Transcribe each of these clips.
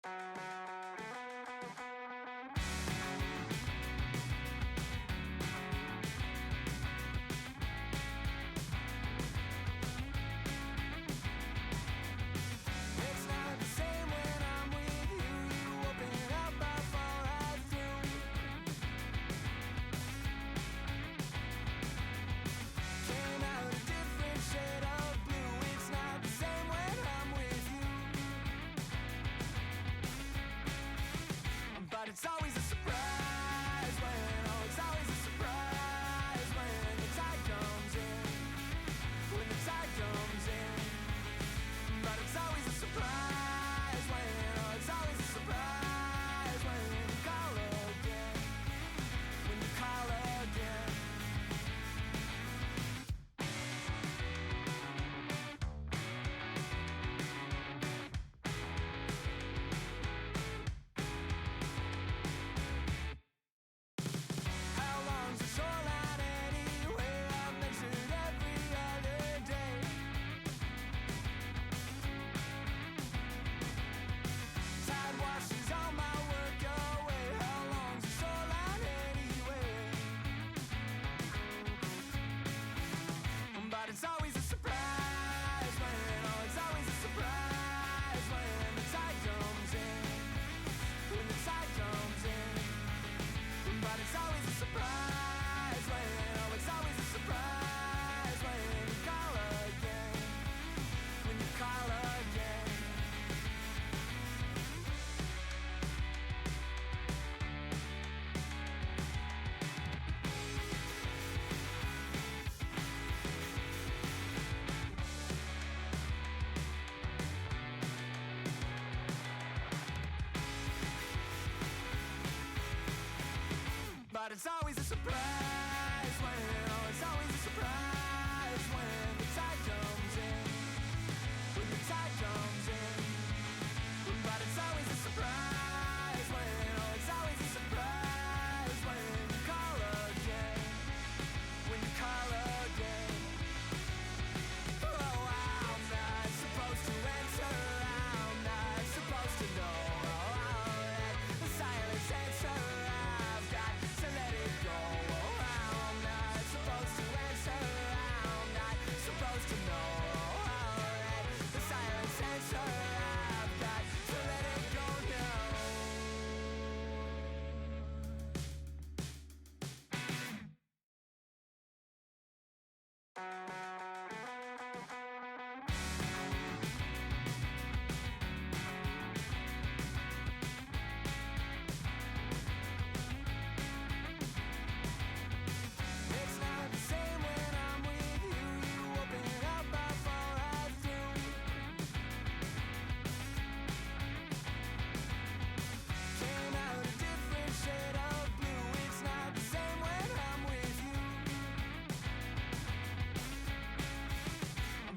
It's not the same when I'm with you. You open up, I fall right through. Came out a different shade of blue. It's not the same when I'm with you. But it's always a surprise when, oh, it's always a surprise when the tide comes in. When the tide comes in. But it's always a surprise when, oh, it's always a surprise when you call again. When you call again. How long's the shoreline anyway? I've measured every other day. Tide washes all my work away. How long's the shoreline anyway? But it's always a surprise when, oh, it's always a surprise when the tide comes in. When the tide comes in. But it's always a surprise when, oh, it's always a surprise when you call again. When you call again. But it's always a surprise when, oh, it's always a surprise when the tide comes in. When the tide comes in. But it's always a surprise when, oh, it's always a surprise when you call again. When you call again. Oh, I'm not supposed to answer. I'm not supposed to know. Oh, that the silence answer. I've got to let it go. Oh, I'm not supposed to answer. I'm not supposed to know. Oh, that the silence answer. I've got to let it go now. It's not the same when I'm with you. You open up, I fall right through. Came out a different shade of blue. It's not the same when I'm with you.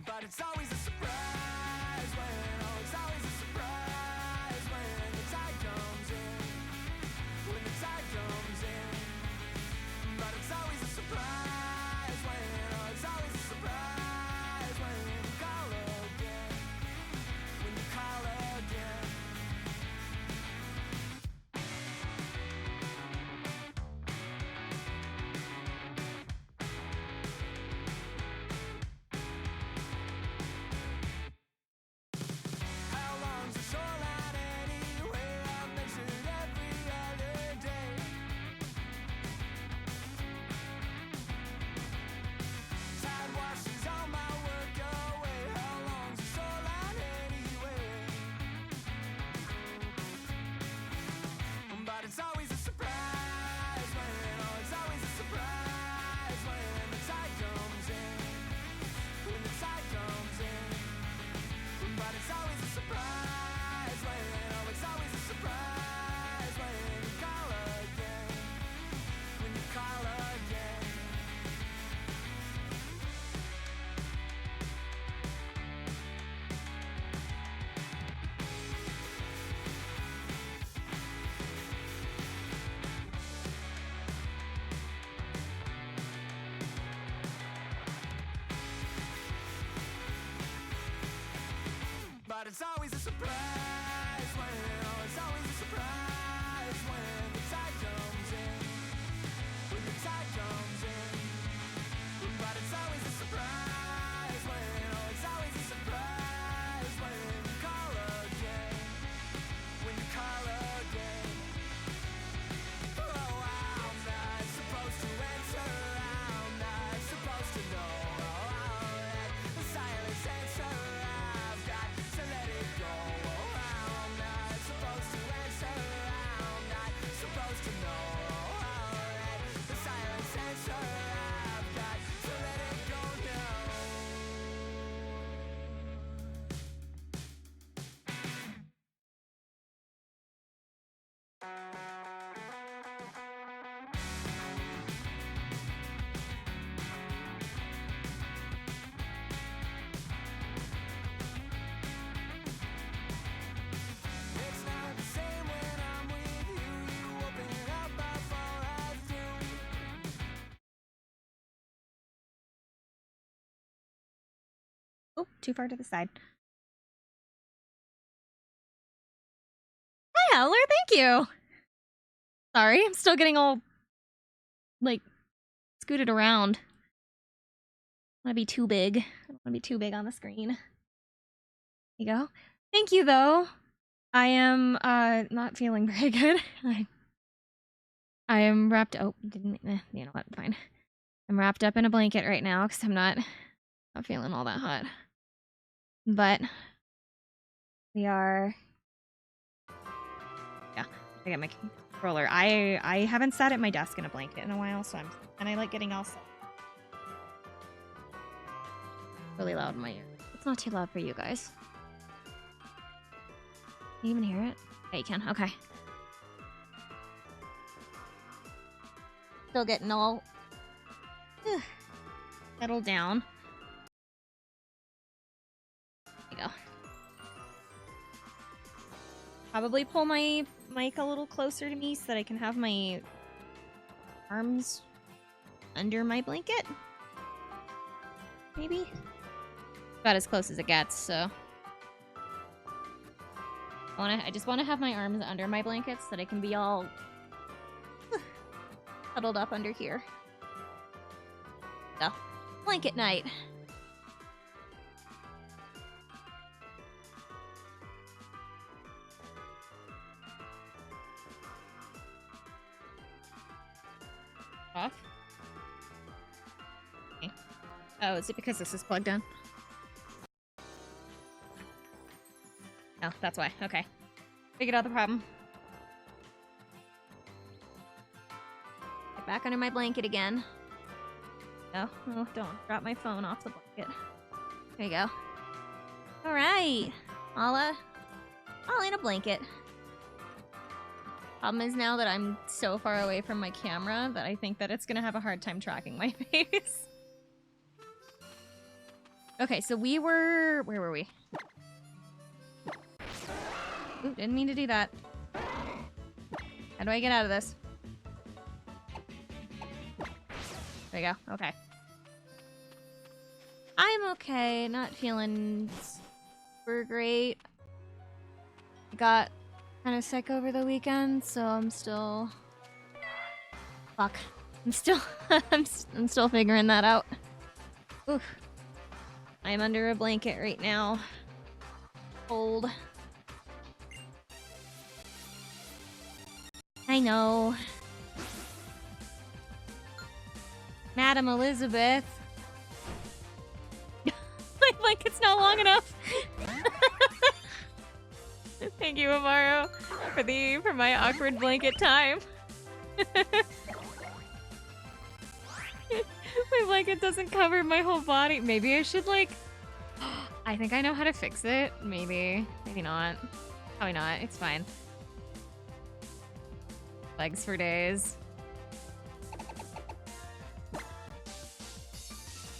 But it's always a surprise when, oh, it's always a surprise when the tide comes in. When the tide comes in. But it's always a surprise when, oh, it's always a surprise when you call again. When you call again. How long's the shoreline anyway? I've measured every other day. Tide washes all my work away. How long's the shoreline anyway? But it's always a surprise when, oh, it's always a surprise when the tide comes in. When the tide comes in. But it's always a surprise when, oh, it's always a surprise when you call again. When you call again. But it's always a surprise when, oh, Oh, too far to the side. Hi, Howler, thank you. Sorry, I'm still getting all, like, scooted around. I don't want to be too big. I don't want to be too big on the screen. There you go. Thank you, though. I am, not feeling very good. I am wrapped, oh, didn't, you know what, fine. I'm wrapped up in a blanket right now because I'm not feeling all that hot. But we are, yeah, I got my controller. I haven't sat at my desk in a blanket in a while, so I like getting all set. Really loud in my ear. It's not too loud for you guys. Can you even hear it? Yeah, you can. Okay. Still getting all settled down. There you go. Probably pull my mic a little closer to me so that I can have my arms under my blanket. Maybe? About as close as it gets, so. I just want to have my arms under my blanket so that I can be all huddled up under here. So, blanket night. Off. Okay. Oh, is it because this is plugged in? Oh, that's why. Okay. Figured out the problem. Get back under my blanket again. No, oh, don't drop my phone off the blanket. There you go. Alright. All in a blanket. Problem is now that I'm so far away from my camera that I think that it's gonna have a hard time tracking my face. Okay, so we were... Where were we? Ooh, didn't mean to do that. How do I get out of this? There you go. Okay. I'm okay. Not feeling super great. I got kind of sick over the weekend, so I'm still... Fuck. I'm still... I'm still figuring that out. Oof. I'm under a blanket right now. Cold. I know. Madam Elizabeth. My blanket's not long enough. Thank you, Amaro, for my awkward blanket time. My blanket doesn't cover my whole body. Maybe I should, like... I think I know how to fix it. Maybe. Maybe not. Probably not. It's fine. Legs for days.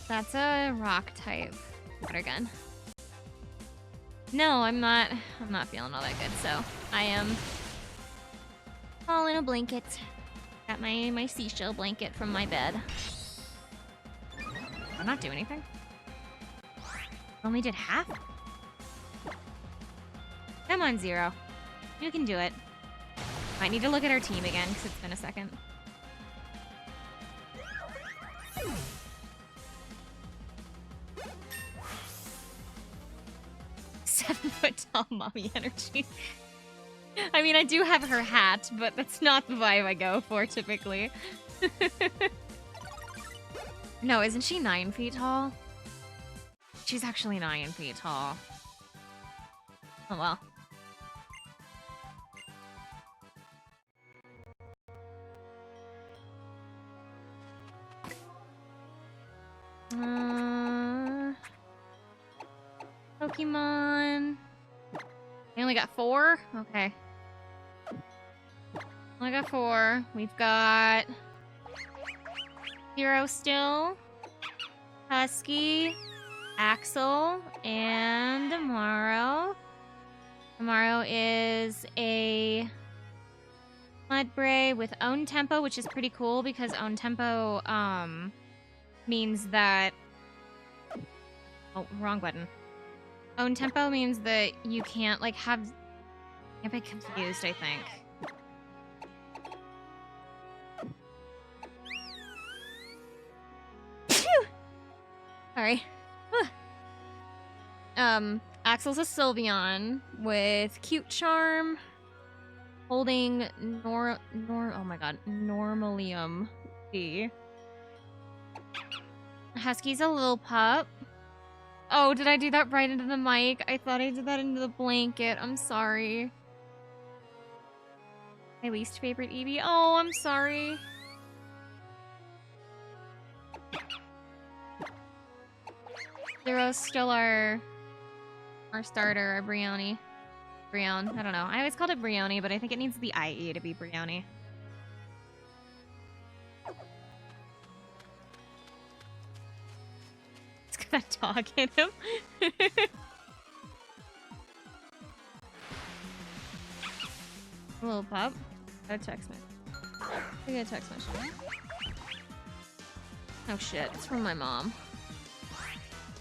That's a rock type water gun. No, I'm not feeling all that good, so I am all in a blanket. Got my seashell blanket from my bed. Did I not do anything? Only did half? Come on, Zero. You can do it. Might need to look at our team again, because it's been a second. Seven-foot-tall mommy energy. I mean, I do have her hat, but that's not the vibe I go for, typically. No, isn't she 9 feet tall? She's actually 9 feet tall. Oh, well. Pokemon. I only got 4? Okay. Only got 4. We've got Hero still, Husky, Axel, and Amaro. Amaro is a Mudbray with own tempo, which is pretty cool because own tempo means that Oh, wrong button. Own tempo means that you can't, like, have... Can't be confused, I think. Sorry. Axel's a Sylveon with Cute Charm, holding oh my god, Normalium D. Husky's a little pup. Oh, did I do that right into the mic? I thought I did that into the blanket. I'm sorry. My least favorite Eevee. Oh, I'm sorry. Zero's still our starter, our Brioni. Brion. I don't know. I always called it Brioni, but I think it needs the IE to be Brioni. It's got that dog in him. A little pup. Got a text message. I got a text message. Oh shit, it's from my mom.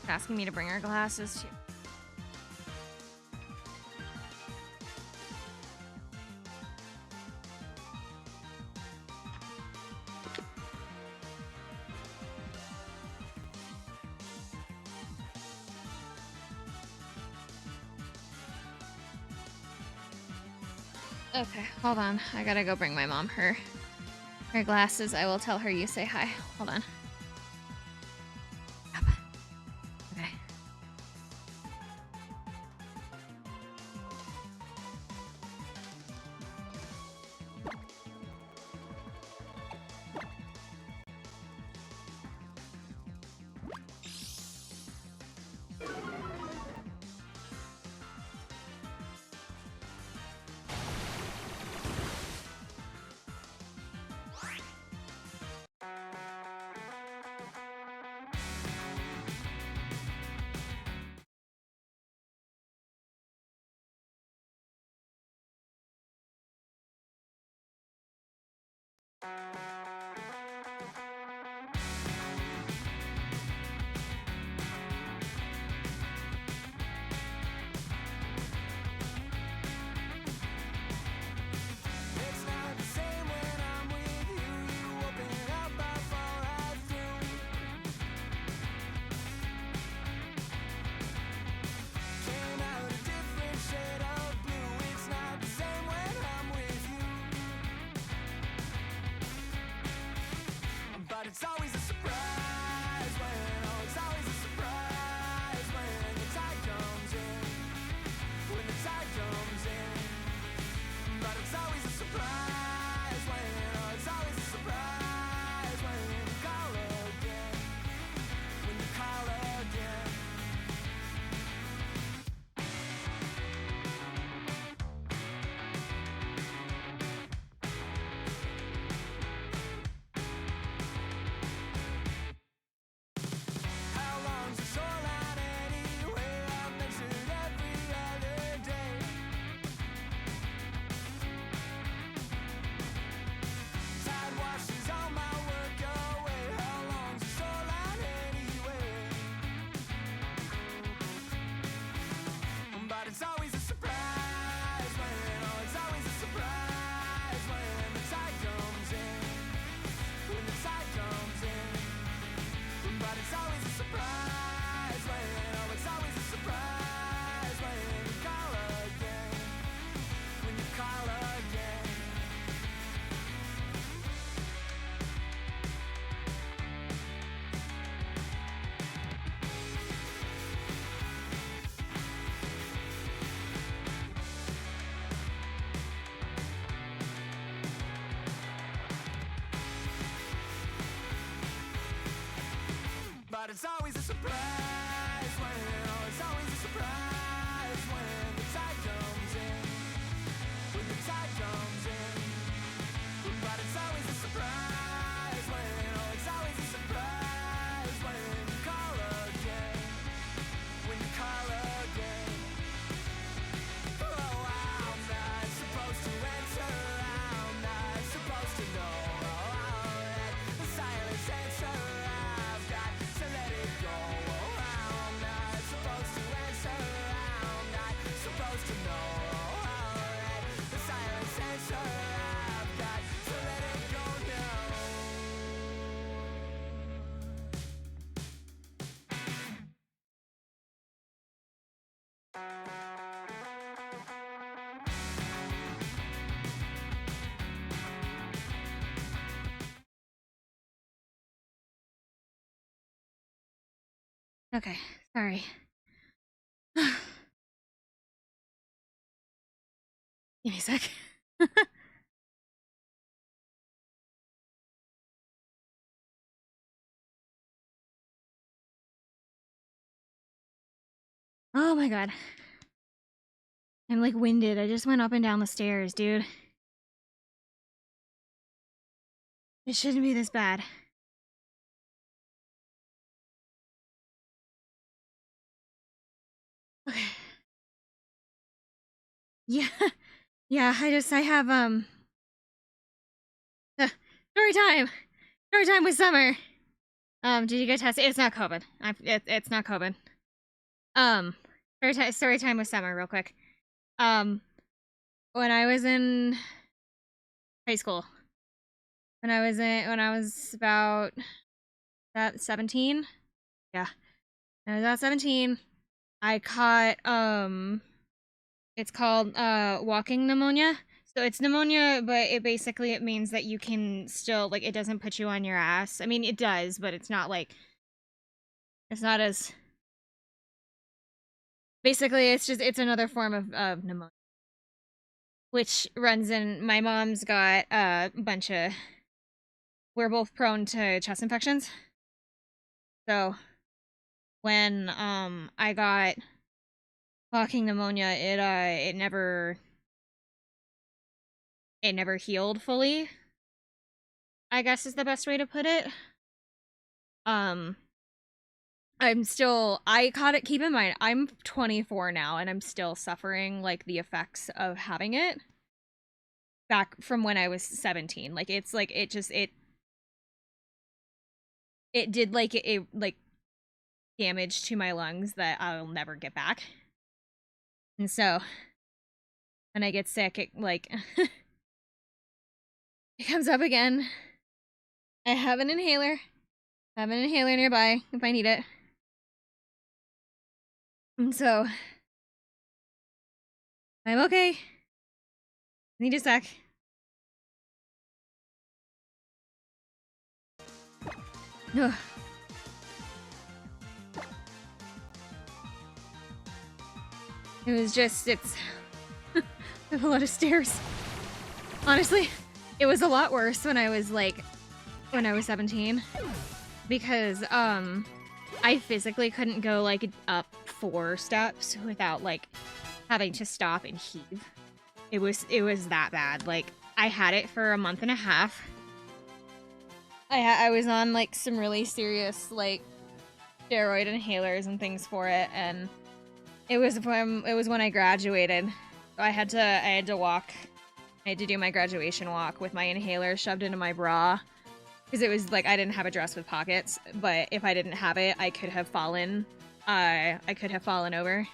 Asking me to bring her glasses too. Okay, hold on. I gotta go bring my mom her glasses. I will tell her you say hi. Hold on. Okay. It's not the same when I'm with you. You open up before I do. Came out a different shade of blue. It's not the same when I'm with you. But it's always a surprise when, oh, it's always a surprise when the tide comes in. When the tide comes in. But it's always a surprise when, oh, it's always a surprise when you call again. When you call again. How long's the shoreline anyway? I've measured every other day. Tide washes all my work away. How long's the shoreline anyway? But it's always a surprise when, oh, it's always a surprise when the tide comes in. When the tide comes in. But it's always a surprise when, oh, it's always a surprise when you call again. When you call again. But it's always a surprise when, oh, it's always a surprise when the tide comes in. When the tide comes in. But it's always a surprise when, oh, it's always a surprise when you call again. When you call again. Oh, I'm not supposed to answer. I'm not supposed to know. Oh, I'll let the silence answer. I've got to let it go. Oh, Okay, sorry. Give me a sec. Oh my god. I'm like winded. I just went up and down the stairs, dude. It shouldn't be this bad. Okay. Yeah. Yeah, I have story time. Story time with Summer. Did you get tested? It's not COVID. It's not COVID. Story time with Summer real quick. When I was in high school, when I was about 17, yeah, when I was about 17, I caught it's called walking pneumonia. So it's pneumonia, but it means that you can still, like, it doesn't put you on your ass. I mean, it does, but it's not like, it's not as, basically it's another form of pneumonia, which runs in, my mom's got a bunch of, we're both prone to chest infections. So when I got walking pneumonia, it never healed fully, I guess is the best way to put it. I caught it, keep in mind, I'm 24 now, and I'm still suffering, like, the effects of having it back from when I was 17. Like, it's, like, it did, like, like, damage to my lungs that I'll never get back. And so, when I get sick, it, like, it comes up again. I have an inhaler. I have an inhaler nearby if I need it. And so, I'm okay. Need a sec. Ugh. It was just, it's I have a lot of stairs. Honestly, it was a lot worse when I was 17. Because, I physically couldn't go, like, up 4 steps without, like, having to stop and heave. It was that bad. Like, I had it for a month and a half. I was on, like, some really serious, like, steroid inhalers and things for it, and it was when I graduated. I had to walk. I had to do my graduation walk with my inhaler shoved into my bra. Because it was like I didn't have a dress with pockets, but if I didn't have it, I could have fallen. I could have fallen over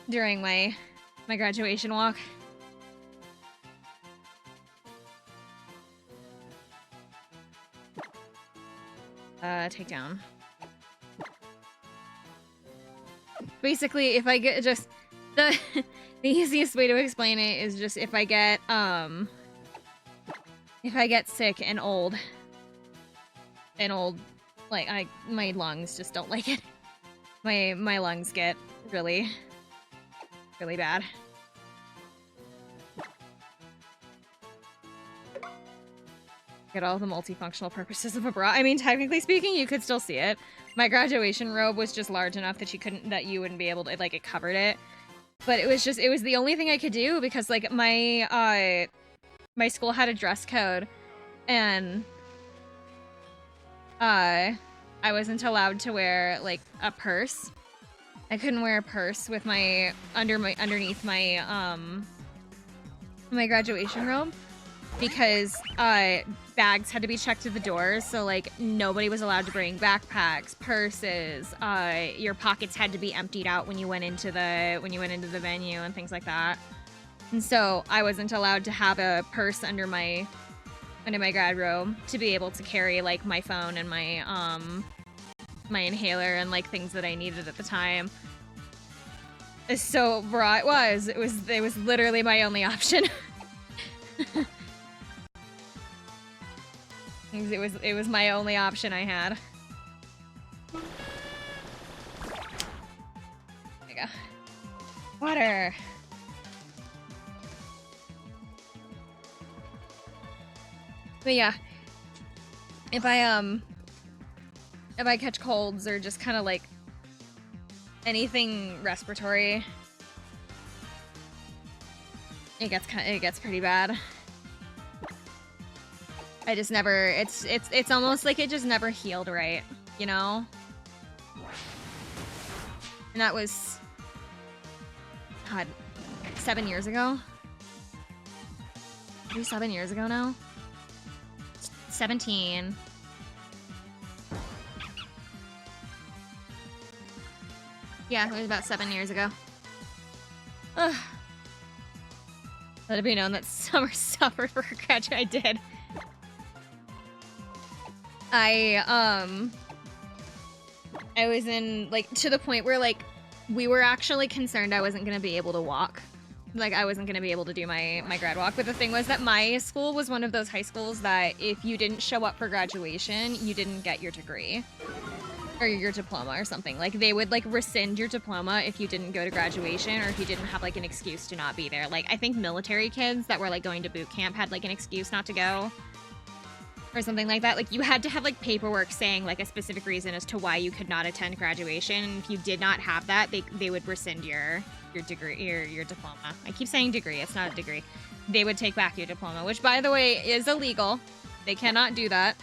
during my graduation walk. Take down. Basically, if I get just the easiest way to explain it is just if I get sick and old, like my lungs just don't like it. My lungs get really bad. Get all the multifunctional purposes of a bra. I mean, technically speaking, you could still see it. My graduation robe was just large enough that you wouldn't be able to, like, it covered it. But it was the only thing I could do because, like, my school had a dress code, and I wasn't allowed to wear, like, a purse. I couldn't wear a purse with underneath my my graduation robe because bags had to be checked at the doors, so, like, nobody was allowed to bring backpacks, purses. Your pockets had to be emptied out when you went into the venue and things like that. And so I wasn't allowed to have a purse under my grad robe to be able to carry, like, my phone and my my inhaler and, like, things that I needed at the time. So bra it was literally my only option. It was my only option I had. go. Water. But yeah, if I catch colds or just kind of like anything respiratory, it gets pretty bad. I just never, it's almost like it just never healed right, you know? And that was, God, 7 years ago? Maybe 7 years ago now? 17. Yeah, it was about 7 years ago. Ugh. Let it be known that Summer suffered for her graduation. I did. I was in, like, to the point where, like, we were actually concerned I wasn't gonna be able to walk. Like, I wasn't gonna be able to do my grad walk. But the thing was that my school was one of those high schools that if you didn't show up for graduation, you didn't get your degree. Or your diploma or something. Like, they would, like, rescind your diploma if you didn't go to graduation or if you didn't have, like, an excuse to not be there. Like, I think military kids that were, like, going to boot camp had, like, an excuse not to go. Or something like that. Like, you had to have, like, paperwork saying, like, a specific reason as to why you could not attend graduation. And if you did not have that, they would rescind your degree, your diploma. I keep saying degree, it's not a degree. They would take back your diploma, which, by the way, is illegal. They cannot do that.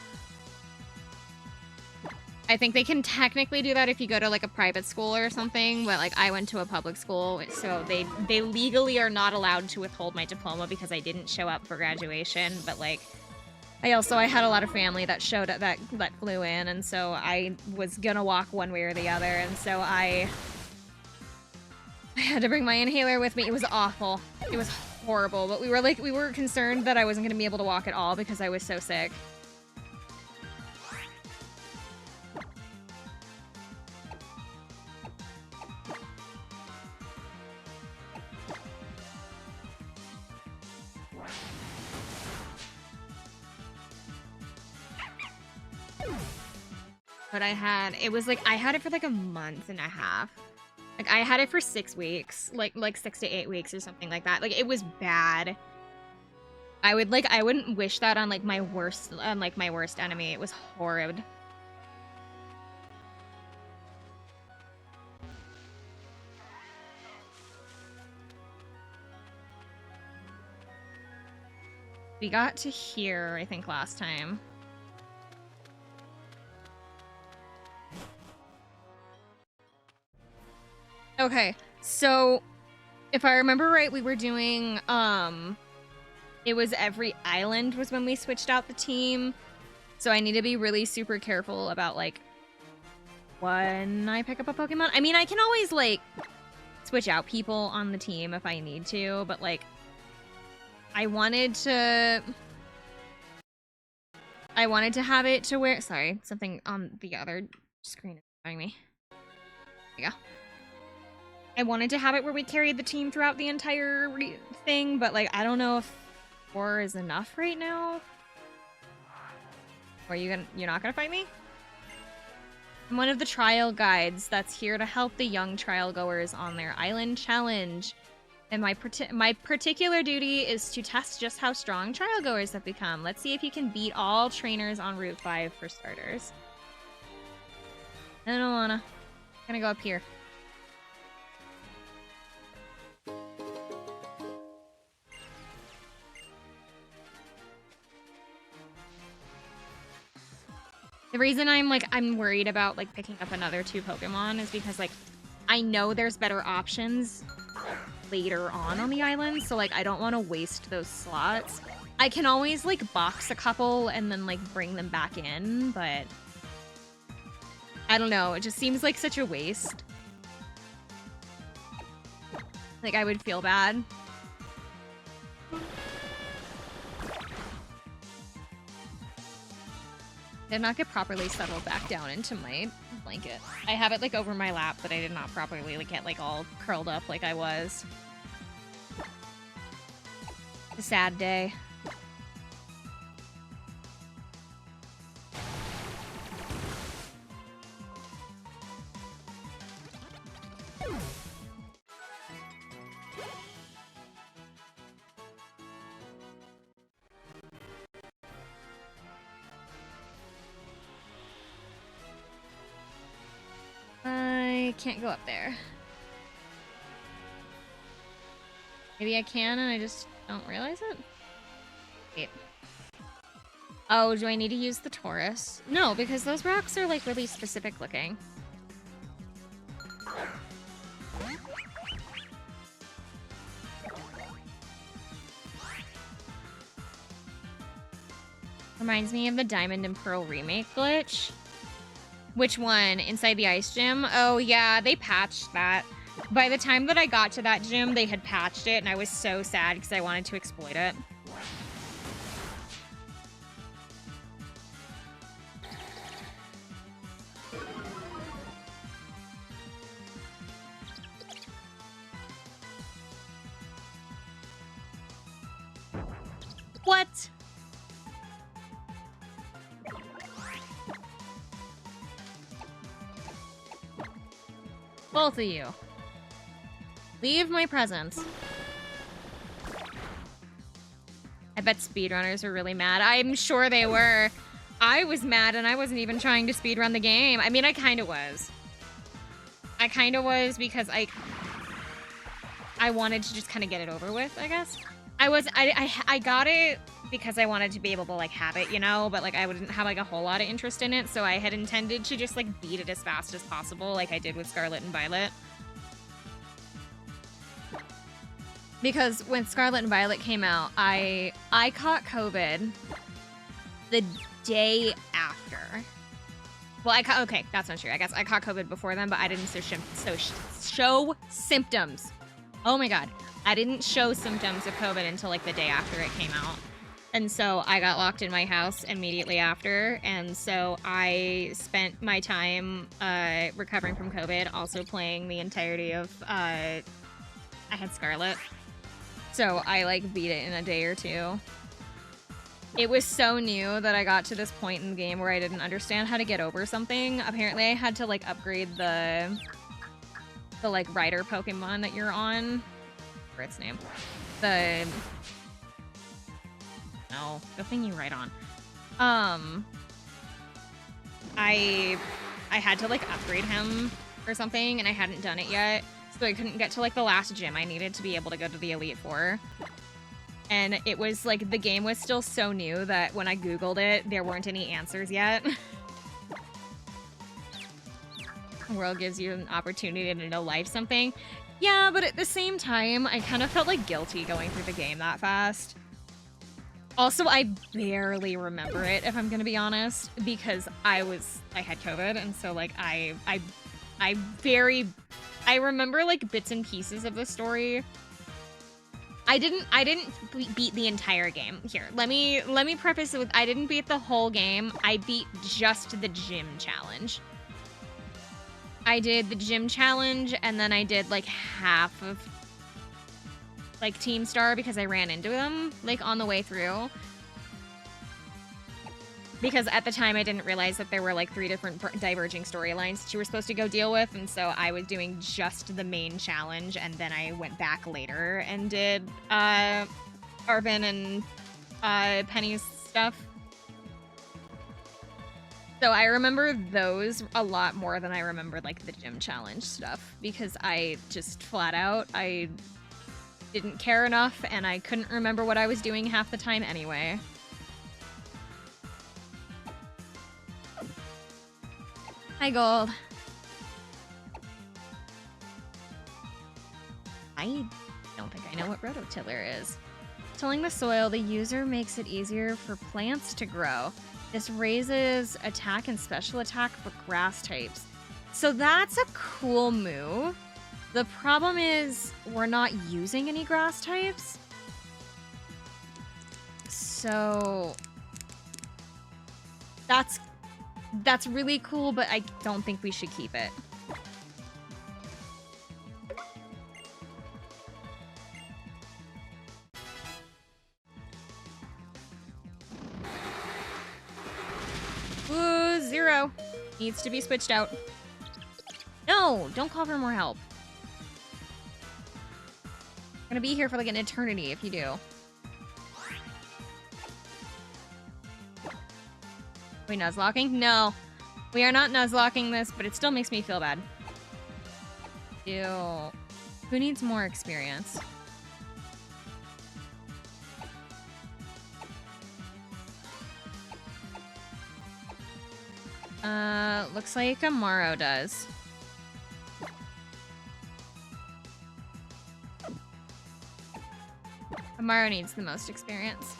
I think they can technically do that if you go to, like, a private school or something, but, like, I went to a public school, so they legally are not allowed to withhold my diploma because I didn't show up for graduation, but, like, I had a lot of family that showed up, that flew in, and so I was gonna walk one way or the other, and so I had to bring my inhaler with me. It was awful. It was horrible, but we were concerned that I wasn't gonna be able to walk at all because I was so sick. But I had it for like a month and a half. Like, I had it for 6 weeks, like 6 to 8 weeks or something like that. Like, it was bad. I wouldn't wish that on, like, my worst enemy. It was horrid. We got to here, I think, last time. Okay, so if I remember right, we were doing, it was every island was when we switched out the team. So I need to be really super careful about, like, when I pick up a Pokemon. I mean, I can always, like, switch out people on the team if I need to, but, like, I wanted to have it to where, sorry, something on the other screen is showing me. There you go. I wanted to have it where we carried the team throughout the entire thing, but, like, I don't know if 4 is enough right now. Or you're not gonna fight me? I'm one of the trial guides that's here to help the young trial goers on their island challenge. And my particular duty is to test just how strong trial goers have become. Let's see if you can beat all trainers on Route 5 for starters. I don't wanna. I'm gonna go up here. The reason I'm worried about, like, picking up another 2 Pokemon is because, like, I know there's better options later on the island, so, like, I don't want to waste those slots. I can always, like, box a couple and then, like, bring them back in, but I don't know, it just seems like such a waste. Like, I would feel bad. Did not get properly settled back down into my blanket. I have it, like, over my lap, but I did not properly, like, get, like, all curled up like I was. It's a sad day. can't go up there. Maybe I can and I just don't realize it? Wait. Oh, do I need to use the Taurus? No, because those rocks are like really specific looking. Reminds me of the Diamond and Pearl remake glitch. Which one? Inside the ice gym? Oh yeah, they patched that. By the time that I got to that gym, they had patched it, and I was so sad because I wanted to exploit it. What? Both of you. Leave my presence. I bet speedrunners are really mad. I'm sure they were. I was mad and I wasn't even trying to speedrun the game. I mean, I kind of was. I kind of was because I wanted to just kind of get it over with, I guess. I got it because I wanted to be able to like have it, you know, but like I wouldn't have like a whole lot of interest in it, so I had intended to just like beat it as fast as possible like I did with Scarlet and Violet. Because when Scarlet and Violet came out, I caught COVID the day after. Well, okay, that's not true. I guess I caught COVID before then, but I didn't show symptoms. Oh my god. I didn't show symptoms of COVID until like the day after it came out. And so I got locked in my house immediately after. And so I spent my time recovering from COVID, also playing the entirety of, I had Scarlet. So I like beat it in a day or two. It was so new that I got to this point in the game where I didn't understand how to get over something. Apparently I had to like upgrade the like rider Pokemon that you're on. For its name. The thing you ride on. I had to like upgrade him or something and I hadn't done it yet. So I couldn't get to like the last gym. I needed to be able to go to the Elite Four. And it was like the game was still so new that when I Googled it, there weren't any answers yet. The world gives you an opportunity to know life something. Yeah, but at the same time, I kind of felt like guilty going through the game that fast. Also, I barely remember it, if I'm gonna be honest, because I had COVID, and so like I remember like bits and pieces of the story. I didn't beat the entire game. Here, let me preface it with I didn't beat the whole game. I beat just the gym challenge. I did the gym challenge, and then I did like half of like Team Star because I ran into them like on the way through. Because at the time I didn't realize that there were like 3 different diverging storylines that you were supposed to go deal with, and so I was doing just the main challenge, and then I went back later and did Arven and Penny's stuff. So I remember those a lot more than I remember like the gym challenge stuff, because I just flat out, I didn't care enough and I couldn't remember what I was doing half the time anyway. Hi, Gold. I don't think I know what rototiller is. Tilling the soil, the user makes it easier for plants to grow. This raises attack and special attack for grass types. So that's a cool move. The problem is we're not using any grass types. So that's really cool, but I don't think we should keep it. Ooh, 0. Needs to be switched out. No, don't call for more help. I'm gonna be here for like an eternity if you do. Are we nuzlocking? No. We are not nuzlocking this, but it still makes me feel bad. Ew. Who needs more experience? Looks like Amaro does. Amaro needs the most experience.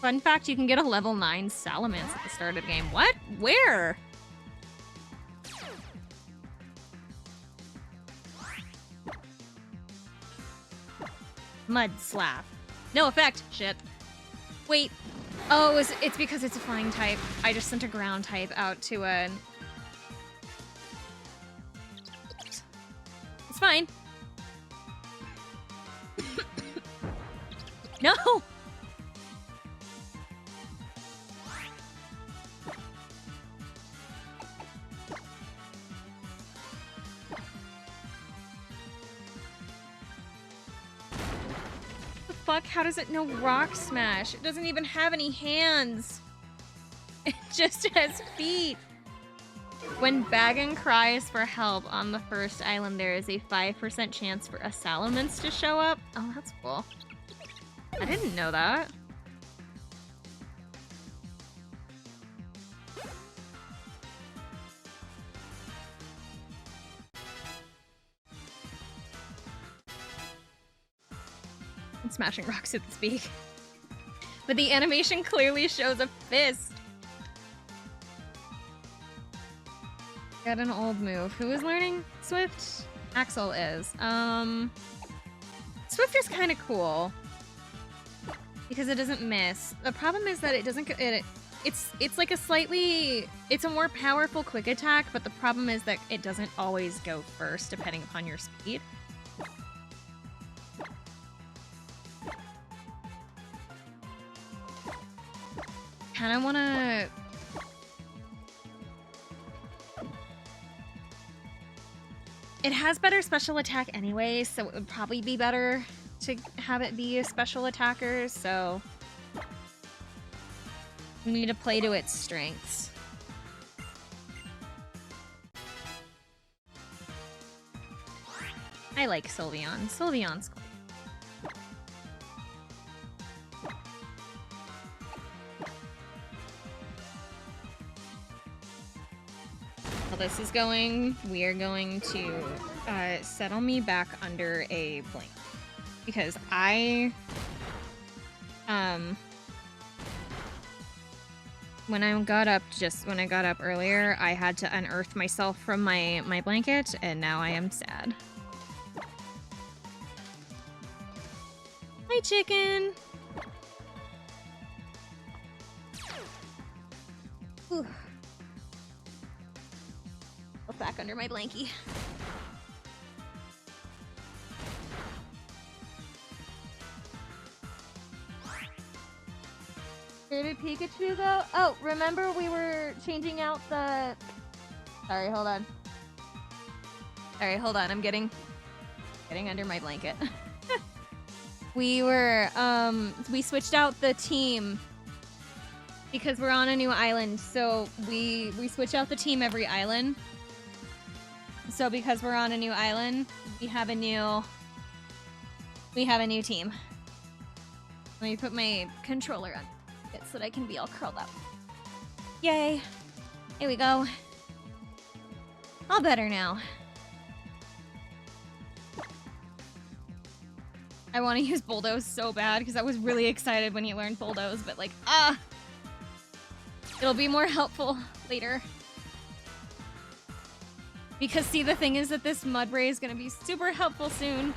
Fun fact, you can get a level 9 Salamence at the start of the game. What? Where? Mud Slap. No effect. Shit. Wait. Oh, it's because it's a flying type. I just sent a ground type out to a... It's fine. No! The fuck? How does it know Rock Smash? It doesn't even have any hands. It just has feet. When Bagan cries for help on the first island, there is a 5% chance for a Salamence to show up. Oh, that's cool. I didn't know that. I'm smashing rocks with its beak. But the animation clearly shows a fist. Got an old move. Who is learning Swift? Axel is. Swift is kind of cool because it doesn't miss. The problem is that it doesn't. It's like a slightly. It's a more powerful quick attack, but the problem is that it doesn't always go first, depending upon your speed. Kind of want to. It has better special attack anyway, so it would probably be better to have it be a special attacker, so we need to play to its strengths. I like Sylveon. Sylveon's cool. While this is going, we are going to settle me back under a blanket because when I got up earlier, I had to unearth myself from my blanket, and now I am sad. Hi, chicken. Whew. Back under my blankie. Where did Pikachu go? Oh, remember we were changing out the... Sorry, hold on. Alright, hold on. I'm getting under my blanket. We switched out the team because we're on a new island, so we switch out the team every island. So because we're on a new island, we have a new team. Let me put my controller on it so that I can be all curled up. Yay. Here we go. All better now. I want to use Bulldoze so bad because I was really excited when he learned Bulldoze, but like, it'll be more helpful later. Because, see, the thing is that this Mudbray is going to be super helpful soon.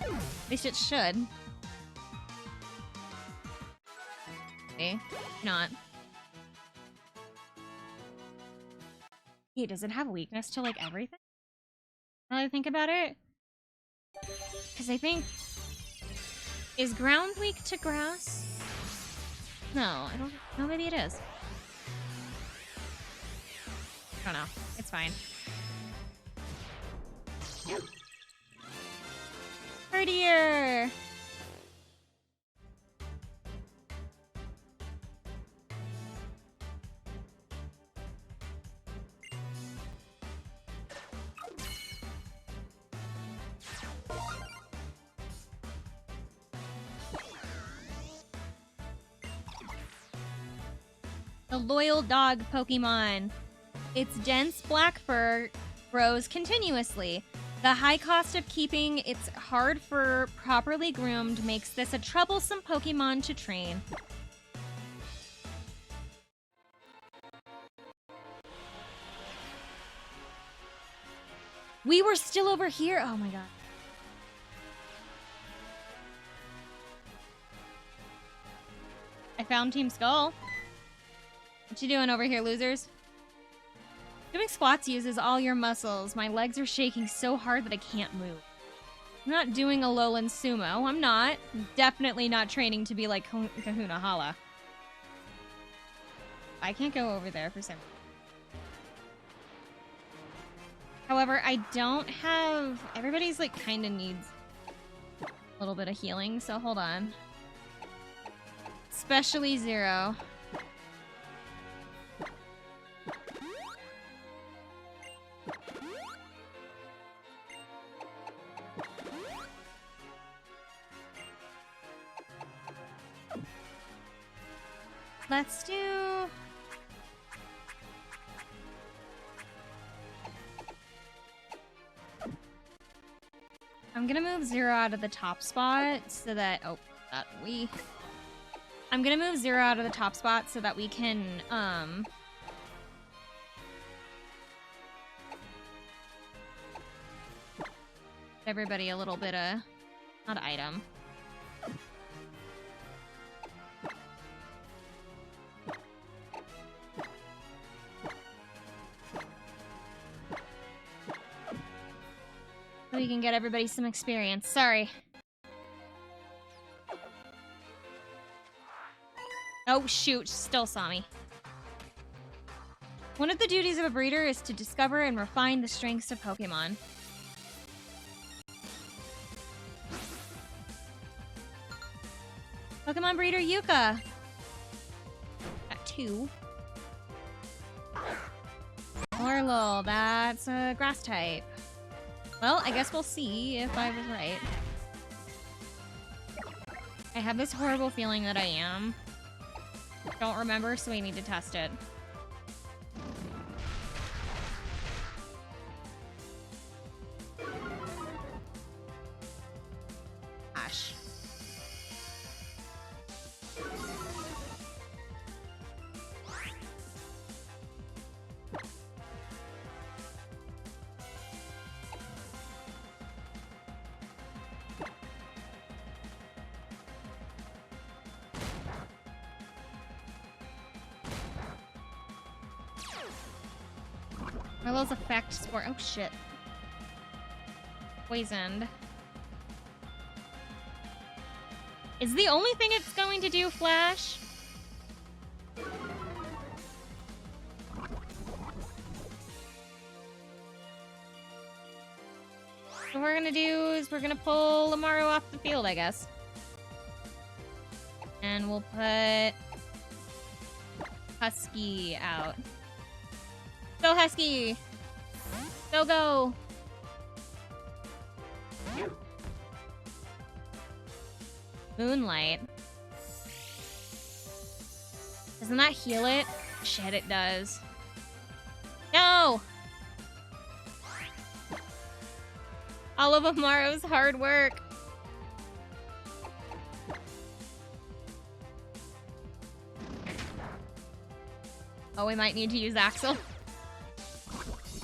At least it should. Okay, not. Hey, does it have weakness to, like, everything? Now that I think about it? Because I think... Is ground weak to grass? No, I don't... No, maybe it is. I don't know. It's fine. Prettier! The loyal dog Pokemon. Its dense black fur grows continuously. The high cost of keeping its hard fur properly groomed makes this a troublesome Pokemon to train. We were still over here. Oh my god. I found Team Skull. What you doing over here, losers? Doing squats uses all your muscles. My legs are shaking so hard that I can't move. I'm not doing a Alolan Sumo. I'm not. Definitely not training to be like Kahuna Hala. I can't go over there for some reason. However, I don't have... Everybody's like kind of needs a little bit of healing, so hold on. Especially Zero. Let's do... I'm gonna move Zero out of the top spot so that... Oh, that we... I'm gonna move Zero out of the top spot so that we can, everybody a little bit of... Not item. So we can get everybody some experience. Sorry. Oh, shoot. Still saw me. One of the duties of a breeder is to discover and refine the strengths of Pokemon. Pokemon breeder Yuka. Got 2. Orlul. That's a grass type. Well, I guess we'll see if I was right. I have this horrible feeling that I am. Don't remember, so we need to test it. Gosh. Orlul's effect sport. Oh shit. Poisoned. Is the only thing it's going to do Flash? What we're gonna do is we're gonna pull Amaru off the field, I guess. And we'll put Husky out. Go, Husky! Go, go! Moonlight. Doesn't that heal it? Shit, it does. No! All of Amaru's hard work. Oh, we might need to use Axel.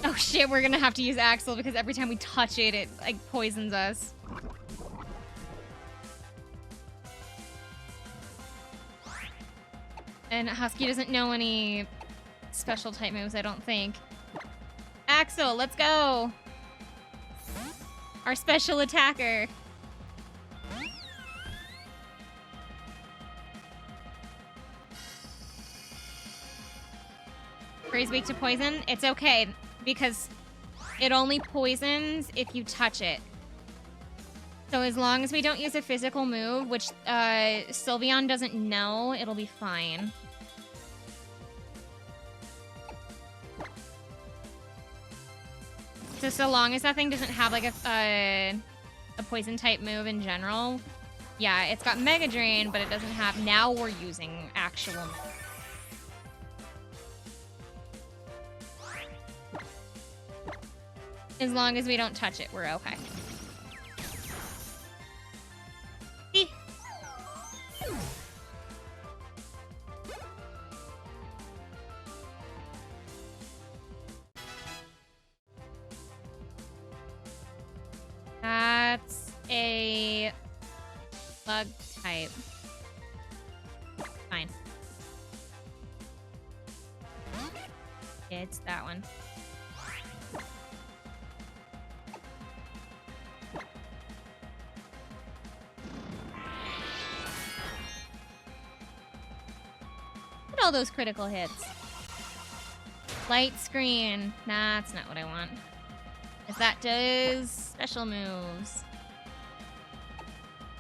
Oh shit, we're gonna have to use Axel because every time we touch it, it like poisons us. And Husky doesn't know any special type moves, I don't think. Axel, let's go! Our special attacker. Freeze weak to poison? It's okay, because it only poisons if you touch it. So as long as we don't use a physical move, which Sylveon doesn't know, it'll be fine. So long as that thing doesn't have like a poison type move in general. Yeah, it's got Mega Drain, but it doesn't have... Now we're using actual moves. As long as we don't touch it, we're okay. See? That's a bug type. Fine. It's that one. Look at all those critical hits. Light screen. Nah, that's not what I want. Because that does special moves.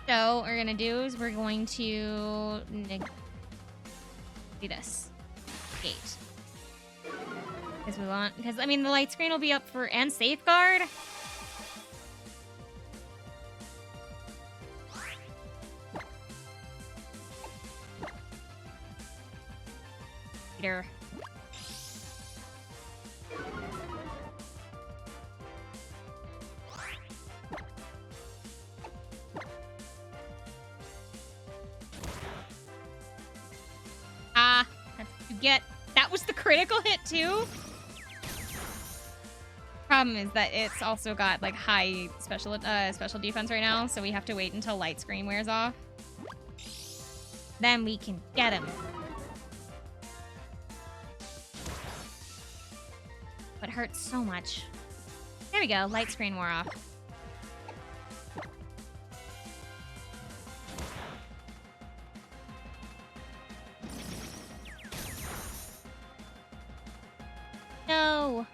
So, what we're gonna do is we're going to do this. Gate. Because we want, because I mean the light screen will be up for, and safeguard. Peter. Ah, that's what you get. That was the critical hit too? Problem is that it's also got like high special defense right now, so we have to wait until light screen wears off. Then we can get him. But it hurts so much. There we go, light screen wore off. No!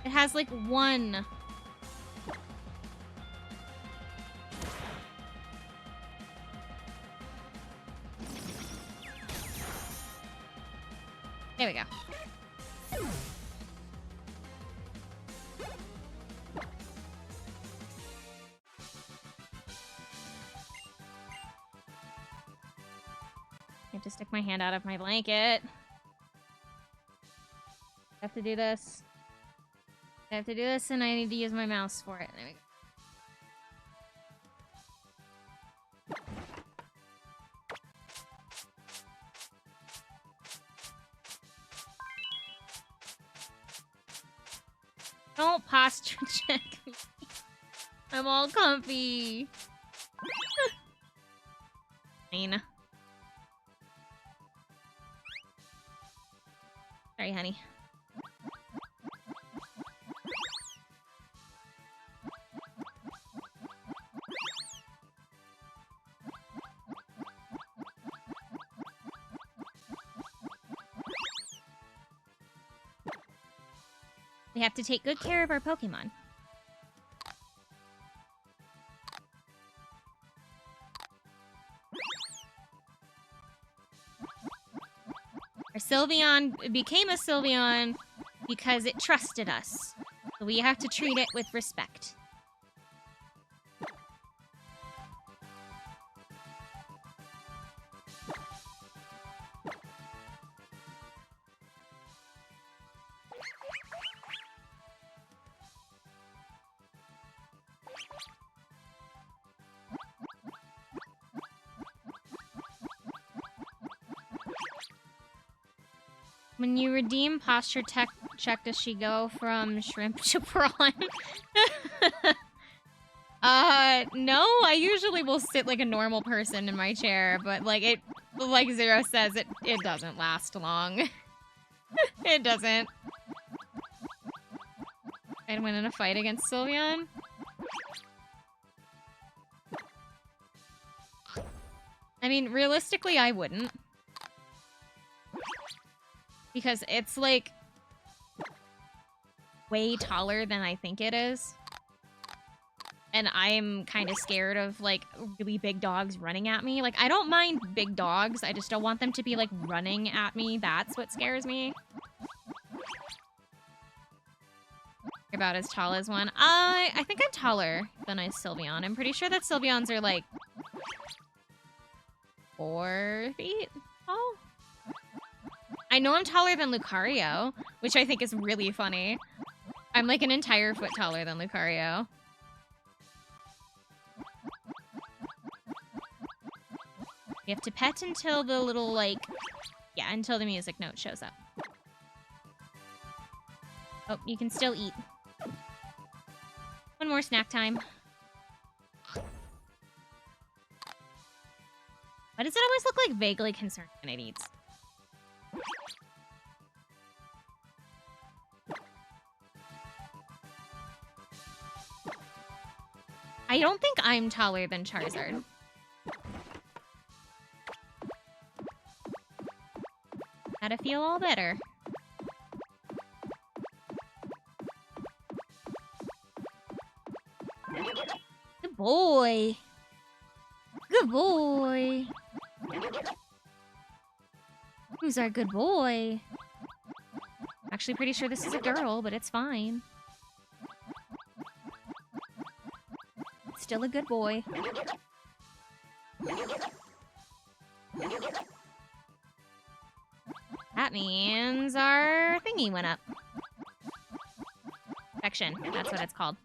It has like one. There we go. I have to stick my hand out of my blanket. I have to do this. I have to do this, and I need to use my mouse for it. There we go. Don't posture check me. I'm all comfy. Fine. Sorry, honey. We have to take good care of our Pokemon. Our Sylveon became a Sylveon because it trusted us. So we have to treat it with respect. When you redeem posture check, does she go from shrimp to prawn? No, I usually will sit like a normal person in my chair, but like Zero says, it doesn't last long. It doesn't. I'd win in a fight against Sylveon. I mean, realistically, I wouldn't. Because it's, like, way taller than I think it is. And I'm kind of scared of, like, really big dogs running at me. Like, I don't mind big dogs. I just don't want them to be, like, running at me. That's what scares me. You're about as tall as one. I think I'm taller than a Sylveon. I'm pretty sure that Sylveons are, like, 4 feet tall. I know I'm taller than Lucario, which I think is really funny. I'm like an entire foot taller than Lucario. You have to pet until the little, like... Yeah, until the music note shows up. Oh, you can still eat. One more snack time. Why does it always look like vaguely concerned when it eats? I don't think I'm taller than Charizard. Gotta feel all better. Good boy. Good boy. Who's our good boy? Actually, pretty sure this is a girl, but it's fine. Still a good boy. That means our thingy went up. Section, that's what it's called.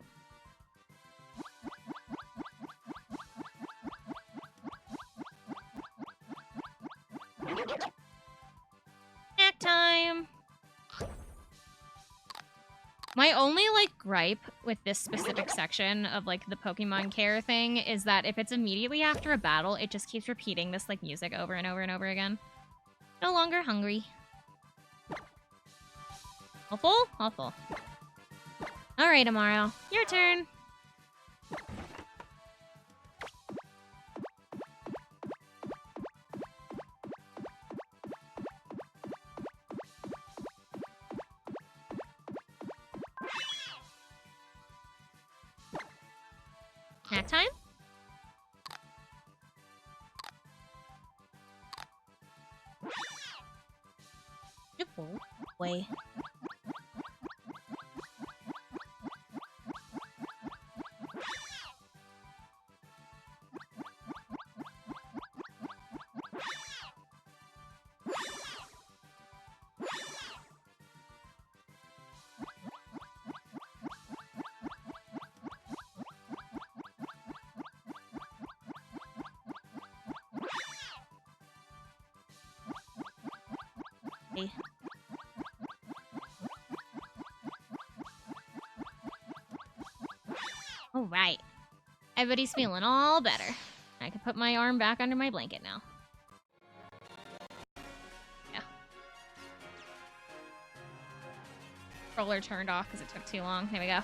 Snack time! My only, like, gripe with this specific section of, like, the Pokemon Care thing is that if it's immediately after a battle, it just keeps repeating this, like, music over and over and over again. No longer hungry. All full? All full. Alright, Amaro. Your turn. Snack time? Good boy. All right. Everybody's feeling all better. I can put my arm back under my blanket now. Yeah. Roller turned off because it took too long. There we go.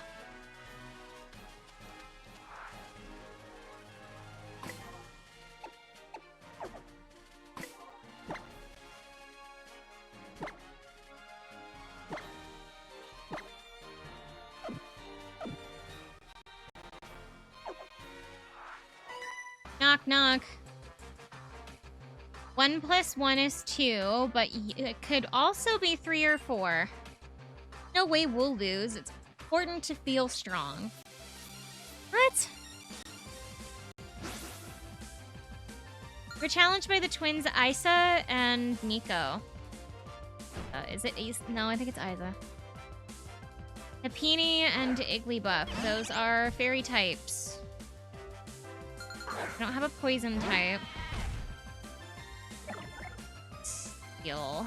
Knock, knock. 1 + 1 is 2, but it could also be 3 or 4. No way we'll lose. It's important to feel strong. What? We're challenged by the twins Isa and Nico. Is it Isa? No, I think it's Isa. Happiny and Igglybuff. Those are fairy types. I don't have a poison type. Steel.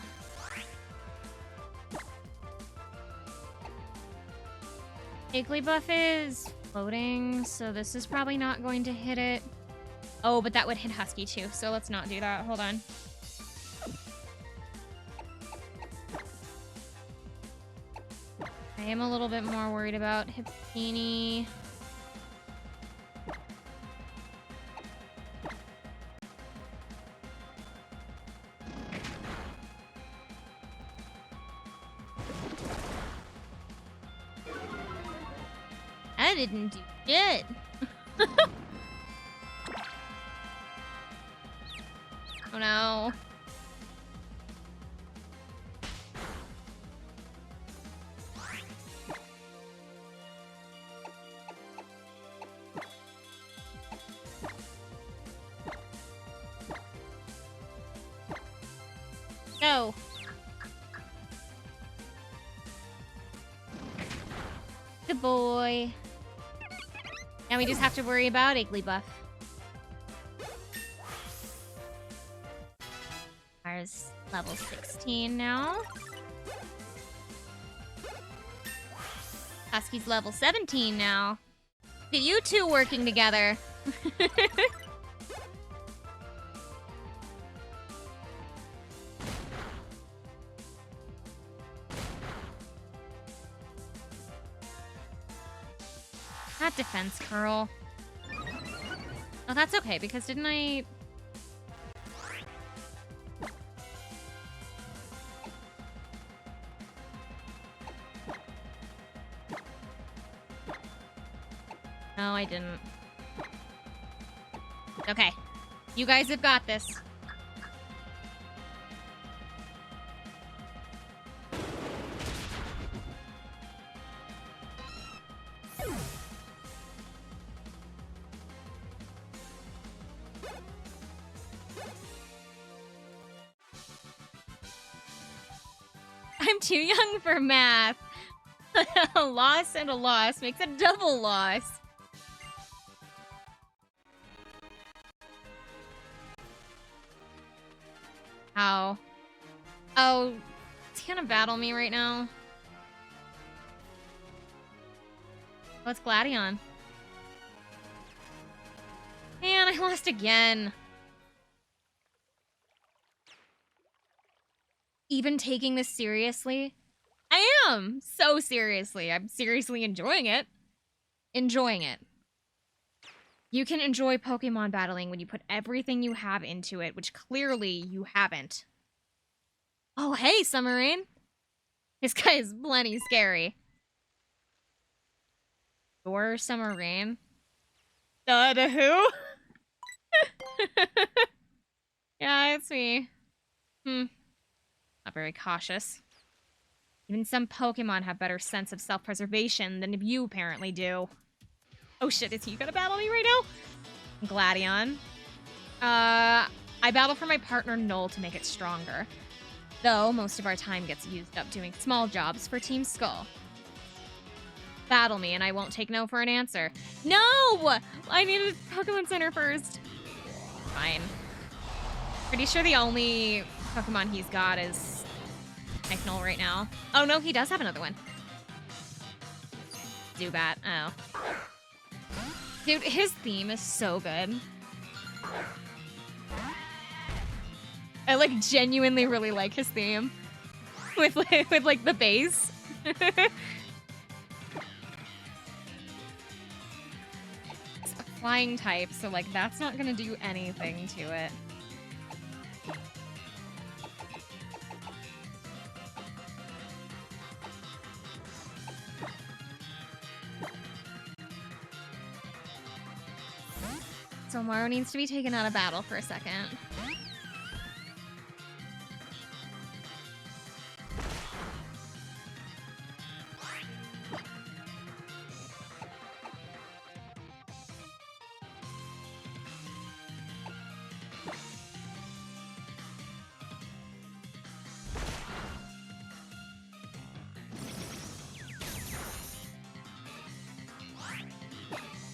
Igglybuff is floating, so this is probably not going to hit it. Oh, but that would hit Husky too, so let's not do that. Hold on. I am a little bit more worried about Happiny. I didn't do shit. Oh no. Go. Good boy. Now we just have to worry about Igglybuff. Ours level 16 now. Husky's level 17 now. Look at you two working together. Not defense curl. Oh, that's okay, because didn't I... No, I didn't. Okay. You guys have got this. I'm too young for math. A loss and a loss makes a double loss. How? Oh, is he gonna battle me right now? What's Gladion? Man, I lost again. Even taking this seriously? I am! So seriously. I'm seriously enjoying it. Enjoying it. You can enjoy Pokemon battling when you put everything you have into it, which clearly you haven't. Oh, hey, Summerrain. This guy is plenty scary. Your Summerrain? The who? Yeah, it's me. Not very cautious. Even some Pokemon have better sense of self-preservation than you apparently do. Oh shit, is he gonna battle me right now? Gladion. I battle for my partner Null to make it stronger. Though most of our time gets used up doing small jobs for Team Skull. Battle me and I won't take no for an answer. No! I need a Pokemon Center first. Fine. Pretty sure the only Pokemon he's got is Null right now. Oh no, he does have another one. Zubat. Oh. Dude, his theme is so good. I like genuinely really like his theme. With like the bass. It's a flying type, so like that's not gonna do anything to it. So Mario needs to be taken out of battle for a second.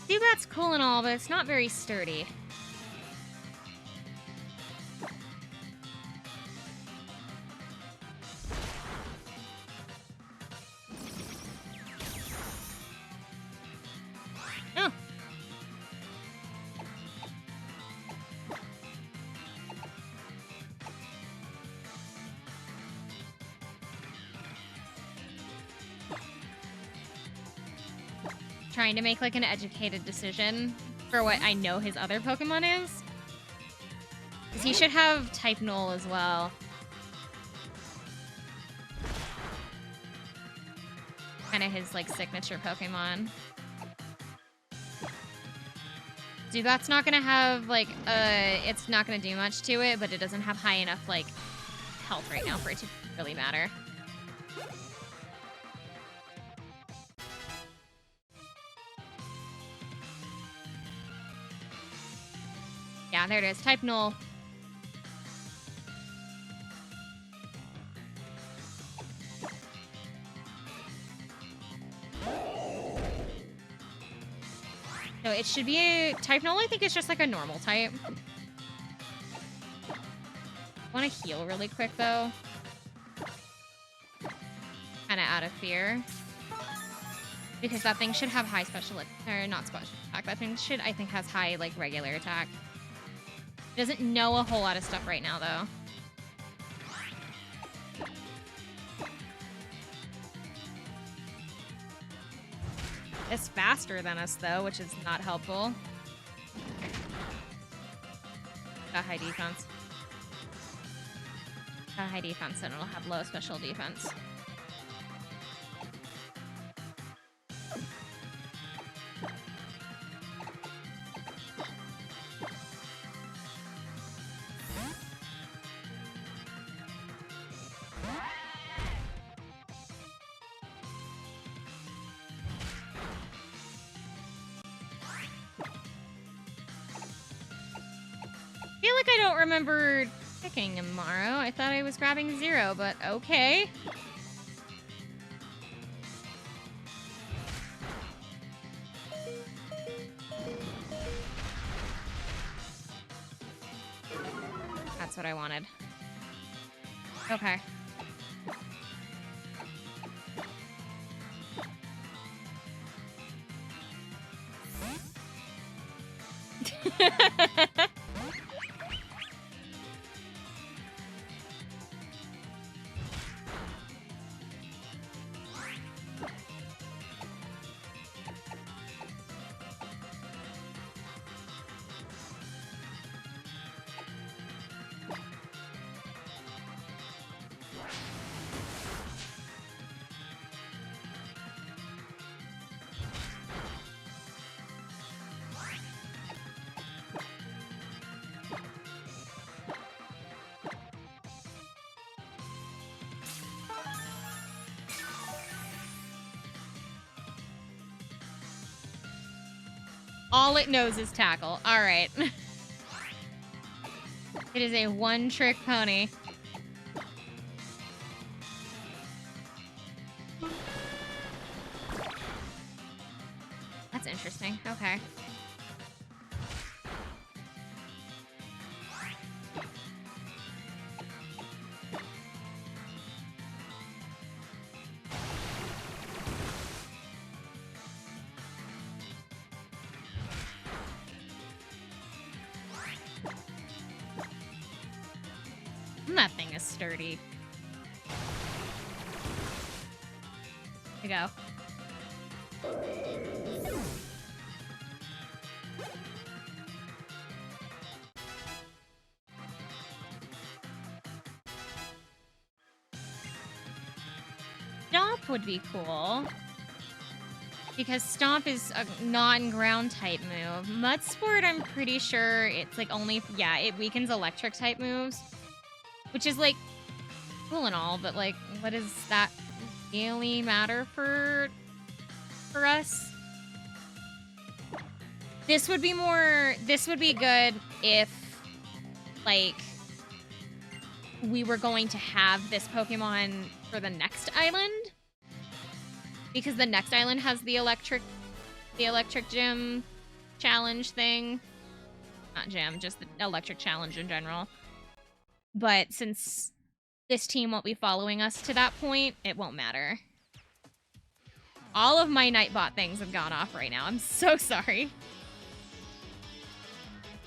Zubat's cool and all, but it's not very sturdy. Oh. Trying to make like an educated decision for what I know his other Pokemon is. Because he should have type Null as well. Kind of his like signature Pokemon. Zubat's not gonna have like it's not gonna do much to it, but it doesn't have high enough like health right now for it to really matter. Yeah, there it is. Type Null. So it should be a type null. I think it's just like a normal type. Want to heal really quick though. Kind of out of fear. Because that thing should have high special, or not special attack. That thing should, I think, has high, like, regular attack. It doesn't know a whole lot of stuff right now, though. It's faster than us, though, which is not helpful. Got high defense. Got high defense, and it'll have low special defense. I feel like I don't remember picking Amaro. I thought I was grabbing Zero, but okay. That's what I wanted. Okay. All it knows is tackle. All right. It is a one-trick pony. That's interesting. Okay. That thing is sturdy. Here we go. Stomp would be cool. Because Stomp is a non-ground type move. Mudsport, I'm pretty sure it's like only... Yeah, it weakens electric type moves. Which is, like, cool and all, but, like, what does that really matter for us? This would be good if, like, we were going to have this Pokemon for the next island. Because the next island has the electric gym challenge thing. Not gym, just the electric challenge in general. But since this team won't be following us to that point, it won't matter. All of my Nightbot things have gone off right now. I'm so sorry.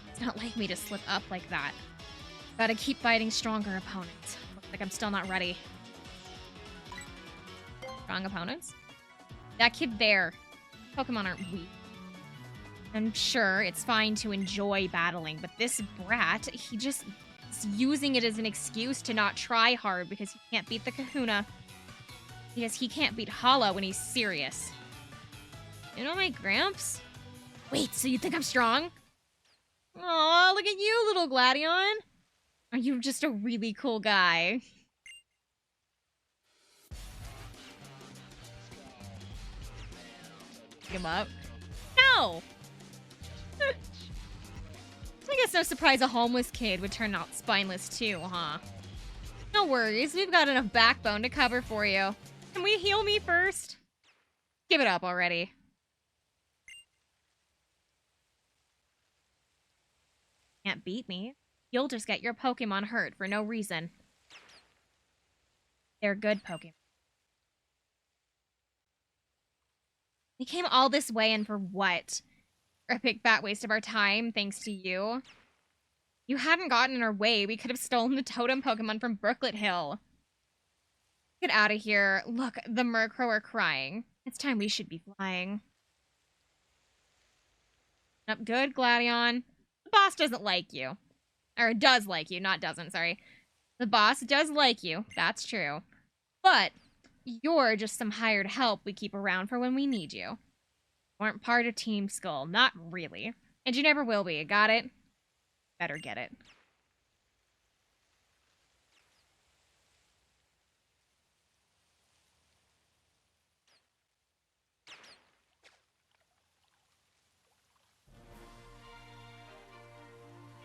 It's not like me to slip up like that. Gotta keep fighting stronger opponents. Looks like I'm still not ready. Strong opponents? That kid there. Pokemon aren't weak. I'm sure it's fine to enjoy battling, but this brat, he just... using it as an excuse to not try hard because he can't beat the Kahuna. Because he can't beat Hala when he's serious. You know my Gramps? Wait, so you think I'm strong? Aw, look at you, little Gladion. Are you just a really cool guy? Pick him up. No! I guess no surprise a homeless kid would turn out spineless too, huh? No worries, we've got enough backbone to cover for you. Can we heal me first? Give it up already. Can't beat me. You'll just get your Pokemon hurt for no reason. They're good Pokemon. We came all this way and for what? A big fat waste of our time, thanks to you. You hadn't gotten in our way, we could have stolen the totem Pokemon from Brooklet Hill. Get out of here. Look, the Murkrow are crying. It's time we should be flying. Up good, Gladion. The boss doesn't like you. Or does like you, not doesn't, sorry. The boss does like you, that's true. But you're just some hired help we keep around for when we need you. Weren't part of Team Skull, not really. And you never will be, got it? Better get it.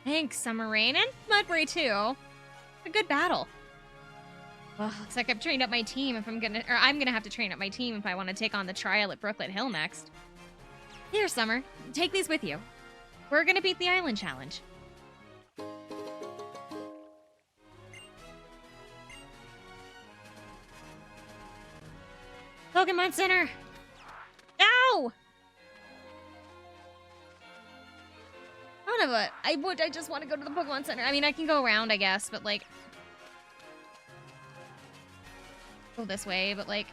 Thanks, Summer Rain, and Mudbray too. A good battle. Well, looks like I've trained up my team if I'm gonna have to train up my team if I want to take on the trial at Brooklet Hill next. Here, Summer, take these with you. We're gonna beat the island challenge. Pokemon Center! Ow! Son of a... I just want to go to the Pokemon Center. I mean, I can go around, I guess, but, like... Go this way, but, like...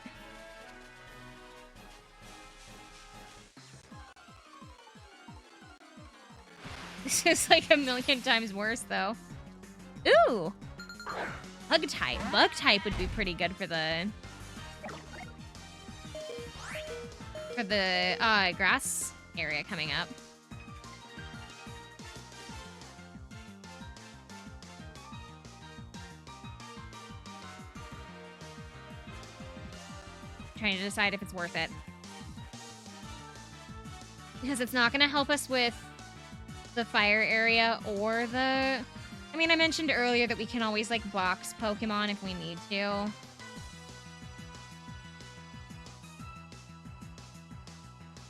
This is, like, a million times worse, though. Ooh! Bug type. Bug type would be pretty good for the... grass area coming up. Trying to decide if it's worth it. Because it's not going to help us with the fire area or the... I mean, I mentioned earlier that we can always, like, box Pokemon if we need to.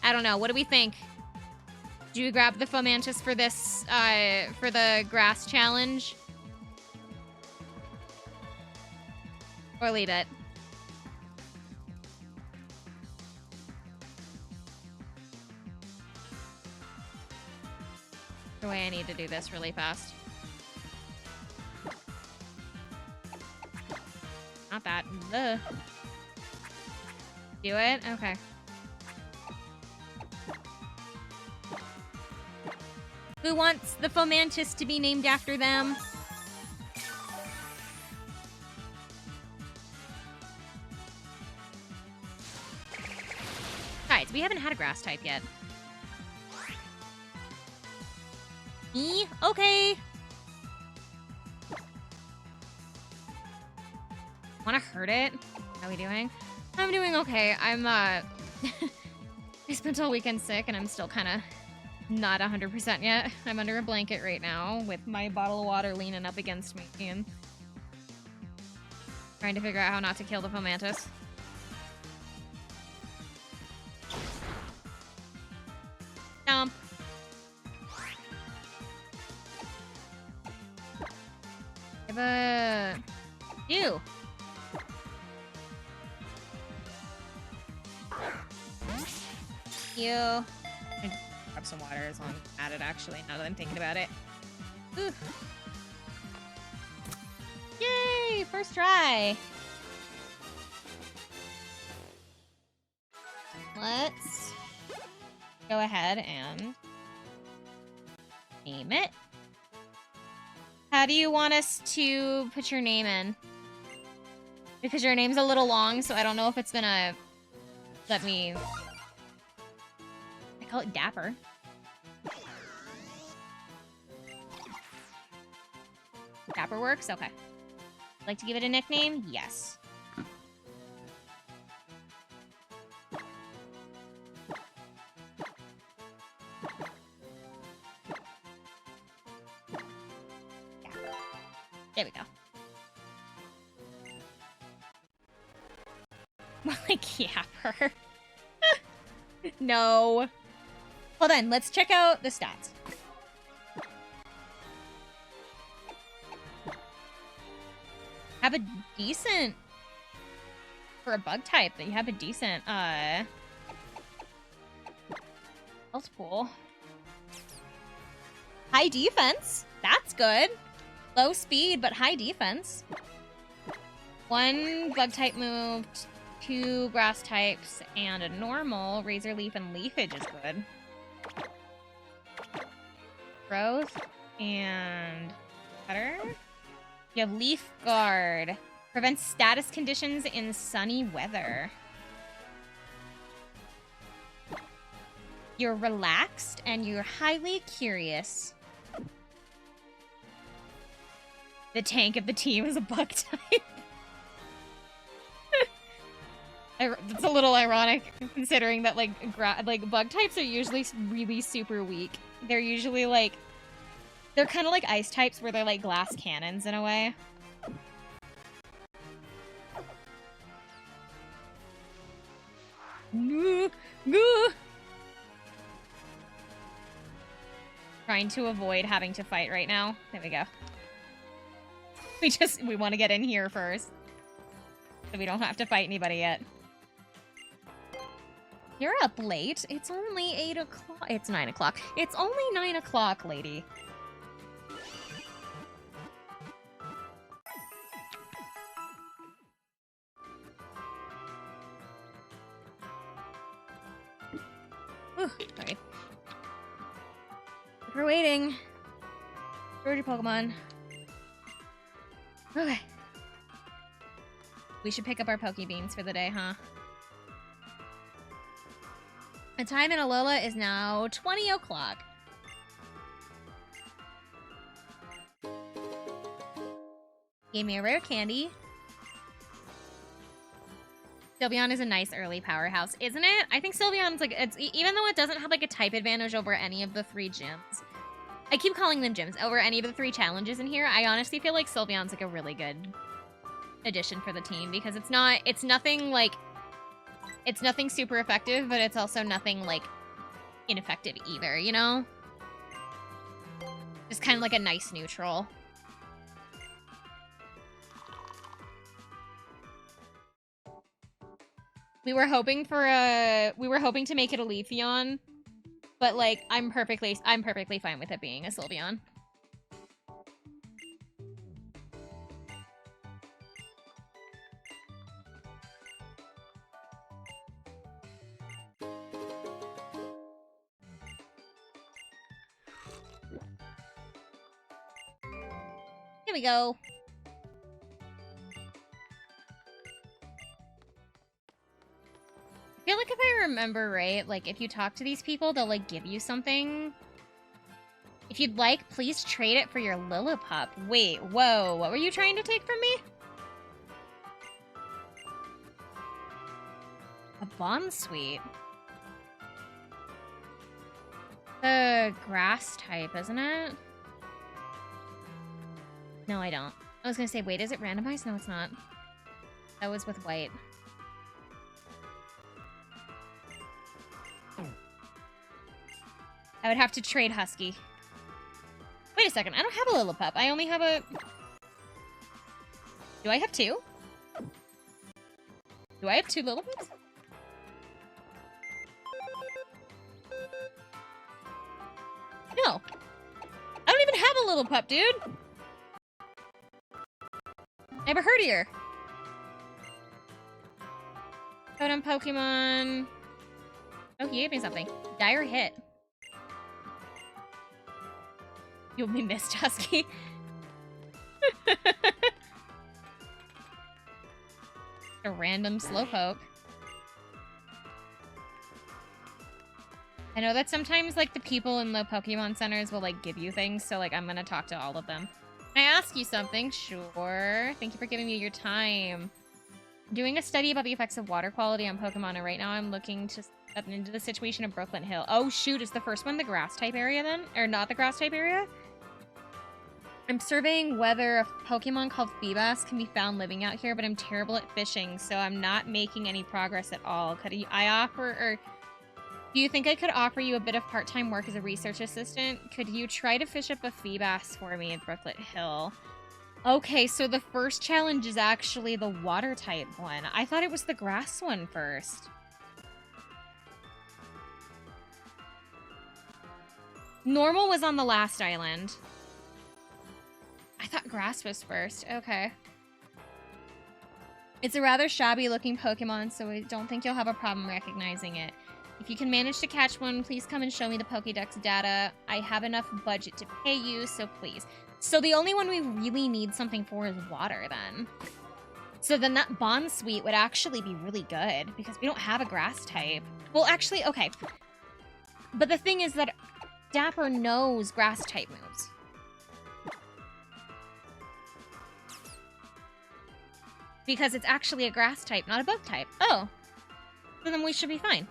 I don't know. What do we think? Do you grab the Fomantis for this, for the grass challenge? Or leave it? The way I need to do this really fast. Not that. Ugh. Do it? Okay. Who wants the Fomantis to be named after them? Guys, we haven't had a grass type yet. Me? Okay. Wanna hurt it? How are we doing? I'm doing okay. I'm, I spent all weekend sick and I'm still kind of not 100% yet. I'm under a blanket right now with my bottle of water leaning up against me and trying to figure out how not to kill the Fomantis. Stomp. Ew. Ew. I grab some water as long as I'm at it, actually, now that I'm thinking about it. Ooh. Yay! First try! Let's go ahead and name it. How do you want us to put your name in? Because your name's a little long, so I don't know if it's gonna let me... I call it Dapper. Dapper works? Okay. Like to give it a nickname? Yes. There we go. Like Yapper. No. Hold on, let's check out the stats. have a decent for a bug type. That you have a decent health pool. High defense. That's good. Low speed, but high defense. 1 bug type move, 2 grass types, and a normal. Razor Leaf and Leafage is good. Growth and Cutter. You have Leaf Guard. Prevents status conditions in sunny weather. You're relaxed and you're highly curious. The tank of the team is a bug type. It's a little ironic considering that like bug types are usually really super weak. They're usually like they're kind of like ice types where they're like glass cannons in a way. Trying to avoid having to fight right now. There we go. We want to get in here first. So we don't have to fight anybody yet. You're up late. It's only 8 o'clock. It's 9 o'clock. It's only 9 o'clock, lady. Whew, sorry. We're waiting. Where's your Pokemon? Okay. We should pick up our Pokebeans for the day, huh? The time in Alola is now 20 o'clock. Gave me a rare candy. Sylveon is a nice early powerhouse, isn't it? I think Sylveon's like, even though it doesn't have like a type advantage over any of the 3 gyms. I keep calling them gyms over any of the 3 challenges in here. I honestly feel like Sylveon's like a really good addition for the team because it's nothing super effective, but it's also nothing like ineffective either, you know? Just kind of like a nice neutral. We were hoping to make it a Leafeon, but like I'm perfectly fine with it being a Sylveon. Here we go. I feel like if I remember right, like if you talk to these people, they'll like give you something. If you'd like, please trade it for your Lillipup. Wait, whoa, what were you trying to take from me? A Bonsweet. The grass type, isn't it? No, I don't. I was gonna say, wait, is it randomized? No, it's not. That was with white. I would have to trade Husky. Wait a second, I don't have a Lillipup. I only have a... Do I have 2? Do I have 2 Lillipups? No. I don't even have a Lillipup, dude. I have a Herdier. Totem Pokemon. Oh, he gave me something. Dire Hit. You'll be missed, Husky. A random Slowpoke. I know that sometimes, like, the people in the Pokemon centers will, like, give you things, so, like, I'm gonna talk to all of them. Can I ask you something? Sure. Thank you for giving me your time. I'm doing a study about the effects of water quality on Pokemon, and right now I'm looking to step into the situation of Brooklyn Hill. Oh, shoot. Is the first one the grass-type area, then? Or not the grass-type area? I'm surveying whether a Pokemon called Feebas can be found living out here, but I'm terrible at fishing, so I'm not making any progress at all. Could I offer, or do you think I could offer you a bit of part-time work as a research assistant? Could you try to fish up a Feebas for me at Brooklet Hill? Okay, so the first challenge is actually the water type one. I thought it was the grass one first. Normal was on the last island. I thought grass was first. Okay. It's a rather shabby looking Pokemon, so I don't think you'll have a problem recognizing it. If you can manage to catch one, please come and show me the Pokédex data. I have enough budget to pay you, so please. So the only one we really need something for is water, then. So then that Bond Suite would actually be really good, because we don't have a grass type. Well, actually, okay. But the thing is that Dapper knows grass type moves. Because it's actually a grass type, not a bug type. Oh. So then we should be fine.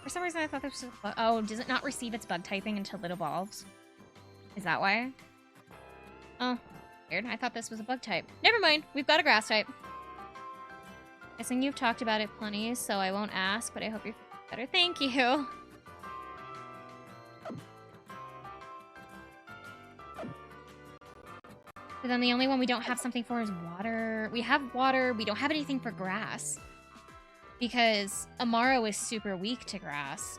For some reason I thought this was a bug. Oh, does it not receive its bug typing until it evolves? Is that why? Oh, weird. I thought this was a bug type. Never mind. We've got a grass type. Guessing you've talked about it plenty, so I won't ask, but I hope you're feeling better. Thank you. But then the only one we don't have something for is water. We have water. We don't have anything for grass. Because Amaro is super weak to grass.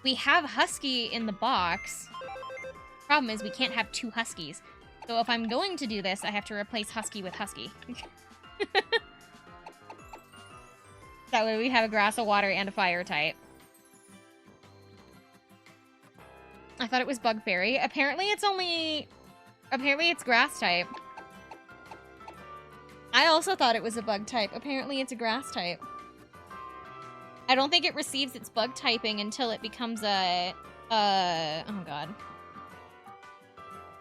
We have Husky in the box. Problem is we can't have two Huskies. So if I'm going to do this, I have to replace Husky with Husky. That way we have a grass, a water, and a fire type. I thought it was Bug Fairy. Apparently it's grass type. I also thought it was a bug type. Apparently it's a grass type. I don't think it receives its bug typing until it becomes a oh god.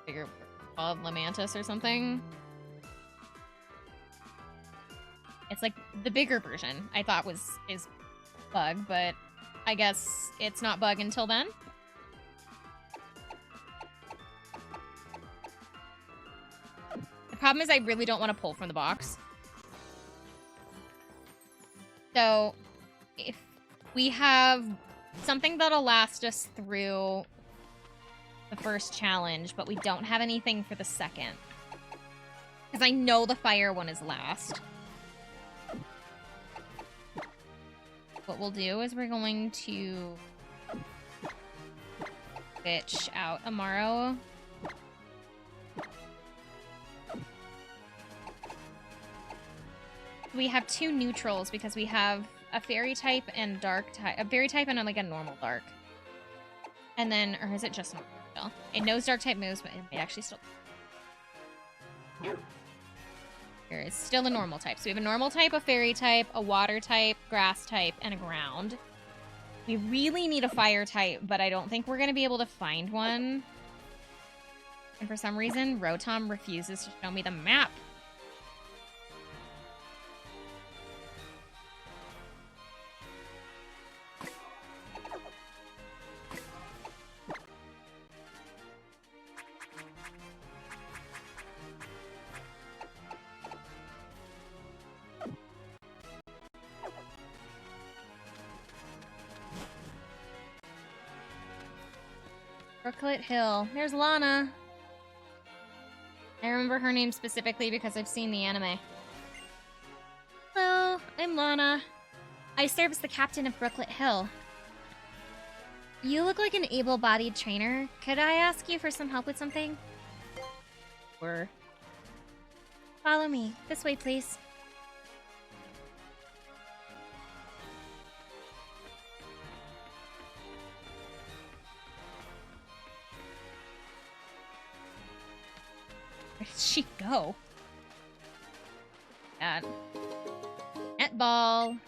Bigger called Lamantis or something. It's like the bigger version I thought is bug, but I guess it's not bug until then. The problem is I really don't want to pull from the box. So, if we have something that'll last us through the first challenge, but we don't have anything for the second. Because I know the fire one is last. What we'll do is we're going to bitch out Amaro. We have two neutrals because we have a fairy type and dark type, a fairy type and like a normal dark. And then, or is it just normal still? It knows dark type moves, but it might actually still. Here is still a normal type. So we have a normal type, a fairy type, a water type, grass type, and a ground. We really need a fire type, but I don't think we're going to be able to find one. And for some reason, Rotom refuses to show me the map. Brooklet Hill. There's Lana. I remember her name specifically because I've seen the anime. Hello, I'm Lana. I serve as the captain of Brooklet Hill. You look like an able-bodied trainer. Could I ask you for some help with something? Sure. Follow me. This way, please. Where did she go? God. Netball.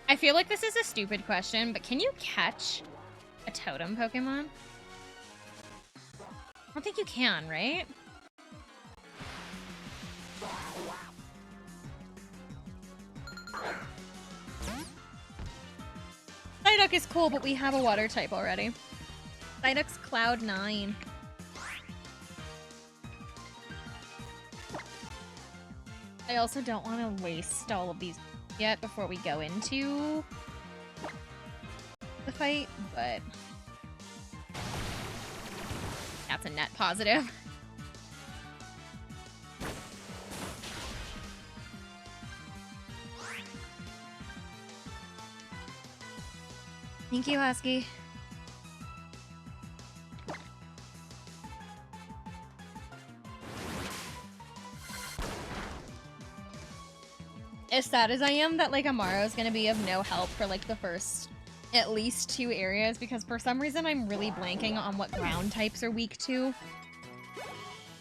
I feel like this is a stupid question, but can you catch a totem Pokemon? I don't think you can, right? Psyduck is cool, but we have a water type already. Psyduck's Cloud 9. I also don't want to waste all of these yet before we go into the fight, but that's a net positive. Thank you, Husky. As sad as I am that like Amaro's gonna be of no help for like the first at least 2 areas, because for some reason I'm really blanking on what ground types are weak to.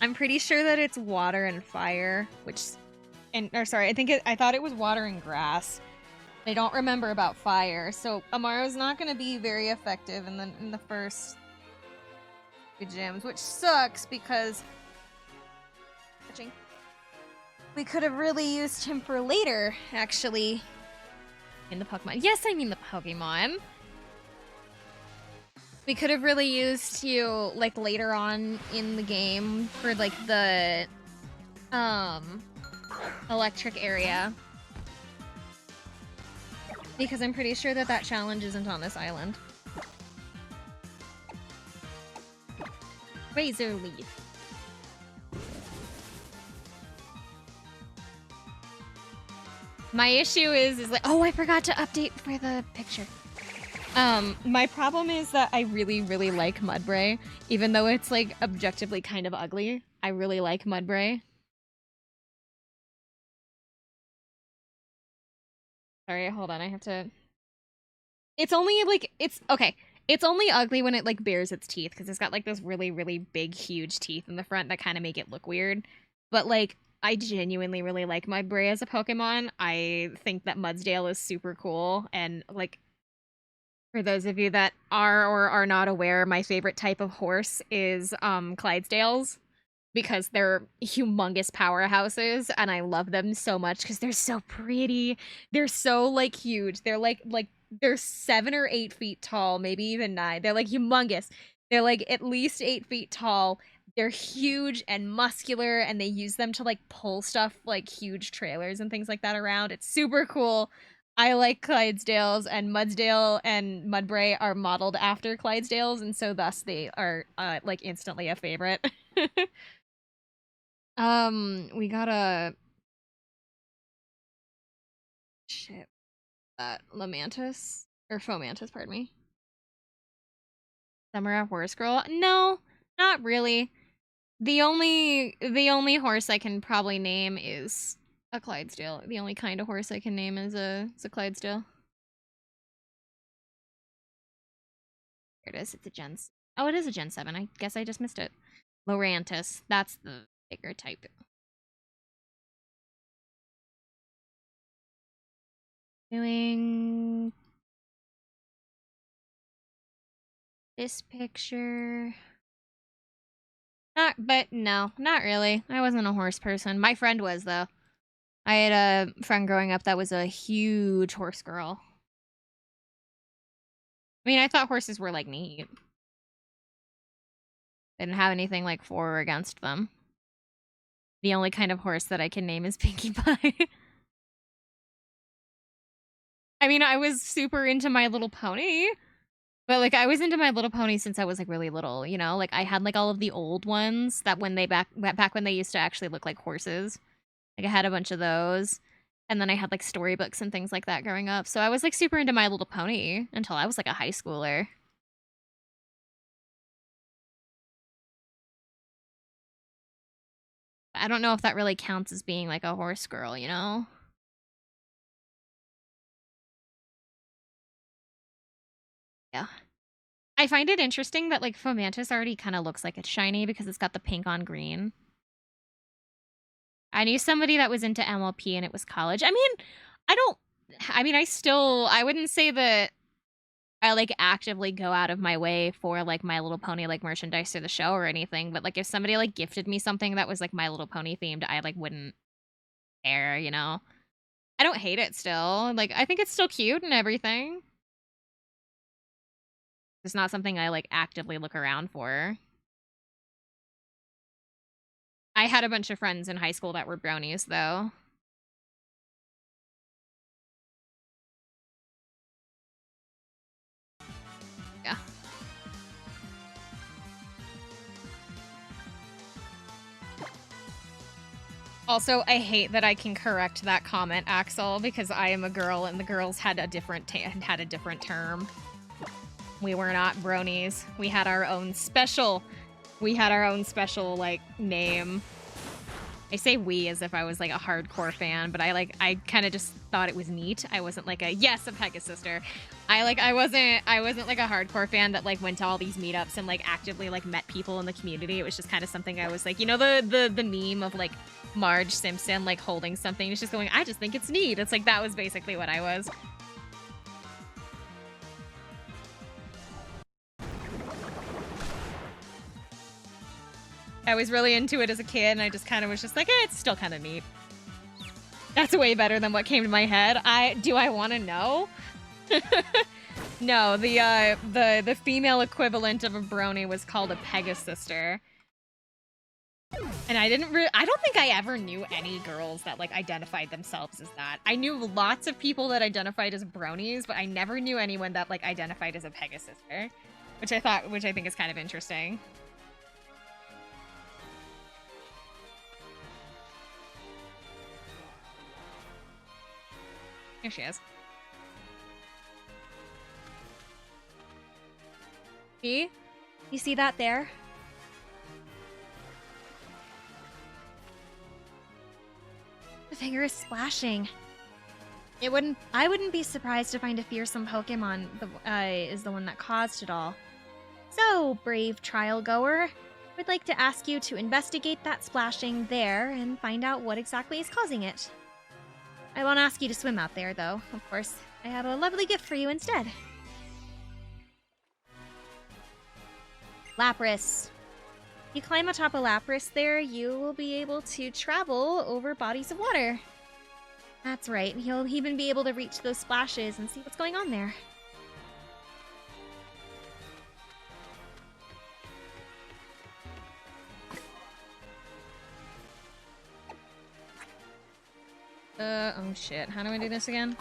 I'm pretty sure that it's water and fire, I thought it was water and grass. I don't remember about fire, so Amaro's not gonna be very effective in the first 2 gyms, which sucks because we could have really used him for later, actually. In the Pokemon. Yes, I mean the Pokemon. We could have really used you, like, later on in the game for, like, the, electric area. Because I'm pretty sure that that challenge isn't on this island. Razor Leaf. My issue is like, oh, I forgot to update for the picture. My problem is that I really, really like Mudbray, even though it's like objectively kind of ugly. I really like Mudbray. Sorry, hold on, I have to... It's only like, okay. It's only ugly when it like bares its teeth, because it's got like those really, really big, huge teeth in the front that kind of make it look weird. But like, I genuinely really like Mudbray as a Pokemon. I think that Mudsdale is super cool, and like, for those of you that are or are not aware, my favorite type of horse is Clydesdales, because they're humongous powerhouses, and I love them so much because they're so pretty. They're so like huge. They're like they're 7 or 8 feet tall, maybe even 9. They're like humongous. They're like at least 8 feet tall. They're huge and muscular, and they use them to like pull stuff like huge trailers and things like that around. It's super cool. I like Clydesdales, and Mudsdale and Mudbray are modeled after Clydesdales, and so thus they are like instantly a favorite. We got a shit. That Lamantis or Fomantis, pardon me. Samara Horse Girl? No, not really. The only horse I can probably name is a Clydesdale. The only kind of horse I can name is a Clydesdale. There it is. It's a Gen. Oh, it is a Gen 7. I guess I just missed it. Lorantis. That's the bigger type. Doing this picture. No, not really. I wasn't a horse person. My friend was, though. I had a friend growing up that was a huge horse girl. I mean, I thought horses were, like, neat. Didn't have anything, like, for or against them. The only kind of horse that I can name is Pinkie Pie. I mean, I was super into My Little Pony. But, like, I was into My Little Pony since I was, like, really little, you know? Like, I had, like, all of the old ones that when they back when they used to actually look like horses. Like, I had a bunch of those. And then I had, like, storybooks and things like that growing up. So I was, like, super into My Little Pony until I was, like, a high schooler. I don't know if that really counts as being, like, a horse girl, you know? Yeah. I find it interesting that, like, Fomantis already kind of looks like it's shiny because it's got the pink on green. I knew somebody that was into MLP and it was college. I mean, I wouldn't say that I, like, actively go out of my way for, like, My Little Pony, like, merchandise or the show or anything. But, like, if somebody, like, gifted me something that was, like, My Little Pony themed, I, like, wouldn't care, you know? I don't hate it still. Like, I think it's still cute and everything. It's not something I, like, actively look around for. I had a bunch of friends in high school that were brownies, though. Yeah. Also, I hate that I can correct that comment, Axel, because I am a girl and the girls had a different term. We were not bronies. We had our own special, like, name. I say we as if I was like a hardcore fan, but I kind of just thought it was neat. I wasn't like a yes, a Pegasister. I wasn't like a hardcore fan that like went to all these meetups and like actively like met people in the community. It was just kind of something I was like, you know, the meme of like Marge Simpson like holding something. It's just going, I just think it's neat. It's like that was basically what I was. I was really into it as a kid, and I just kind of was just like, it's still kind of neat. That's way better than what came to my head. Do I want to know? No, the female equivalent of a brony was called a Pegasister. And I don't think I ever knew any girls that like identified themselves as that. I knew lots of people that identified as bronies, but I never knew anyone that like identified as a Pegasister, which I think is kind of interesting. Here she is. See? You see that there? The finger is splashing. I wouldn't be surprised to find a fearsome Pokemon is the one that caused it all. So, brave trial goer, we'd like to ask you to investigate that splashing there and find out what exactly is causing it. I won't ask you to swim out there, though. Of course, I have a lovely gift for you instead. Lapras. If you climb atop a Lapras there, you will be able to travel over bodies of water. That's right, you'll even be able to reach those splashes and see what's going on there. Oh shit. How do I do this again?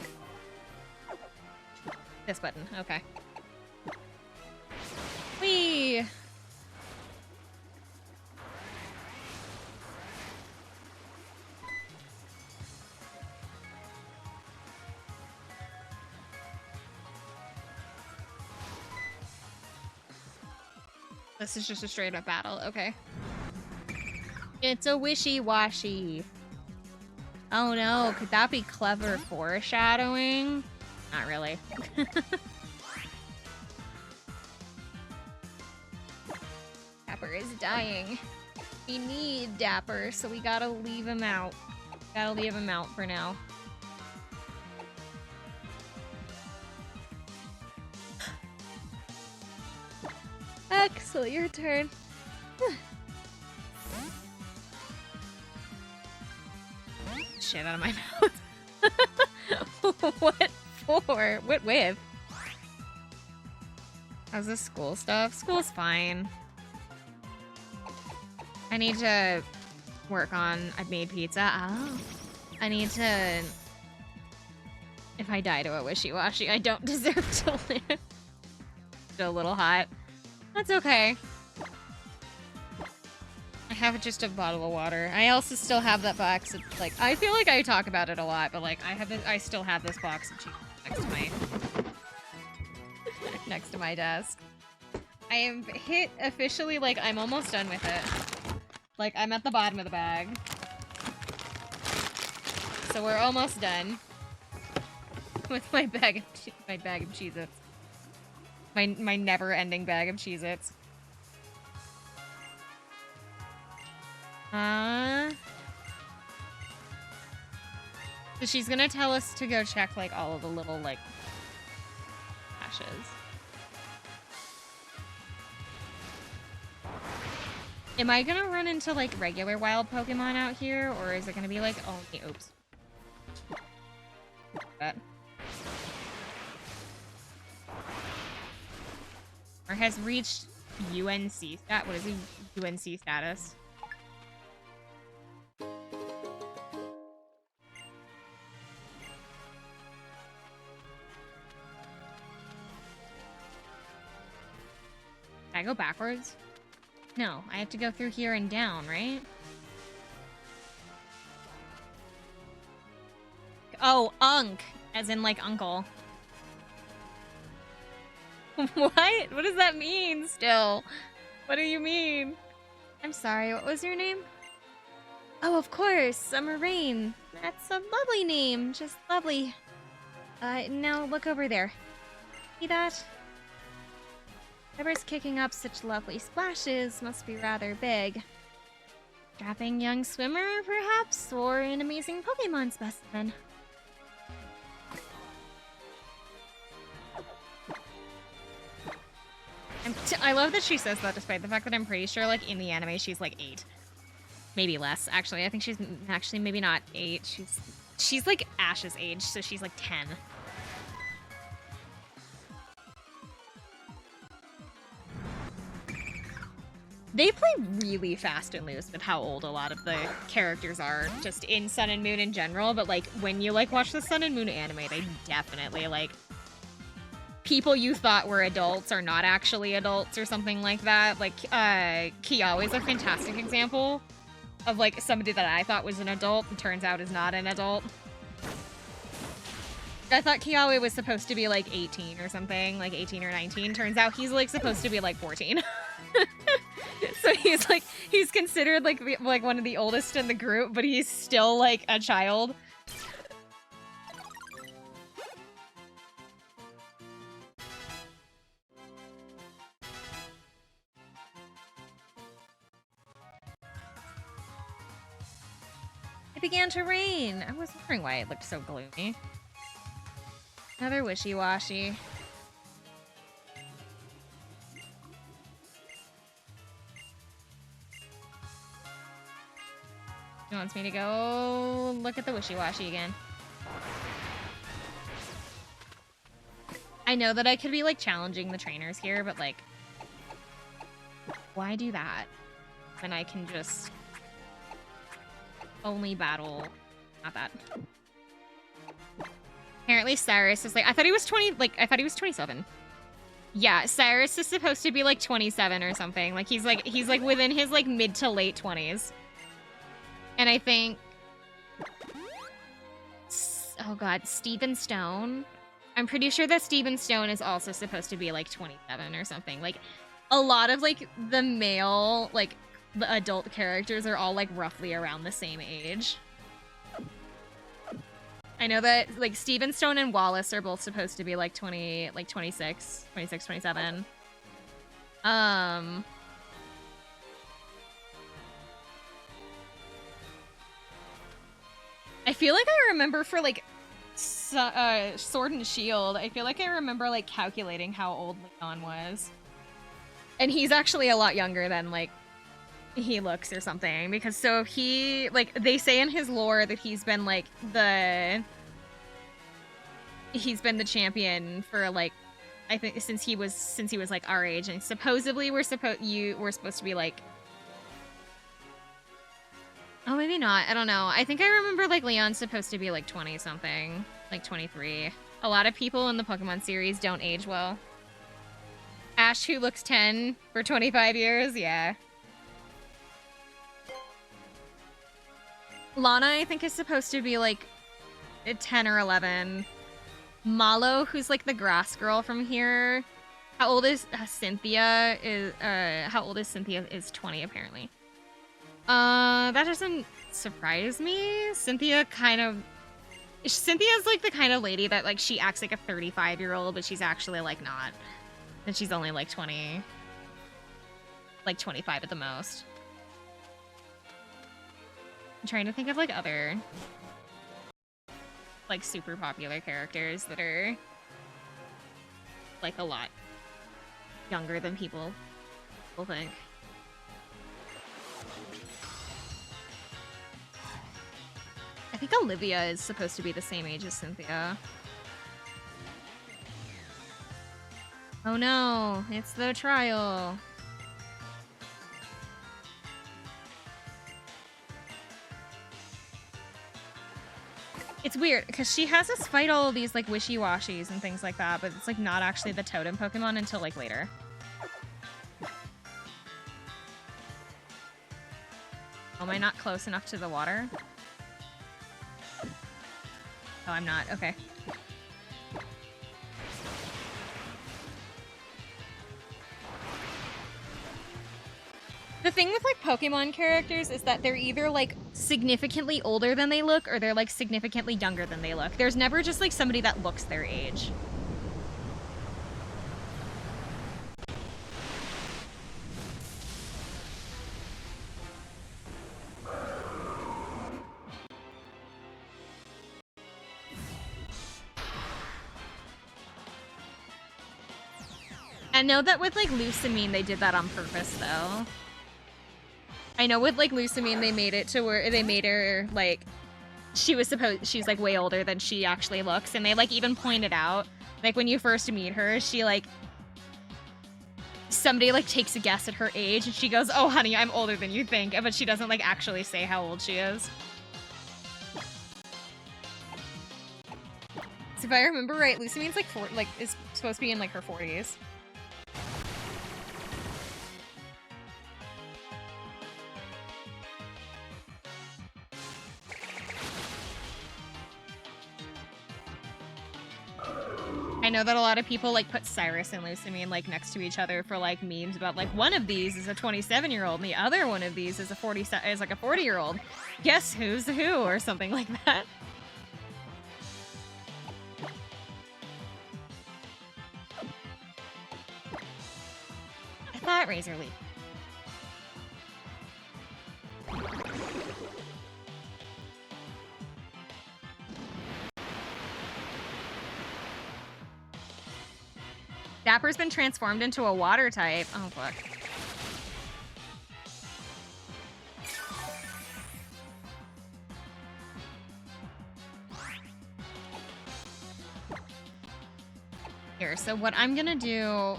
This button. Okay. Whee! This is just a straight up battle. Okay. It's a wishy-washy. Oh no, could that be clever foreshadowing? Not really. Dapper is dying. We need Dapper, so we gotta leave him out. Gotta leave him out for now. Axel, your turn. Shit out of my mouth. What for? What with? How's this school stuff? School's fine. I need to work on... I've made pizza. Oh. I need to... If I die to a wishy-washy, I don't deserve to live. Still a little hot. That's okay. I have just a bottle of water. I also still have that box of, like, I feel like I talk about it a lot, but like I still have this box of cheese next to my next to my desk. I am hit officially, like I'm almost done with it. Like I'm at the bottom of the bag. So we're almost done with my bag of Cheez-Its. My never-ending bag of Cheez-Its. So she's gonna tell us to go check, like, all of the little, like, ashes. Am I gonna run into, like, regular wild Pokemon out here, or is it gonna be, like, only... Oops. That. Or has reached UNC stat? What is it? UNC status? Can I go backwards? No, I have to go through here and down, right? Oh, Unk, as in like uncle. What? What does that mean still? What do you mean? I'm sorry, what was your name? Oh, of course, Summer Rain. That's a lovely name, just lovely. Now look over there. See that? Whoever's kicking up such lovely splashes must be rather big. Strapping young swimmer, perhaps? Or an amazing Pokemon specimen? I love that she says that despite the fact that I'm pretty sure, like, in the anime she's, like, 8. Maybe less, actually. I think she's actually maybe not 8. She's like, Ash's age, so she's, like, 10. They play really fast and loose with how old a lot of the characters are, just in Sun and Moon in general, but, like, when you, like, watch the Sun and Moon anime, they definitely, like, people you thought were adults are not actually adults or something like that. Like, Kiawe is a fantastic example of, like, somebody that I thought was an adult and turns out is not an adult. I thought Kiawe was supposed to be, like, 18 or something, like 18 or 19. Turns out he's, like, supposed to be, like, 14. So he's, like, he's considered, like, one of the oldest in the group, but he's still, like, a child. It began to rain. I was wondering why it looked so gloomy. Another wishy-washy. He wants me to go look at the wishy-washy again. I know that I could be, like, challenging the trainers here, but, like, why do that when I can just only battle... Not that. Apparently Cyrus is, like, I thought he was 20, like, I thought he was 27. Yeah, Cyrus is supposed to be, like, 27 or something. Like, he's within his, like, mid to late 20s. And I think... Oh god, Stephen Stone? I'm pretty sure that Stephen Stone is also supposed to be, like, 27 or something. Like, a lot of, like, the male, like, the adult characters are all, like, roughly around the same age. I know that, like, Stephen Stone and Wallace are both supposed to be, like, 26, 27. I feel like I remember for, like, Sword and Shield, I feel like I remember, like, calculating how old Leon was. And he's actually a lot younger than, like, he looks or something. Because so he, like, they say in his lore that he's been, like, he's been the champion for, like, I think since he was like our age, and supposedly we're supposed to be, like, oh, maybe not. I don't know. I think I remember, like, Leon's supposed to be, like, 20-something. Like, 23. A lot of people in the Pokemon series don't age well. Ash, who looks 10 for 25 years? Yeah. Lana, I think, is supposed to be, like, 10 or 11. Malo, who's, like, the grass girl from here. How old is Cynthia? How old is Cynthia? Is 20, apparently. That doesn't surprise me. Cynthia's like the kind of lady that, like, she acts like a 35-year-old, but she's actually, like, not. And she's only, like, 20. Like, 25 at the most. I'm trying to think of, like, other, like, super popular characters that are, like, a lot younger than people think. I think Olivia is supposed to be the same age as Cynthia. Oh no, it's the trial. It's weird, because she has us fight all of these, like, wishy-washies and things like that, but it's, like, not actually the totem Pokemon until, like, later. Am I not close enough to the water? Oh, I'm not. Okay. The thing with like Pokemon characters is that they're either like significantly older than they look or they're like significantly younger than they look. There's never just like somebody that looks their age. I know that with like Lusamine they did that on purpose though. I know with like Lusamine they made it to where they made her like she's like way older than she actually looks, and they like even pointed out like when you first meet her, she like somebody like takes a guess at her age and she goes, "Oh honey, I'm older than you think," but she doesn't like actually say how old she is. So if I remember right, Lusamine's like is supposed to be in like her 40s. I know that a lot of people like put Cyrus and Lusamine like next to each other for like memes about like one of these is a 27-year-old and the other one of these is a 40-year-old. Guess who's who or something like that. I thought Razor Leaf. Dapper's been transformed into a water type. Oh, fuck. Here, so what I'm gonna do...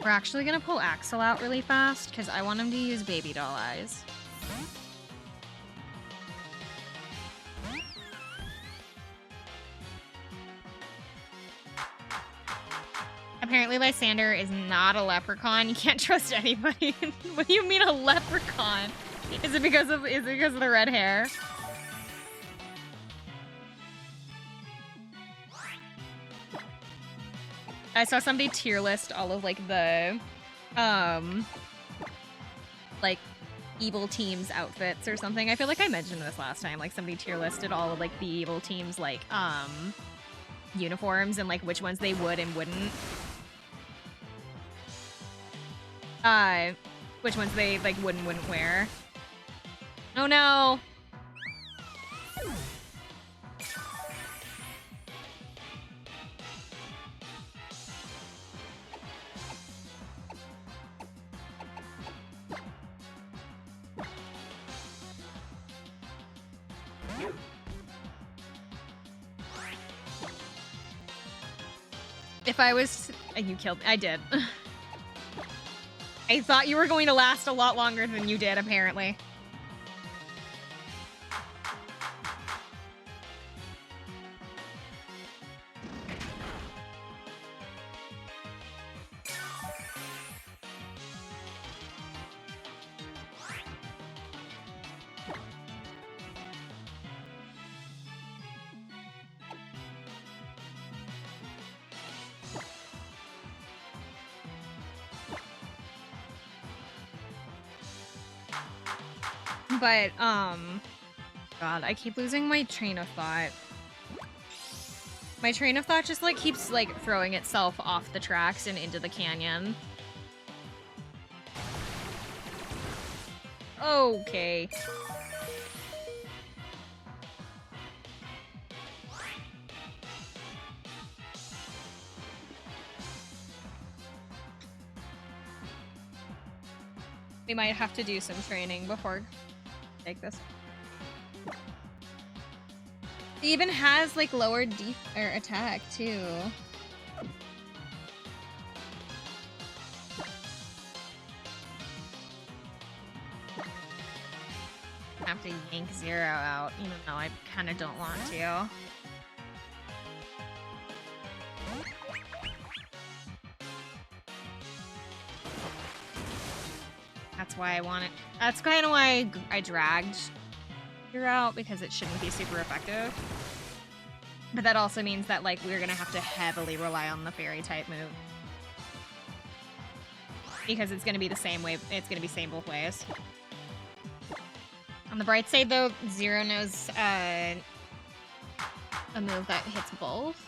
We're actually gonna pull Axel out really fast, because I want him to use Baby Doll Eyes. Apparently Lysander is not a leprechaun. You can't trust anybody. What do you mean a leprechaun? Is it because of the red hair? I saw somebody tier list all of like the like evil team's outfits or something. I feel like I mentioned this last time. Like somebody tier listed all of like the evil team's like uniforms and like which ones they would and wouldn't. Which ones they like wouldn't wear. Oh no. If I was... You killed... I did. I thought you were going to last a lot longer than you did, apparently. But, God, I keep losing my train of thought. My train of thought just, like, keeps, like, throwing itself off the tracks and into the canyon. Okay. We might have to do some training before take this. It even has like lower attack too. I have to yank Zero out, even though I kind of don't want to. That's why I want it. That's kind of why I dragged her out, because it shouldn't be super effective. But that also means that, like, we're gonna have to heavily rely on the fairy type move. because it's gonna be the same way. It's gonna be same both ways. On the bright side, though, Zero knows a move that hits both.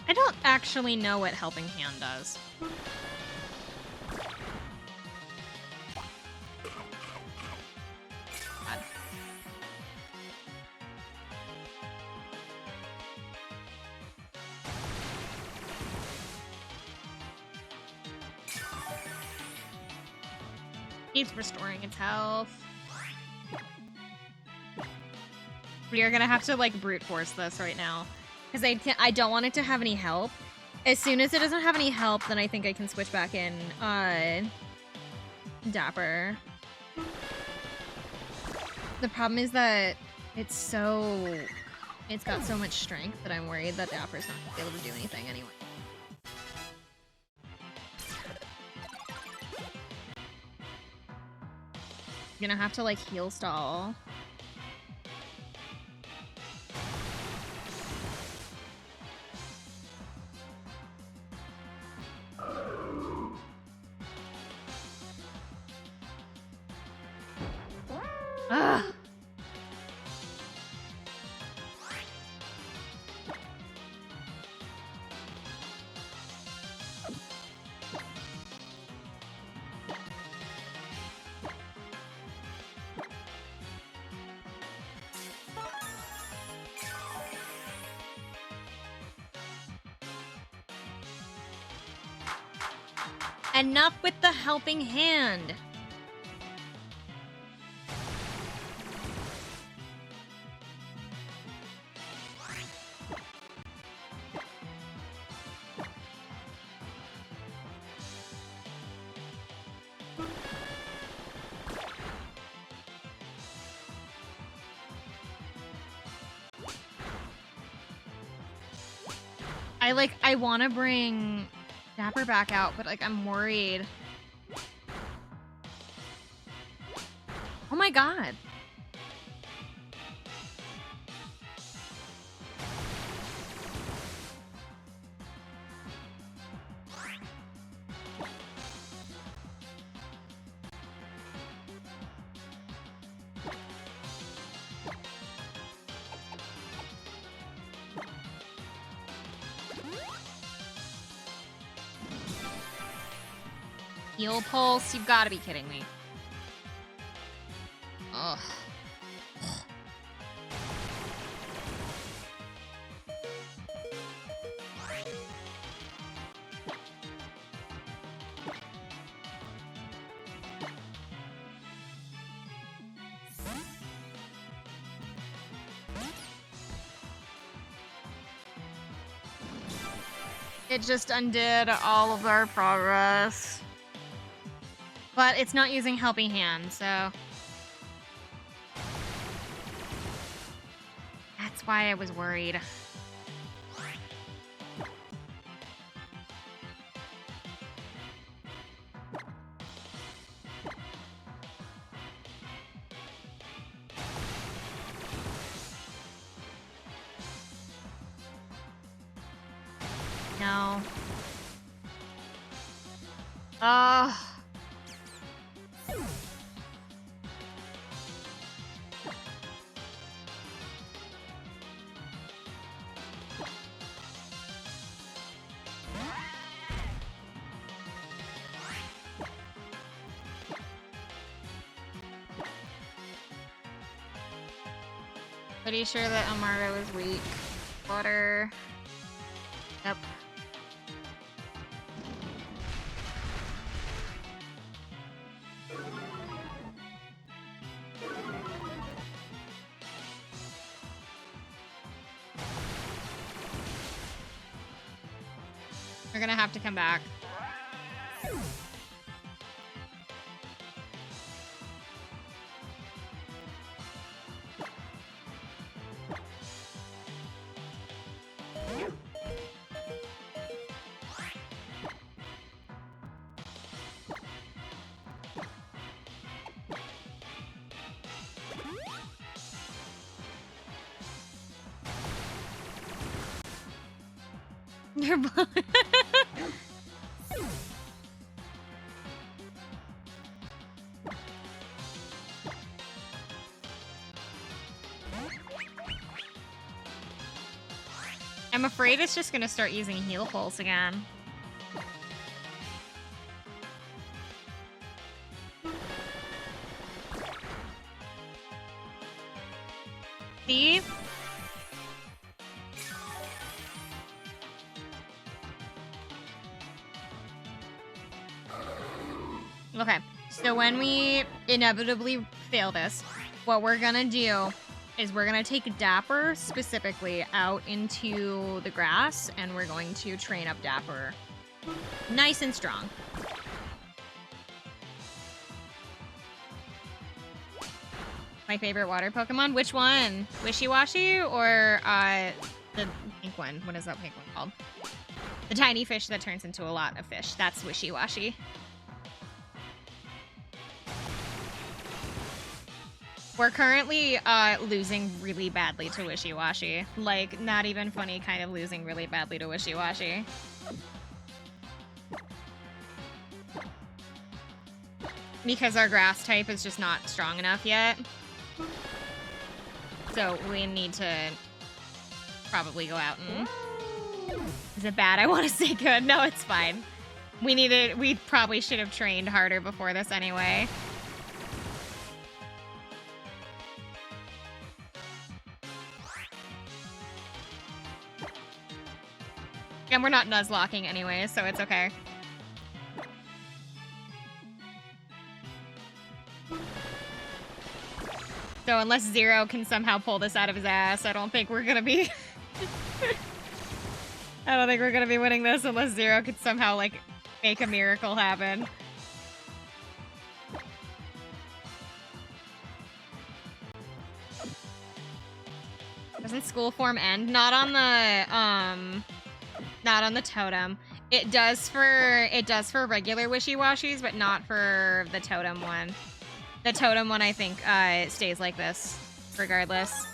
I don't actually know what Helping Hand does. God. Keeps restoring its health. We are gonna have to like brute force this right now. Because I don't want it to have any help. As soon as it doesn't have any help, then I think I can switch back in Dapper. The problem is that it's got so much strength that I'm worried that Dapper's not gonna be able to do anything anyway. I'm gonna have to like heal stall. Ugh. Enough with the helping hand. I want to bring Dapper back out, but like I'm worried. Oh my god. Heal pulse? You've got to be kidding me. Ugh. It just undid all of our progress. But it's not using Helping Hand, so... That's why I was worried. No. Pretty sure that Amara was weak. Water. Yep. We're gonna have to come back. They're both. I'm afraid it's just gonna start using heal pulse again. See? Okay, so when we inevitably fail this, what we're gonna do is we're gonna take Dapper specifically out into the grass, and we're going to train up Dapper nice and strong. My favorite water Pokemon? Which one? Wishy-Washy or the pink one? What is that pink one called? The tiny fish that turns into a lot of fish. That's Wishy-Washy. We're currently losing really badly to Wishy-Washy. Like, not even funny, kind of losing really badly to Wishy-Washy. Because our grass type is just not strong enough yet. So we need to probably go out and... Is it bad? I want to say good. No, it's fine. We probably should have trained harder before this anyway. And we're not Nuzlocking anyway, so it's okay. So unless Zero can somehow pull this out of his ass, I don't think we're gonna be... I don't think we're gonna be winning this unless Zero could somehow, like, make a miracle happen. Doesn't school form end? Not on the totem. It does for regular Wishy-Washies, but not for the totem one. The totem one, I think, stays like this, regardless.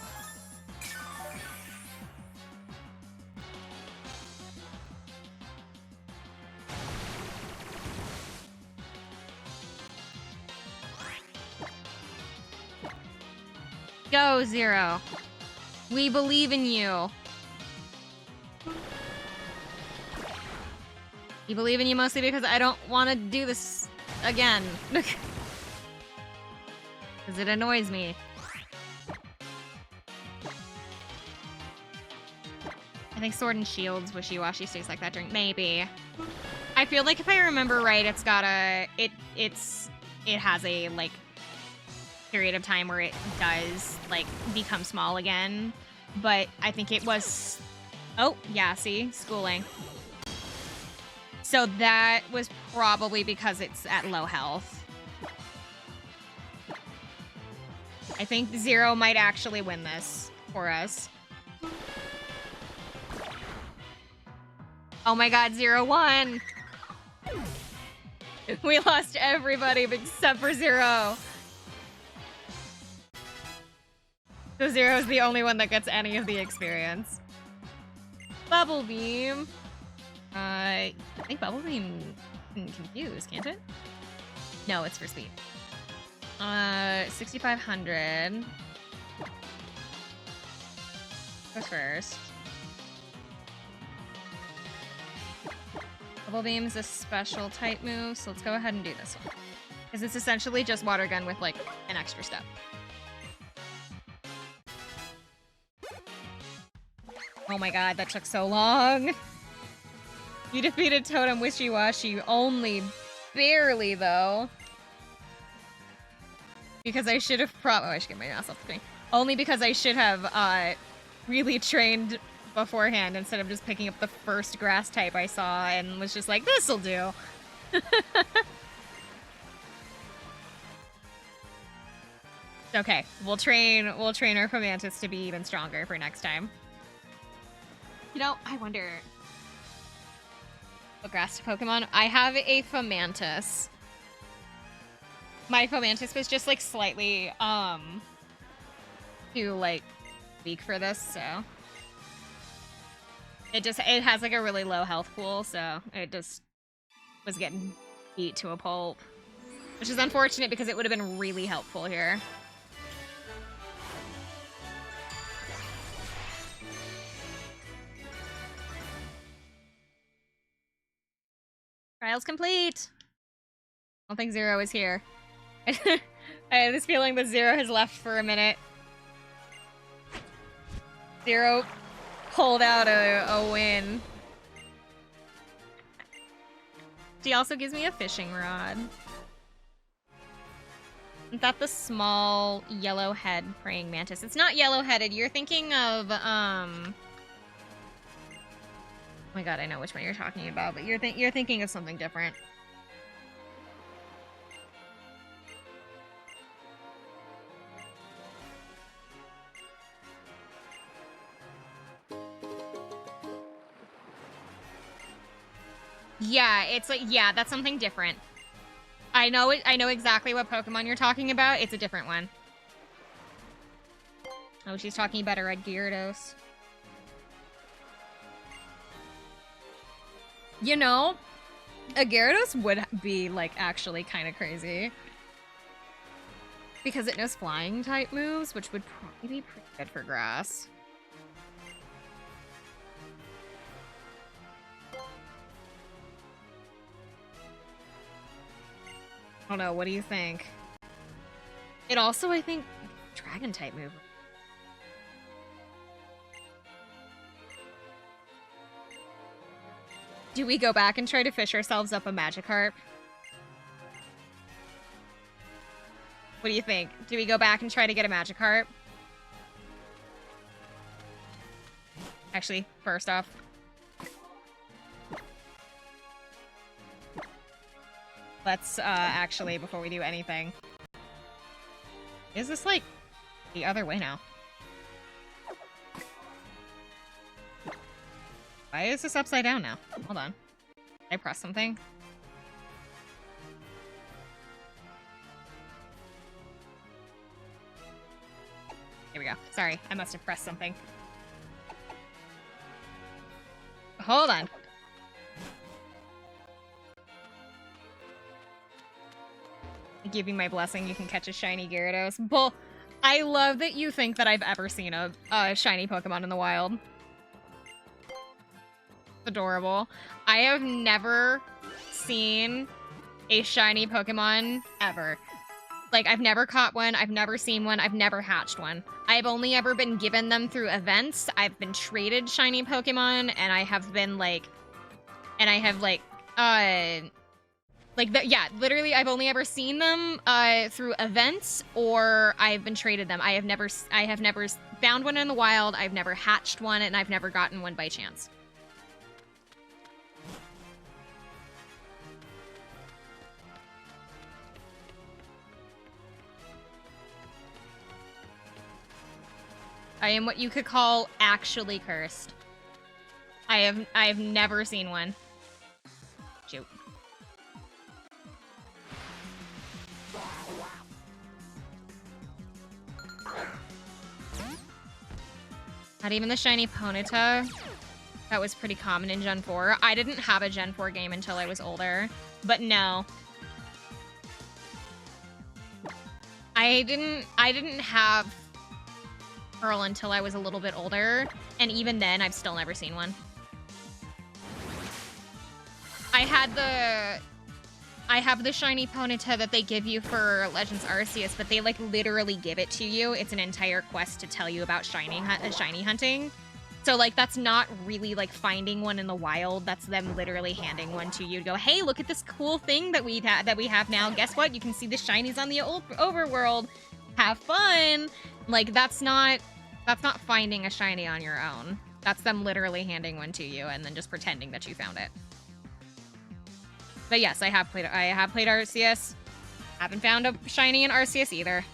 Go, Zero. We believe in you. We believe in you mostly because I don't want to do this again. Because it annoys me. I think Sword and Shield's Wishy-Washy stays like that during... Maybe. I feel like if I remember right, it's got a... It has a, like, period of time where it does, like, become small again. But I think it was... Oh, yeah, see? Schooling. So that was probably because it's at low health. I think Zero might actually win this for us. Oh my god, Zero won! We lost everybody except for Zero. So Zero is the only one that gets any of the experience. Bubble Beam. I think Bubble Beam can confuse, can't it? No, it's for speed. 6,500. Go first. Bubble Beam is a special type move, so let's go ahead and do this one. Because it's essentially just Water Gun with, like, an extra step. Oh my god, that took so long! You defeated Totem Wishy-Washy only barely, though. Because I should have oh, I should get my mouse off the screen. Only because I should have, really trained beforehand instead of just picking up the first grass type I saw and was just like, this'll do. Okay, we'll train our Fomantis to be even stronger for next time. You know, I wonder... What grass Pokemon? I have a Fomantis. My Fomantis was just, like, slightly, too, like, weak for this, so... It has like a really low health pool, so it just was getting beat to a pulp. Which is unfortunate because it would have been really helpful here. Trials complete! I don't think Zero is here. I have this feeling that Zero has left for a minute. Zero pulled out a win. She also gives me a fishing rod. Is that the small yellow-head praying mantis? It's not yellow-headed. You're thinking of, oh my god, I know which one you're talking about, but you're thinking of something different. Yeah, it's like, yeah, that's something different. I know exactly what Pokemon you're talking about. It's a different one. Oh, she's talking about a red Gyarados. You know, a Gyarados would be, like, actually kind of crazy. Because it knows flying type moves, which would probably be pretty good for grass. I don't know, what do you think? It also, I think, dragon type move. Do we go back and try to fish ourselves up a Magikarp? What do you think? Do we go back and try to get a Magikarp? Actually, first off, let's, actually, before we do anything. Is this, like, the other way now? Why is this upside down now? Hold on. Did I press something? Here we go. Sorry, I must have pressed something. Hold on. Give you my blessing, you can catch a shiny Gyarados. Bull. I love that you think that I've ever seen a shiny Pokemon in the wild. Adorable. I have never seen a shiny Pokemon ever. Like, I've never caught one, I've never seen one, I've never hatched one. I've only ever been given them through events. I've been traded shiny Pokemon, and I have been, like... And I have, like, yeah, literally, I've only ever seen them through events, or I've been traded them. I have never found one in the wild, I've never hatched one, and I've never gotten one by chance. I am what you could call actually cursed. I have never seen one. Shoot. Not even the shiny Ponyta. That was pretty common in Gen 4. I didn't have a Gen 4 game until I was older, but no. I didn't have Pearl until I was a little bit older, and even then, I've still never seen one. I have the shiny Ponyta that they give you for Legends Arceus, but they, like, literally give it to you. It's an entire quest to tell you about shiny hunting. So, like, that's not really, like, finding one in the wild. That's them literally handing one to you to go, hey, look at this cool thing that we have now. Guess what? You can see the shinies on the overworld. Have fun. Like, that's not finding a shiny on your own. That's them literally handing one to you and then just pretending that you found it. But yes, I have played Arceus. Haven't found a shiny in Arceus either.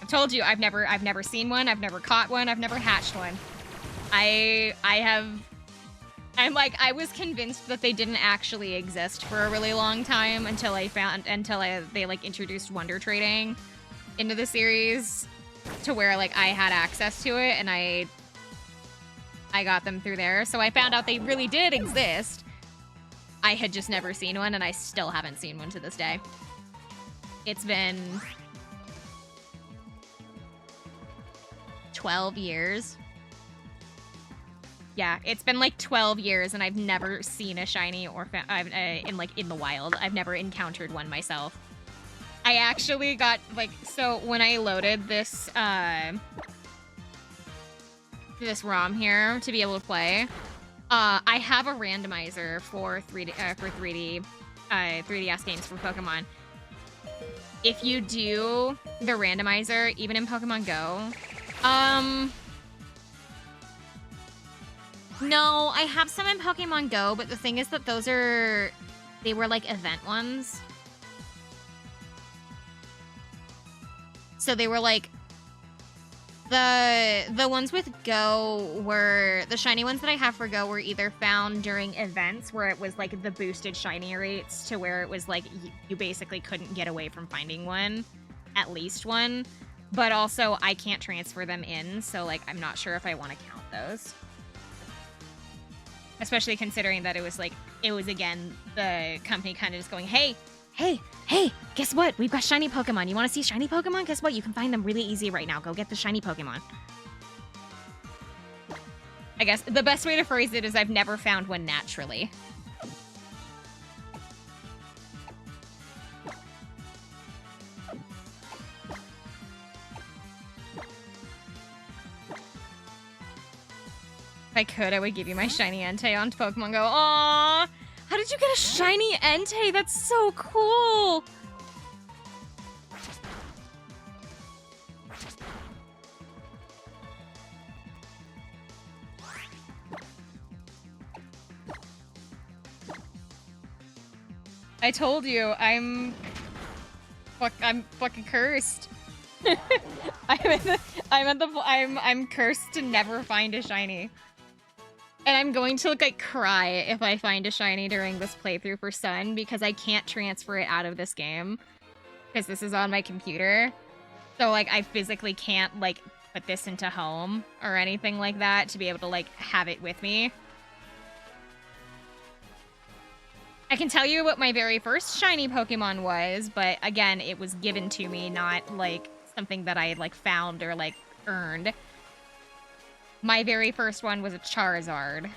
I've told you, I've never seen one, I've never caught one, I've never hatched one. I I'm like, I was convinced that they didn't actually exist for a really long time until they like introduced Wonder Trading into the series to where like I had access to it and I got them through there. So I found out they really did exist. I had just never seen one and I still haven't seen one to this day. It's been 12 years. Yeah, it's been like 12 years and I've never seen a shiny or in the wild. I've never encountered one myself. I actually got like, so when I loaded this this ROM here to be able to play, I have a randomizer for 3DS games for Pokemon. If you do the randomizer, even in Pokemon Go, no, I have some in Pokemon Go, but the thing is that they were like event ones. So they were like, the ones with Go were, the shiny ones that I have for Go were either found during events where it was like the boosted shiny rates to where it was like you basically couldn't get away from finding one, at least one, but also I can't transfer them in, so like I'm not sure if I want to count those. Especially considering that it was again, the company kind of just going, hey, guess what? We've got shiny Pokemon. You want to see shiny Pokemon? Guess what? You can find them really easy right now. Go get the shiny Pokemon. I guess the best way to phrase it is I've never found one naturally. If I could, I would give you my shiny Entei on Pokemon Go. Aww! How did you get a shiny Entei? That's so cool! I told you, I'm fucking cursed. I'm cursed to never find a shiny. And I'm going to like cry if I find a shiny during this playthrough for Sun because I can't transfer it out of this game because this is on my computer. So like I physically can't like put this into home or anything like that to be able to like have it with me. I can tell you what my very first shiny Pokemon was, but again, it was given to me, not like something that I like found or like earned. My very first one was a Charizard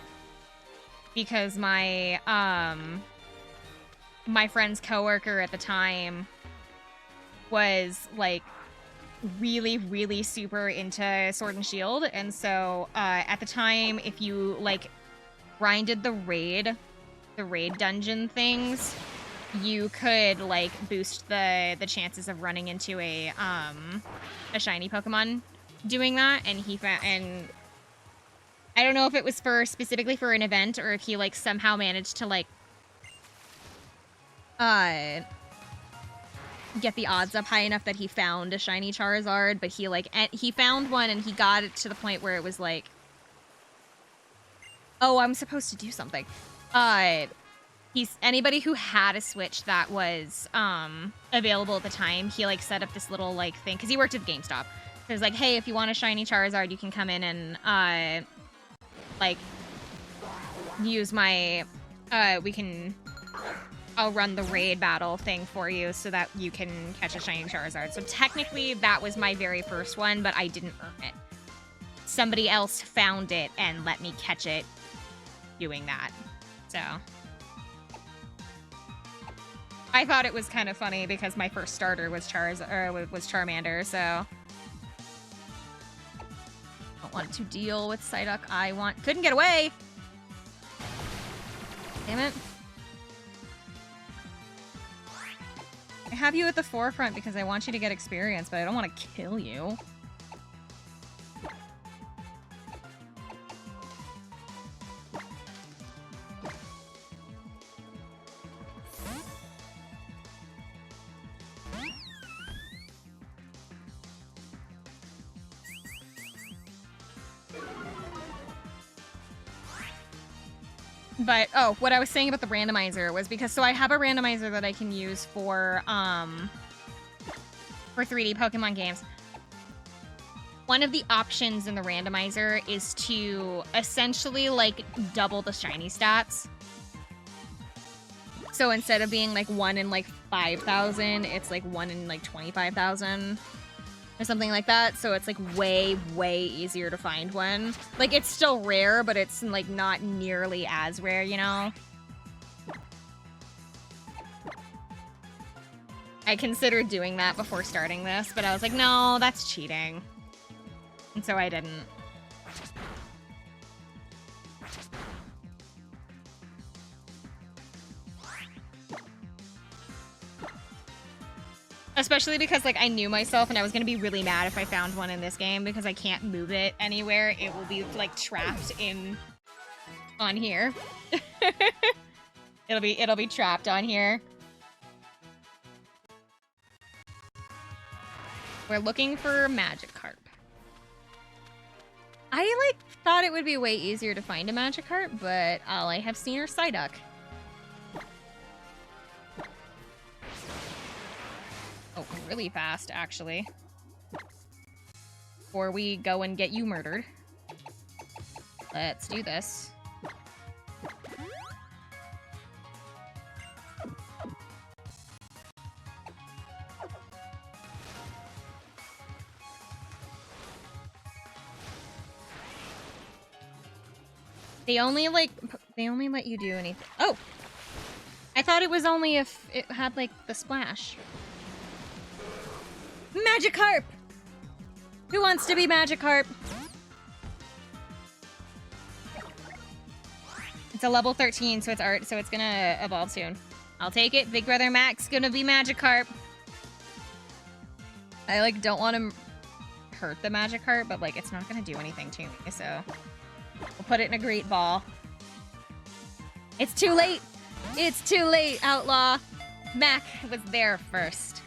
because my my friend's coworker at the time was like really super into Sword and Shield, and so at the time, if you like grinded the raid dungeon things, you could like boost the chances of running into a shiny Pokemon doing that, and he found, and I don't know if it was specifically for an event or if he like somehow managed to like get the odds up high enough that he found a shiny Charizard, but he found one and he got it to the point where it was like, oh, I'm supposed to do something. Anybody who had a Switch that was available at the time, he like set up this little like thing because he worked at GameStop. It was like, hey, if you want a shiny Charizard, you can come in and like use my I'll run the raid battle thing for you so that you can catch a shiny Charizard. So technically that was my very first one, but I didn't earn it. Somebody else found it and let me catch it doing that. So I thought it was kind of funny because my first starter was Charmander, so don't want to deal with Psyduck. Couldn't get away. Damn it. I have you at the forefront because I want you to get experience, but I don't want to kill you. But, oh, what I was saying about the randomizer was because, so I have a randomizer that I can use for 3D Pokemon games. One of the options in the randomizer is to essentially, like, double the shiny stats. So instead of being, like, 1 in, like, 5,000, it's, like, 1 in, like, 25,000. Or something like that, so it's, like, way, way easier to find one. Like, it's still rare, but it's, like, not nearly as rare, you know? I considered doing that before starting this, but I was like, no, that's cheating. And so I didn't. Especially because, like, I knew myself and I was gonna be really mad if I found one in this game because I can't move it anywhere. It will be, like, trapped on here. It'll be trapped on here. We're looking for Magikarp. I, like, thought it would be way easier to find a Magikarp, but all I have seen are Psyduck. Oh, really fast, actually. Before we go and get you murdered. Let's do this. They only let you do anything. Oh! I thought it was only if it had, like, the splash. Magikarp! Who wants to be Magikarp? It's a level 13, so it's gonna evolve soon. I'll take it. Big Brother Max gonna be Magikarp. I, like, don't want to hurt the Magikarp, but, like, it's not gonna do anything to me, so we'll put it in a Great Ball. It's too late! It's too late, Outlaw! Mac was there first.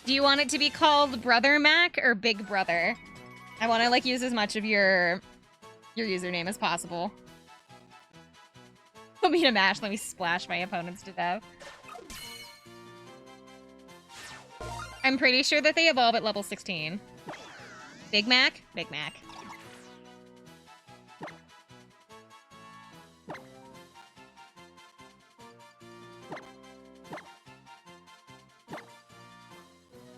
Do you want it to be called Brother Mac or Big Brother? I want to, like, use as much of your username as possible. Put me in a match, let me splash my opponents to death. I'm pretty sure that they evolve at level 16. Big Mac? Big Mac.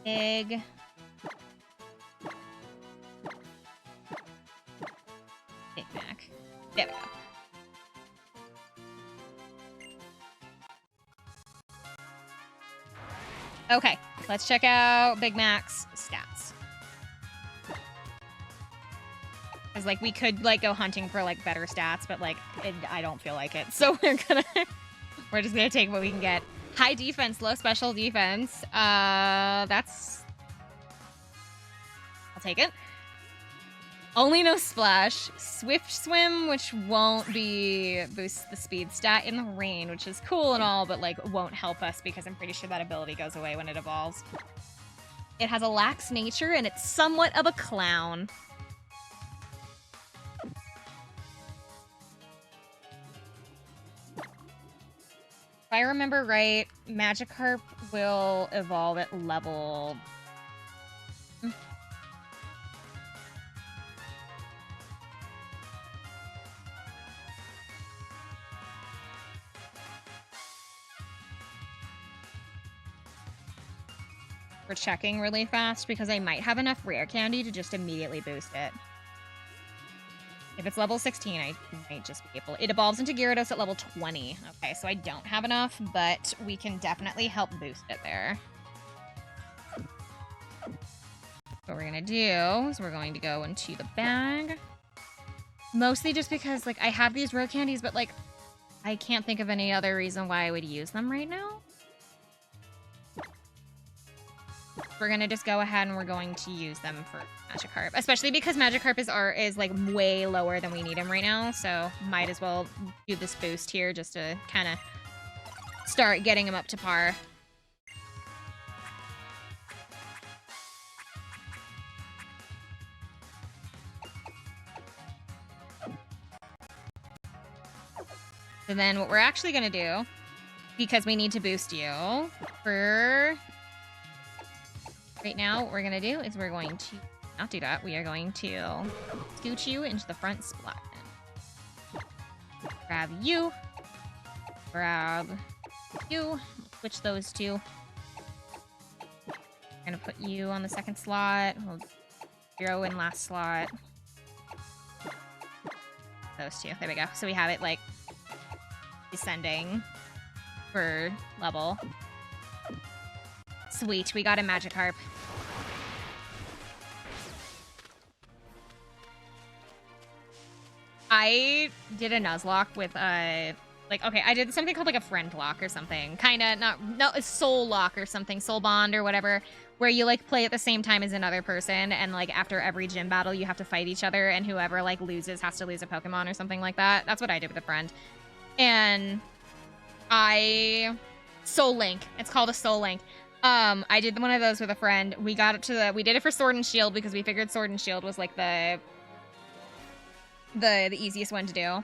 Big. Big Mac. There we go. Okay, let's check out Big Mac's stats. Because, like, we could, like, go hunting for, like, better stats, but, like, I don't feel like it. So we're just gonna take what we can get. High defense, low special defense. That's... I'll take it. Only no splash. Swift swim, which won't be boost the speed stat in the rain, which is cool and all, but, like, won't help us because I'm pretty sure that ability goes away when it evolves. It has a lax nature and it's somewhat of a clown. If I remember right, Magikarp will evolve at level... We're checking really fast because I might have enough rare candy to just immediately boost it. If it's level 16, I might just be able... It evolves into Gyarados at level 20. Okay, so I don't have enough, but we can definitely help boost it there. What we're gonna do is we're going to go into the bag. Mostly just because, like, I have these rare candies, but, like, I can't think of any other reason why I would use them right now. We're gonna just go ahead and we're going to use them for Magikarp, especially because Magikarp is like way lower than we need him right now, so might as well do this boost here just to kind of start getting him up to par. So then what we're actually gonna do, because we need to boost you for right now, what we're gonna do is we're going to not do that. We are going to scoot you into the front spot. Grab you. Grab you. Switch those two. We're gonna put you on the second slot. We'll zero in last slot. Those two. There we go. So we have it like descending for level. Sweet. We got a Magikarp. I did a Nuzlocke with like, okay, I did something called like a friend lock or something. Kinda, not a soul lock or something, soul bond or whatever, where you like play at the same time as another person, and like after every gym battle you have to fight each other, and whoever like loses has to lose a Pokemon or something like that. That's what I did with a friend. And Soul Link. It's called a Soul Link. I did one of those with a friend. We got up to we did it for Sword and Shield because we figured Sword and Shield was like the easiest one to do.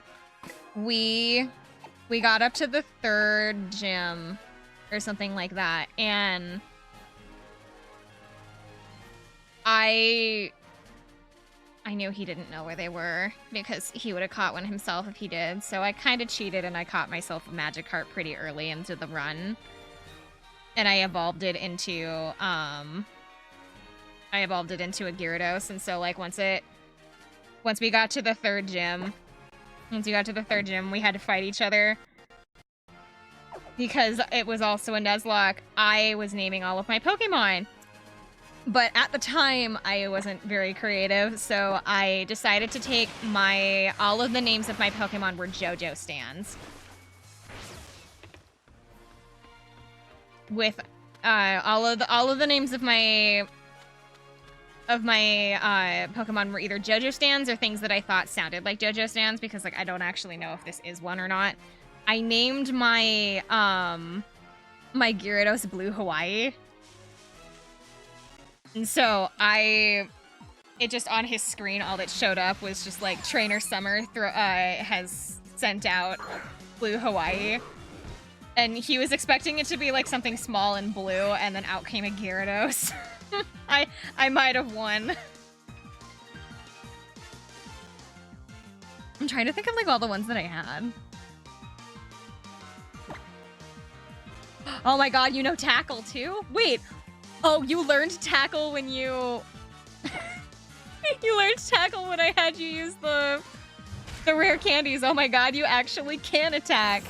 We got up to the 3rd gym or something like that, and I knew he didn't know where they were because he would have caught one himself if he did. So I kind of cheated and I caught myself a Magikarp pretty early into the run. And I evolved it into a Gyarados. And so like once we got to the 3rd gym, we had to fight each other. Because it was also a Nuzlocke, I was naming all of my Pokemon. But at the time, I wasn't very creative, so I decided to take all of the names of my Pokemon were JoJo stands. With all of the names of my Pokemon were either JoJo stands or things that I thought sounded like JoJo stands, because like I don't actually know if this is one or not. I named my my Gyarados Blue Hawaii. And so it just on his screen, all that showed up was just like Trainer Summer has sent out Blue Hawaii. And he was expecting it to be like something small and blue, and then out came a Gyarados. I might have won. I'm trying to think of like all the ones that I had. Oh my god, you know Tackle too? Wait. Oh, you learned Tackle when you... you learned Tackle when I had you use the rare candies. Oh my god, you actually can attack.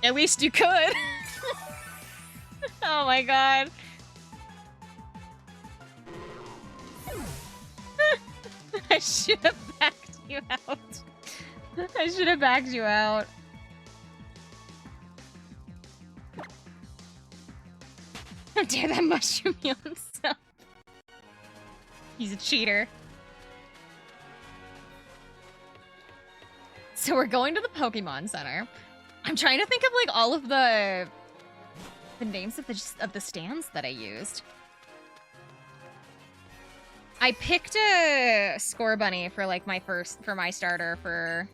At least you could. Oh my god. I should have backed you out. I should have backed you out. How dare that mushroom heal himself? He's a cheater. So we're going to the Pokemon Center. I'm trying to think of like all of the names of the stands that I used. I picked a Score Bunny for like my starter for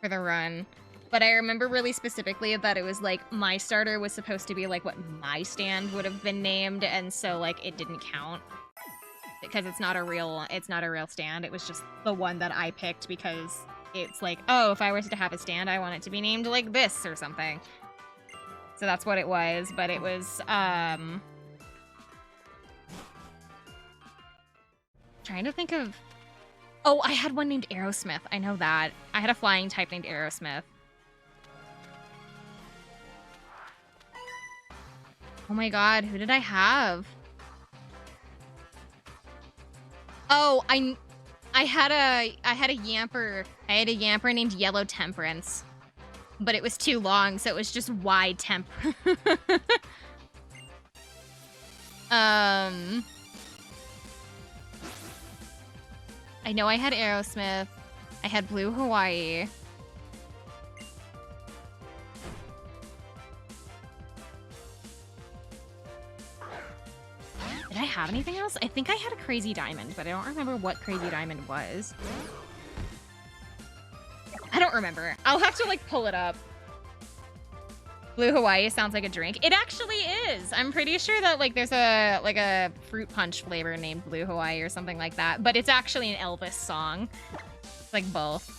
the run. But I remember really specifically that it was like my starter was supposed to be like what my stand would have been named, and so like it didn't count because it's not a real stand. It was just the one that I picked because it's like, oh, if I were to have a stand, I want it to be named like this or something. So that's what it was, but it was trying to think of... Oh, I had one named Aerosmith. I know that. I had a flying type named Aerosmith. Oh my god, who did I have? Oh, I had a Yamper. I had a Yamper named Yellow Temperance. But it was too long, so it was just Y Temp. I know I had Aerosmith. I had Blue Hawaii. Did I have anything else? I think I had a Crazy Diamond, but I don't remember what Crazy Diamond was. I don't remember. I'll have to, like, pull it up. Blue Hawaii sounds like a drink. It actually is. I'm pretty sure that, like, there's a fruit punch flavor named Blue Hawaii or something like that, but it's actually an Elvis song. It's like both.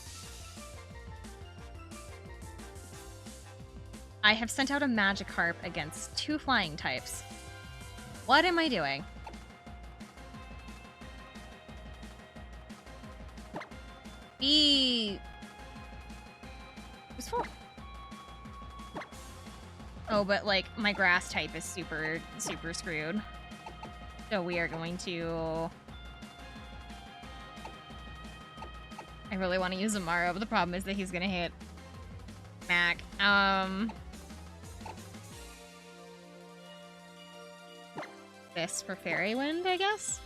I have sent out a Magikarp against 2 flying types. What am I doing? Be useful. Oh, but like my grass type is super screwed. So we are going to. I really want to use Amaro, but the problem is that he's gonna hit Mac. This for Fairy Wind, I guess.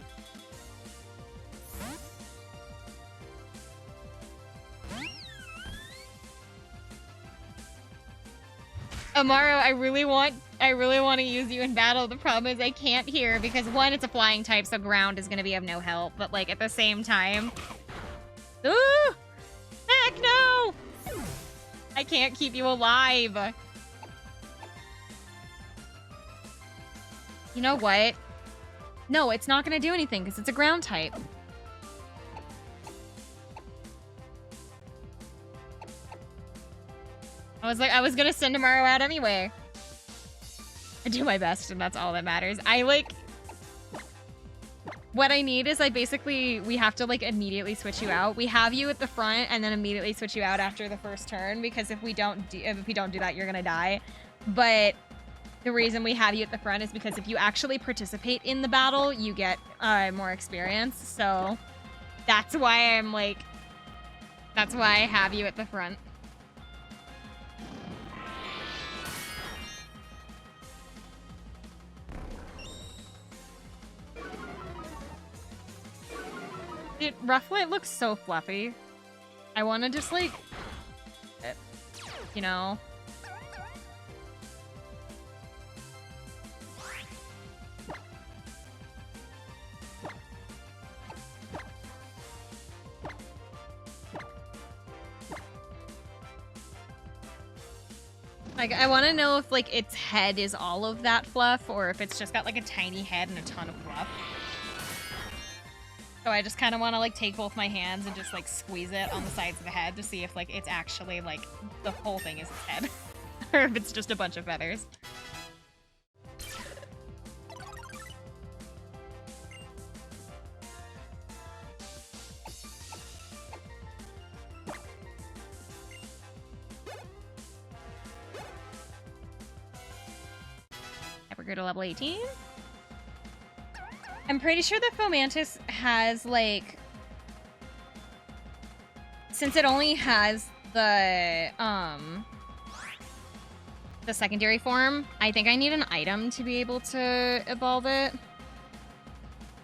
Amaro, I really want to use you in battle. The problem is I can't here because 1, it's a flying type, so ground is gonna be of no help. But like at the same time, ooh, heck no! I can't keep you alive. You know what? No, it's not gonna do anything because it's a ground type. I was gonna send Amaro out anyway. I do my best, and that's all that matters. What I need is we have to like immediately switch you out. We have you at the front and then immediately switch you out after the first turn because if we don't do that, you're gonna die. But the reason we have you at the front is because if you actually participate in the battle, you get more experience. So that's why that's why I have you at the front. Dude, Rufflet looks so fluffy. I want to just like, you know. Like, I want to know if like its head is all of that fluff or if it's just got like a tiny head and a ton of fluff. So I just kind of want to like take both my hands and just like squeeze it on the sides of the head to see if like it's actually like the whole thing is its head or if it's just a bunch of feathers. Hypergrid to level 18. I'm pretty sure the Fomantis has, like... Since it only has the secondary form, I think I need an item to be able to evolve it.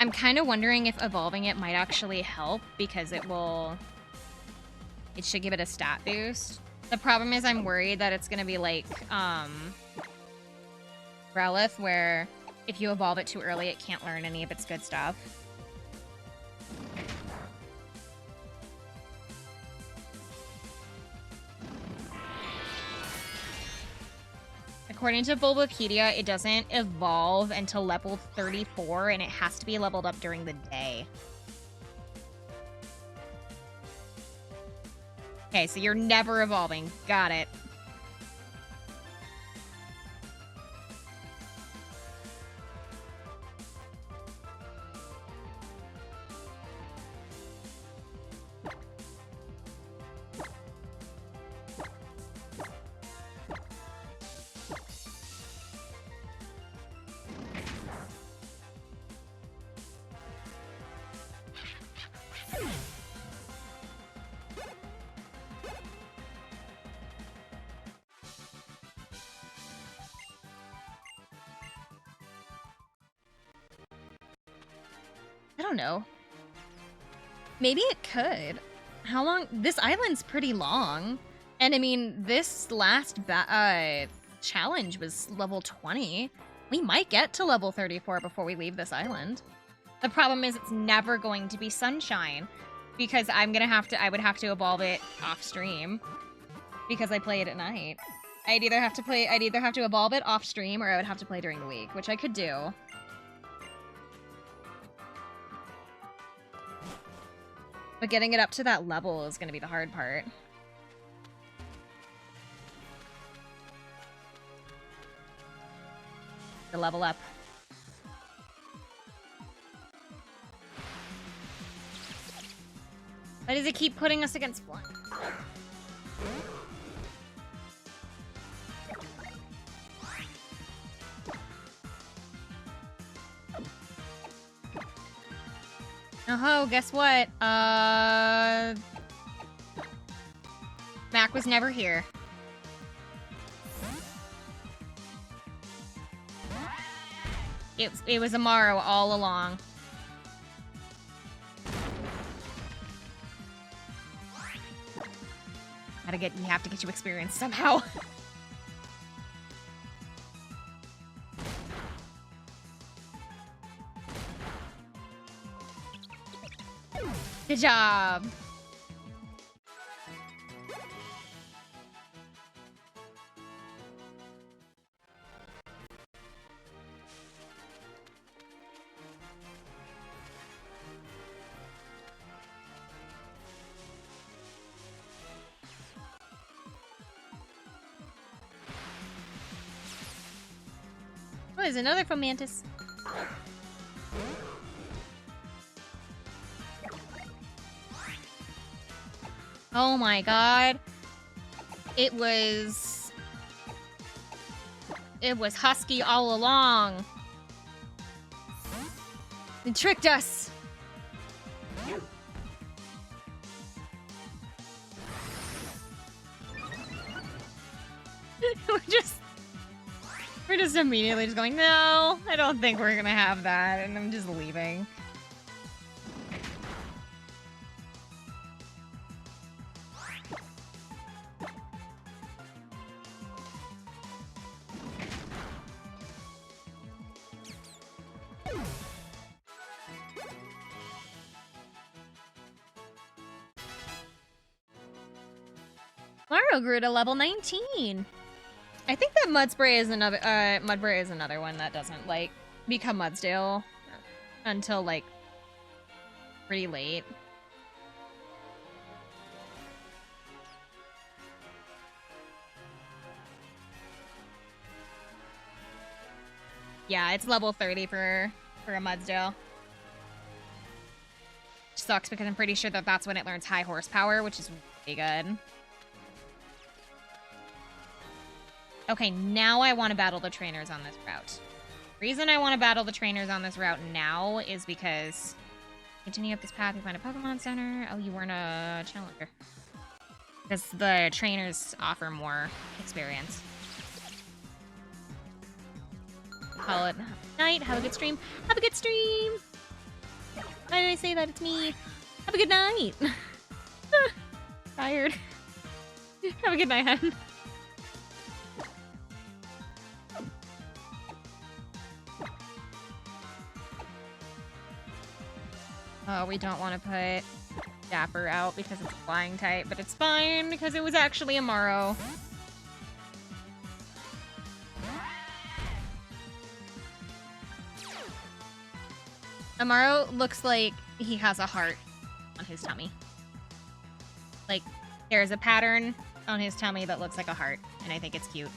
I'm kind of wondering if evolving it might actually help, because it should give it a stat boost. The problem is I'm worried that it's going to be like, Growlithe, where... if you evolve it too early, it can't learn any of its good stuff. According to Bulbapedia, it doesn't evolve until level 34, and it has to be leveled up during the day. Okay, so you're never evolving. Got it. I don't know. Maybe it could. How long? This island's pretty long. And I mean, this last challenge was level 20. We might get to level 34 before we leave this island. The problem is it's never going to be Sunshine because I would have to evolve it off stream because I play it at night. I'd either have to evolve it off stream or I would have to play during the week, which I could do. But getting it up to that level is going to be the hard part. To level up. Why does it keep putting us against one? Oh, guess what? Mac was never here. It was Amaro all along. We have to get you experience somehow. Good job. Oh, there's another Fomantis. Oh my god. It was Husky all along. It tricked us. We're just immediately just going, no, I don't think we're gonna have that, and I'm just leaving. Mario grew to level 19. I think that Mudspray is another one that doesn't like become Mudsdale until like pretty late. Yeah, it's level 30 for a Mudsdale. Which sucks because I'm pretty sure that that's when it learns high horsepower, which is really good. Okay, now I want to battle the trainers on this route. The reason I want to battle the trainers on this route now is because continue up this path, you find a Pokemon Center. Oh, you weren't a challenger. Because the trainers offer more experience. Call it night. Have a good stream. Have a good stream! Why did I say that? It's me. Have a good night. Tired. Have a good night, hun. Oh, we don't want to put Dapper out because it's flying type, but it's fine because it was actually Amaro. Amaro looks like he has a heart on his tummy. Like, there's a pattern on his tummy that looks like a heart, and I think it's cute.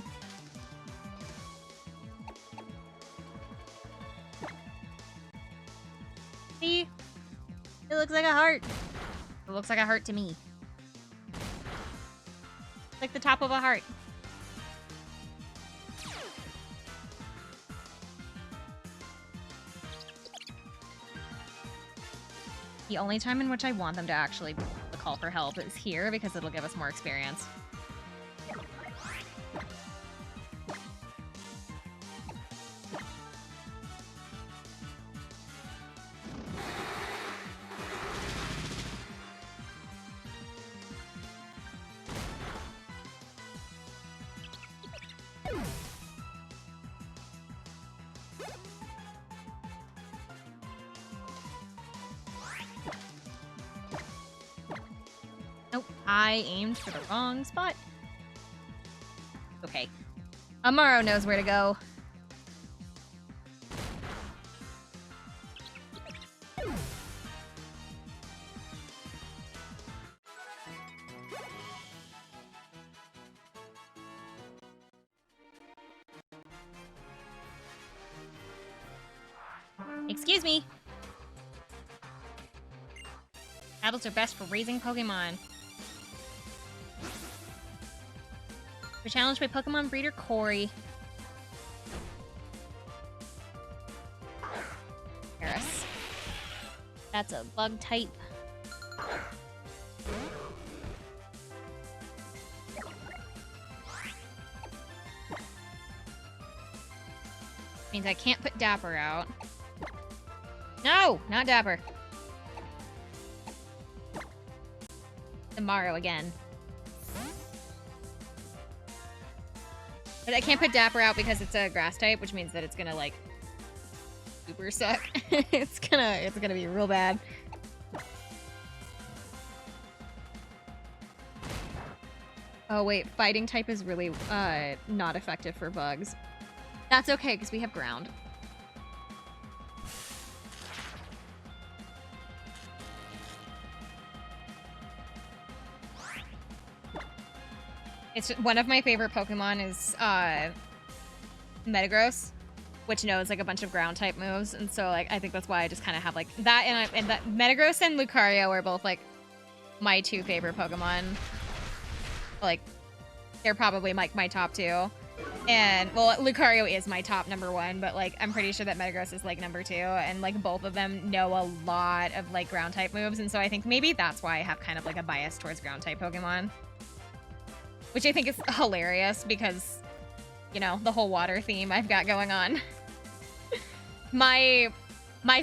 See? It looks like a heart. It looks like a heart to me. Like the top of a heart. The only time in which I want them to actually call for help is here because it'll give us more experience. I aimed for the wrong spot. Okay. Amaro knows where to go. Excuse me. Battles are best for raising Pokemon. We're challenged by Pokemon breeder Corey. Paris. That's a bug type. Means I can't put Dapper out. No, not Dapper. Tomorrow again. But I can't put Dapper out because it's a grass type, which means that it's gonna like super suck. it's gonna be real bad. Oh wait, fighting type is really not effective for bugs. That's okay because we have ground. It's one of my favorite Pokemon is Metagross, which knows like a bunch of ground type moves, and so like I think that's why I just kind of have like that and that Metagross and Lucario are both like my two favorite Pokemon. Like they're probably like my top two, and well Lucario is my top number one, but like I'm pretty sure that Metagross is like number two, and like both of them know a lot of like ground type moves, and so I think maybe that's why I have kind of like a bias towards ground type Pokemon. Which I think is hilarious because, you know, the whole water theme I've got going on. My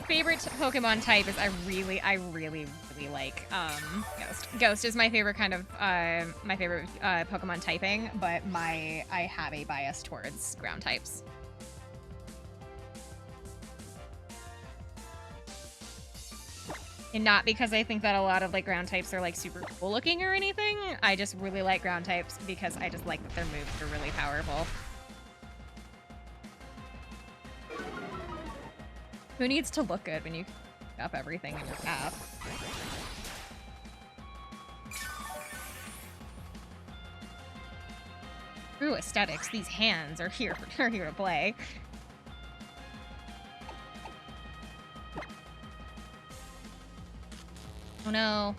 favorite Pokemon type is I really like Ghost. Ghost is my favorite kind of my favorite Pokemon typing, but I have a bias towards ground types. And not because I think that a lot of like ground types are like super cool looking or anything. I just really like ground types because I just like that their moves are really powerful. Who needs to look good when you up everything in your path? True aesthetics, these hands are here to play. Oh no.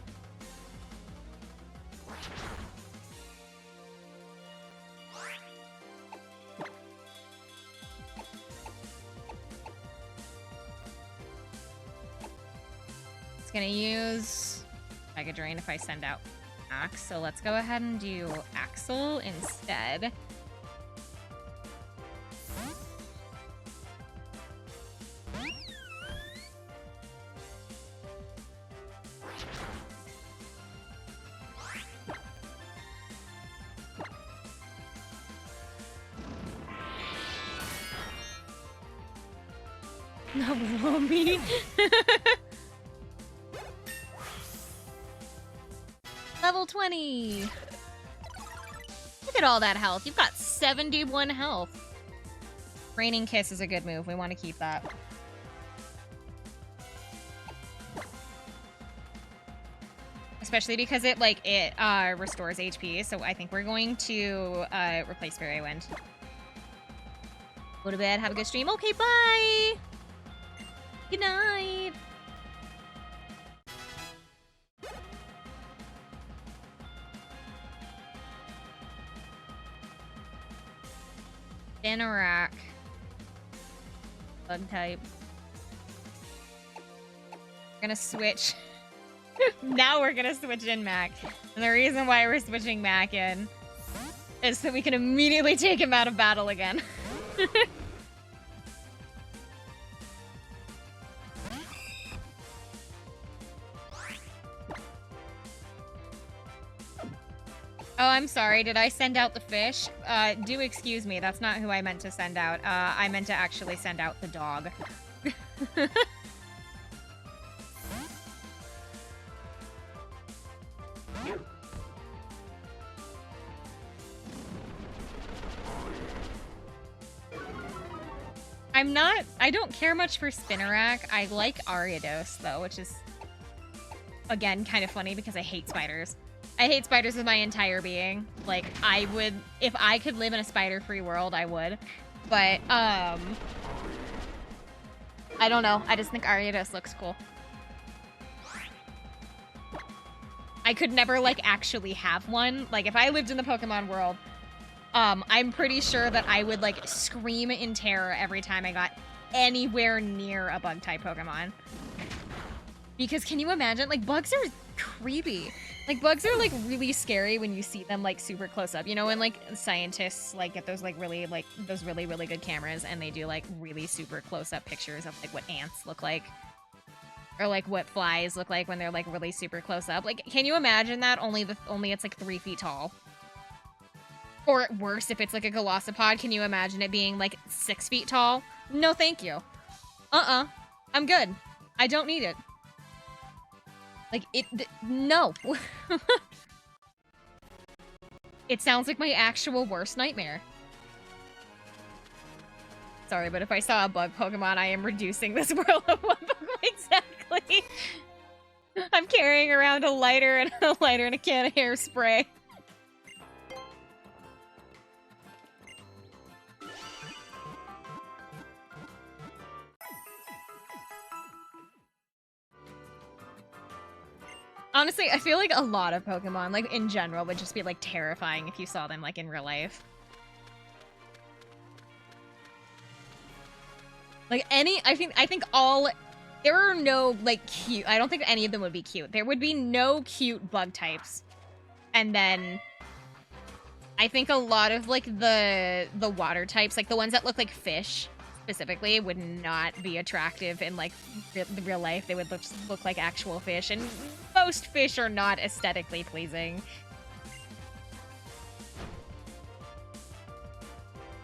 It's gonna use Mega Drain if I send out Axe, so let's go ahead and do Axel instead. No, me. Level 20. Look at all that health. You've got 71 health. Raining Kiss is a good move. We want to keep that. Especially because it restores HP, so I think we're going to replace Fairy Wind. Go to bed, have a good stream. Okay, bye! Good night! Denorak. Bug type. We're gonna switch. Now we're gonna switch in Mac. And the reason why we're switching Mac in is so we can immediately take him out of battle again. Oh, I'm sorry. Did I send out the fish? Do excuse me. That's not who I meant to send out. I meant to actually send out the dog. I don't care much for Spinarak. I like Ariados though, which is again kind of funny because I hate spiders. I hate spiders with my entire being. Like, I would, if I could live in a spider-free world, I would. But, I don't know. I just think Ariados looks cool. I could never, like, actually have one. Like, if I lived in the Pokemon world, I'm pretty sure that I would, like, scream in terror every time I got anywhere near a Bug-type Pokemon. Because can you imagine? Like, bugs are creepy. Like, bugs are, like, really scary when you see them, like, super close up. You know, when, like, scientists, like, get those, like, really, really good cameras and they do, like, really super close-up pictures of, like, what ants look like. Or, like, what flies look like when they're, like, really super close up. Like, can you imagine that? Only it's, like, 3 feet tall. Or worse, if it's, like, a Golisopod, can you imagine it being, like, 6 feet tall? No, thank you. I'm good. I don't need it. Like, no. It sounds like my actual worst nightmare. Sorry, but if I saw a bug Pokemon, I am reducing this world of one Pokemon. Exactly. I'm carrying around a lighter and a can of hairspray. Honestly, I feel like a lot of Pokemon, like, in general, would just be, like, terrifying if you saw them, like, in real life. Like, I think all... There are no, like, cute... I don't think any of them would be cute. There would be no cute bug types. And then... I think a lot of, like, the water types, like, the ones that look like fish... specifically would not be attractive in like real life. They would look like actual fish, and most fish are not aesthetically pleasing.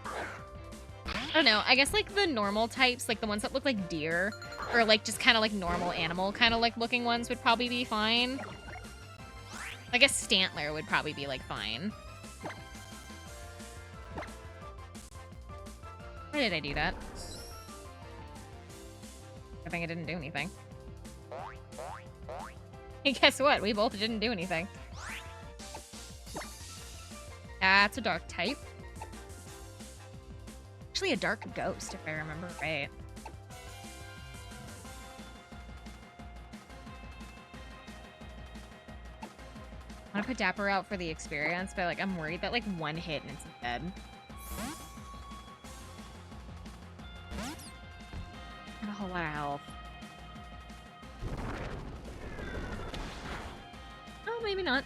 I don't know. I guess like the normal types, like the ones that look like deer, or like just kind of like normal animal kind of like looking ones would probably be fine. I guess Stantler would probably be like fine. Why did I do that? I think I didn't do anything. Hey, guess what? We both didn't do anything. That's a dark type. Actually, a dark ghost, if I remember right. I want to put Dapper out for the experience, but like I'm worried that like one hit and it's dead. Not a whole lot of health. Oh, maybe not.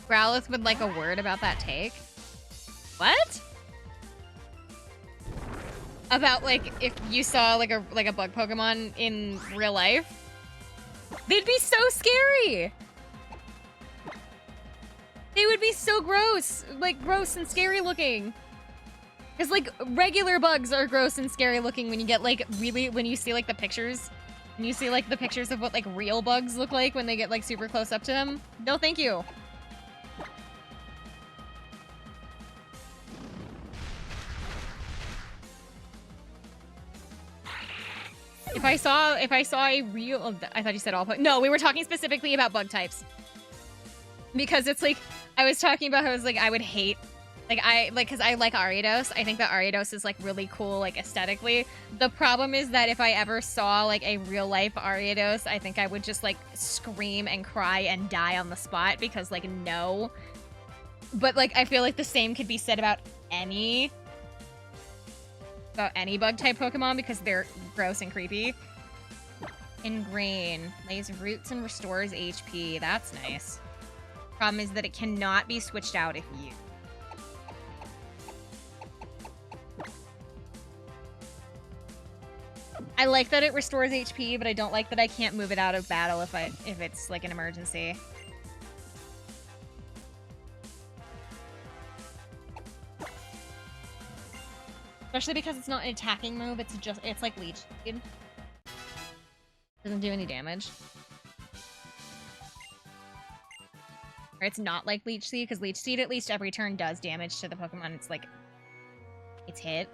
Growlithe would like a word about that take. What? About like if you saw like a bug Pokemon in real life? They'd be so scary. They would be so gross, like gross and scary looking. Cause like regular bugs are gross and scary looking when you get like when you see like the pictures. When you see like the pictures of what like real bugs look like when they get like super close up to them. No, thank you. If I saw a real... I thought you said all... No, we were talking specifically about bug types. Because it's like... I was talking about how I was like, I would hate... Because I like Ariados. I think that Ariados is, like, really cool, like, aesthetically. The problem is that if I ever saw, like, a real-life Ariados, I think I would just, like, scream and cry and die on the spot. Because, like, no. But like I feel like the same could be said about any bug type Pokemon because they're gross and creepy. Ingrain lays roots and restores HP. That's nice. Problem is that it cannot be switched out if you. I like that it restores HP, but I don't like that I can't move it out of battle if it's like an emergency. Especially because it's not an attacking move, it's like Leech Seed. Doesn't do any damage. Or it's not like Leech Seed, because Leech Seed at least every turn does damage to the Pokemon it's hit.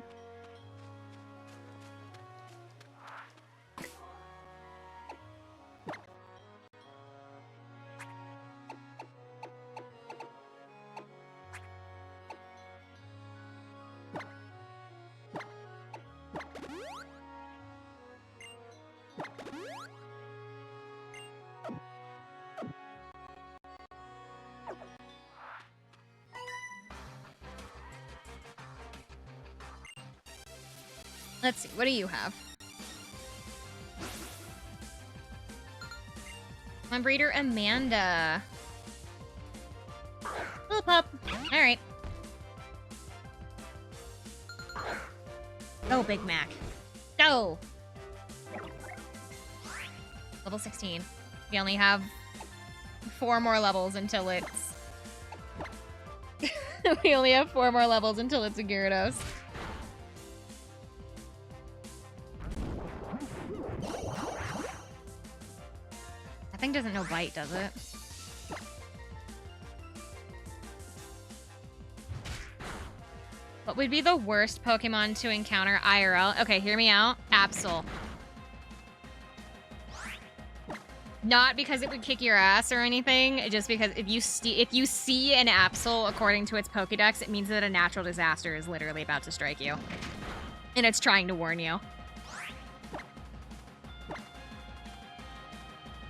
Let's see, what do you have? My breeder, Amanda. Little pup. Alright. Go, Big Mac. Go! Level 16. We only have 4 more levels until it's... we only have 4 more levels until it's a Gyarados. Thing doesn't know bite, does it? What would be the worst Pokemon to encounter IRL? Okay, hear me out. Absol. Not because it would kick your ass or anything, just because if you see an Absol according to its Pokédex, it means that a natural disaster is literally about to strike you. And it's trying to warn you.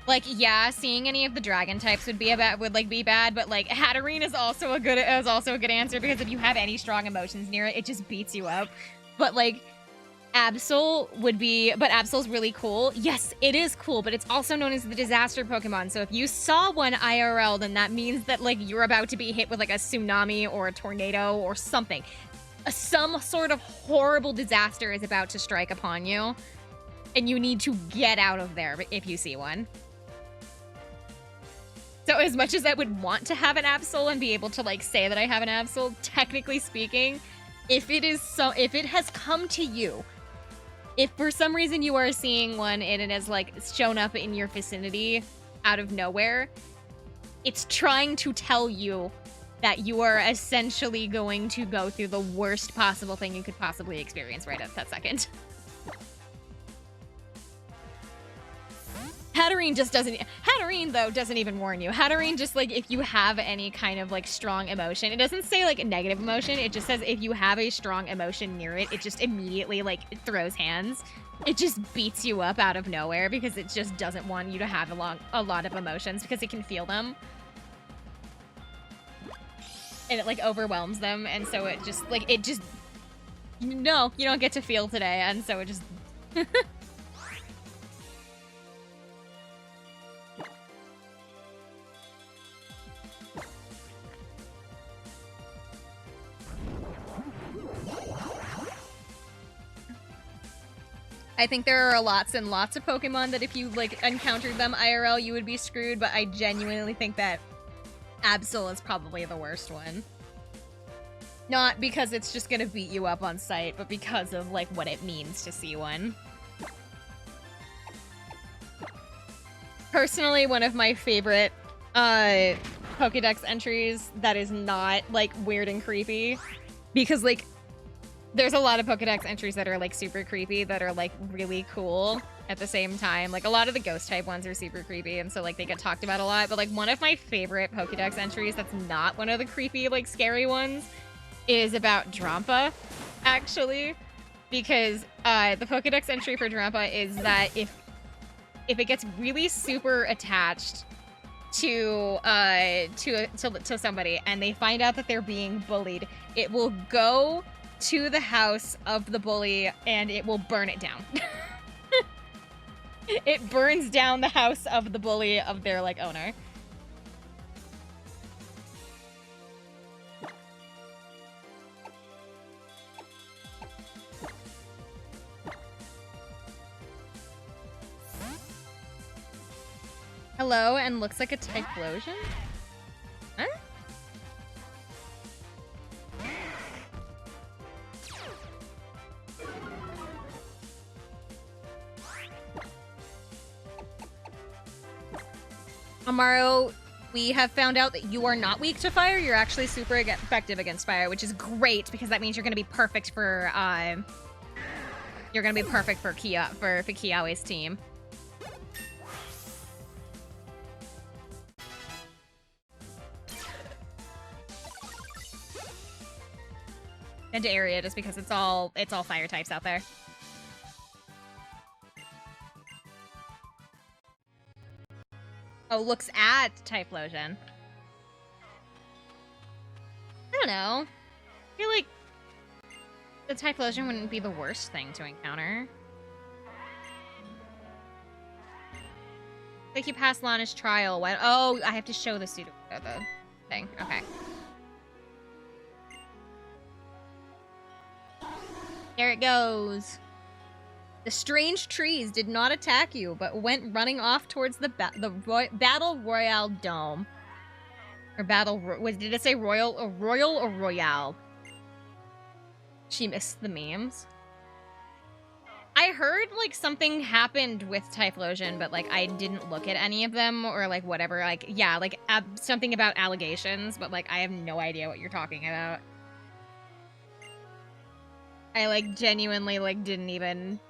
Like, yeah, seeing any of the dragon types would be bad, but like Hatterene is also a good answer because if you have any strong emotions near it, it just beats you up. But like Absol would be, but Absol's really cool. Yes, it is cool, but it's also known as the disaster Pokemon. So if you saw one IRL, then that means that like you're about to be hit with like a tsunami or a tornado or something. Some sort of horrible disaster is about to strike upon you, and you need to get out of there if you see one. So as much as I would want to have an Absol and be able to like say that I have an Absol, technically speaking, if it has come to you, if for some reason you are seeing one and it has like shown up in your vicinity out of nowhere, it's trying to tell you that you are essentially going to go through the worst possible thing you could possibly experience right at that second. Hatterene, though, doesn't even warn you. Hatterene just, like, if you have any kind of, like, strong emotion, it doesn't say, like, negative emotion. It just says if you have a strong emotion near it, it just immediately, like, throws hands. It just beats you up out of nowhere because it just doesn't want you to have a lot of emotions because it can feel them. And it, like, overwhelms them, and so it just, no, you don't get to feel today, and so it just... I think there are lots and lots of Pokemon that if you, like, encountered them IRL, you would be screwed, but I genuinely think that Absol is probably the worst one. Not because it's just gonna beat you up on sight, but because of, like, what it means to see one. Personally, one of my favorite, Pokédex entries that is not, like, weird and creepy, because, like, there's a lot of Pokédex entries that are, like, super creepy, that are, like, really cool at the same time. Like, a lot of the ghost-type ones are super creepy, and so, like, they get talked about a lot. But, like, one of my favorite Pokédex entries that's not one of the creepy, like, scary ones is about Drampa, actually. Because, the Pokédex entry for Drampa is that if it gets really super attached to somebody and they find out that they're being bullied, it will go to the house of the bully and it will burn it down. It burns down the house of the bully of their like owner. Hello, and looks like a Typhlosion? Huh? Amaro, we have found out that you are not weak to fire. You're actually super effective against fire, which is great because that means you're going to be perfect for Kiawe's team. And to area just because it's all fire types out there. Oh, looks at Typhlosion. I don't know. I feel like the Typhlosion wouldn't be the worst thing to encounter. Like you passed Lana's trial. When, oh, I have to show the thing. Okay. There it goes. The strange trees did not attack you, but went running off towards the Battle Royale Dome. Or did it say Royal or Royale? She missed the memes. I heard, like, something happened with Typhlosion, but, like, I didn't look at any of them, or, like, whatever. Like, yeah, like, something about allegations, but, like, I have no idea what you're talking about. I, like, genuinely, like, didn't even...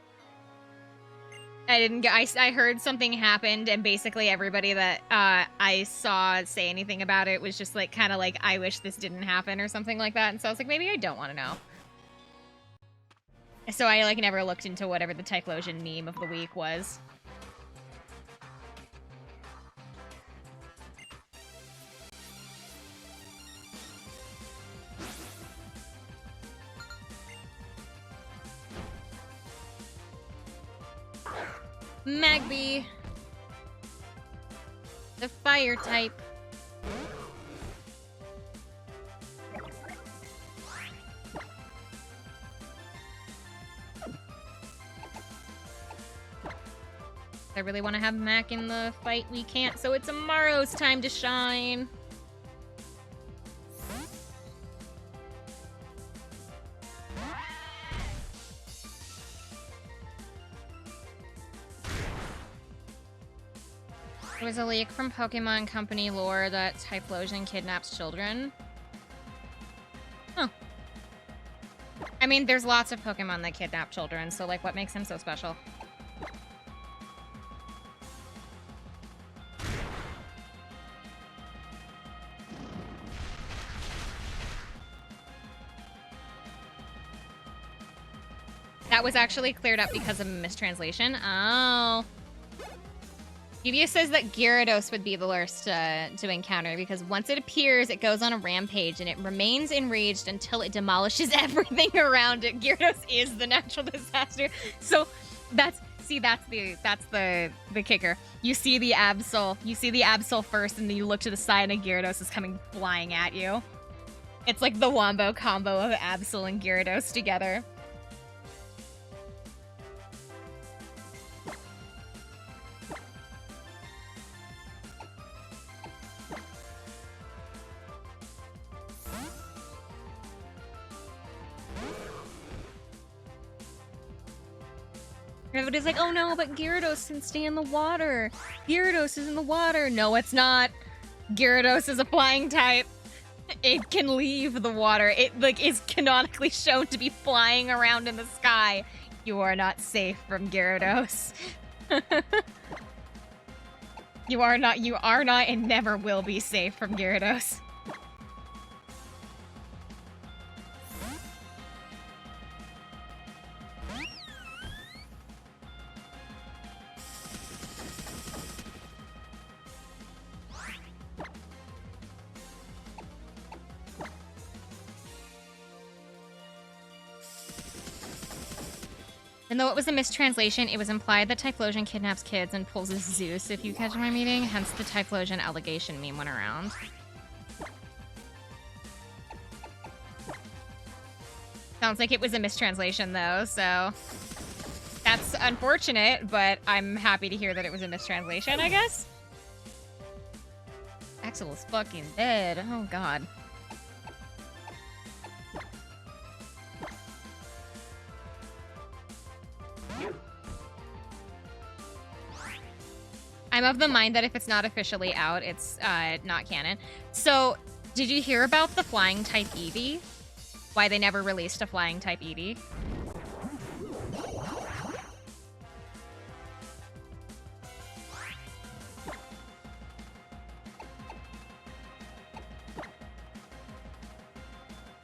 I heard something happened, and basically everybody that I saw say anything about it was just, like, kind of like, I wish this didn't happen, or something like that, and so I was like, maybe I don't want to know. So I, like, never looked into whatever the Typhlosion meme of the week was. Magby. The fire type. I really want to have Mac in the fight. We can't, so it's Amaro's time to shine. It was a leak from Pokemon Company lore that Typhlosion kidnaps children. Huh. I mean, there's lots of Pokemon that kidnap children, so, like, what makes him so special? That was actually cleared up because of a mistranslation. Oh. Yuvia says that Gyarados would be the worst to encounter because once it appears, it goes on a rampage and it remains enraged until it demolishes everything around it. Gyarados is the natural disaster. So that's the kicker. You see the Absol first, and then you look to the side and Gyarados is coming flying at you. It's like the wombo combo of Absol and Gyarados together. Everybody's like, oh no, but Gyarados can stay in the water. Gyarados is in the water. No, it's not. Gyarados is a flying type. It can leave the water. It, like, is canonically shown to be flying around in the sky. You are not safe from Gyarados. You are not, and never will be safe from Gyarados. And though it was a mistranslation, it was implied that Typhlosion kidnaps kids and pulls a Zeus, if you catch my meaning. Hence the Typhlosion allegation meme went around. Sounds like it was a mistranslation, though, so... That's unfortunate, but I'm happy to hear that it was a mistranslation, I guess. Axel is fucking dead. Oh, God. I'm of the mind that if it's not officially out, it's not canon. So, did you hear about the flying type Eevee? Why they never released a flying type Eevee?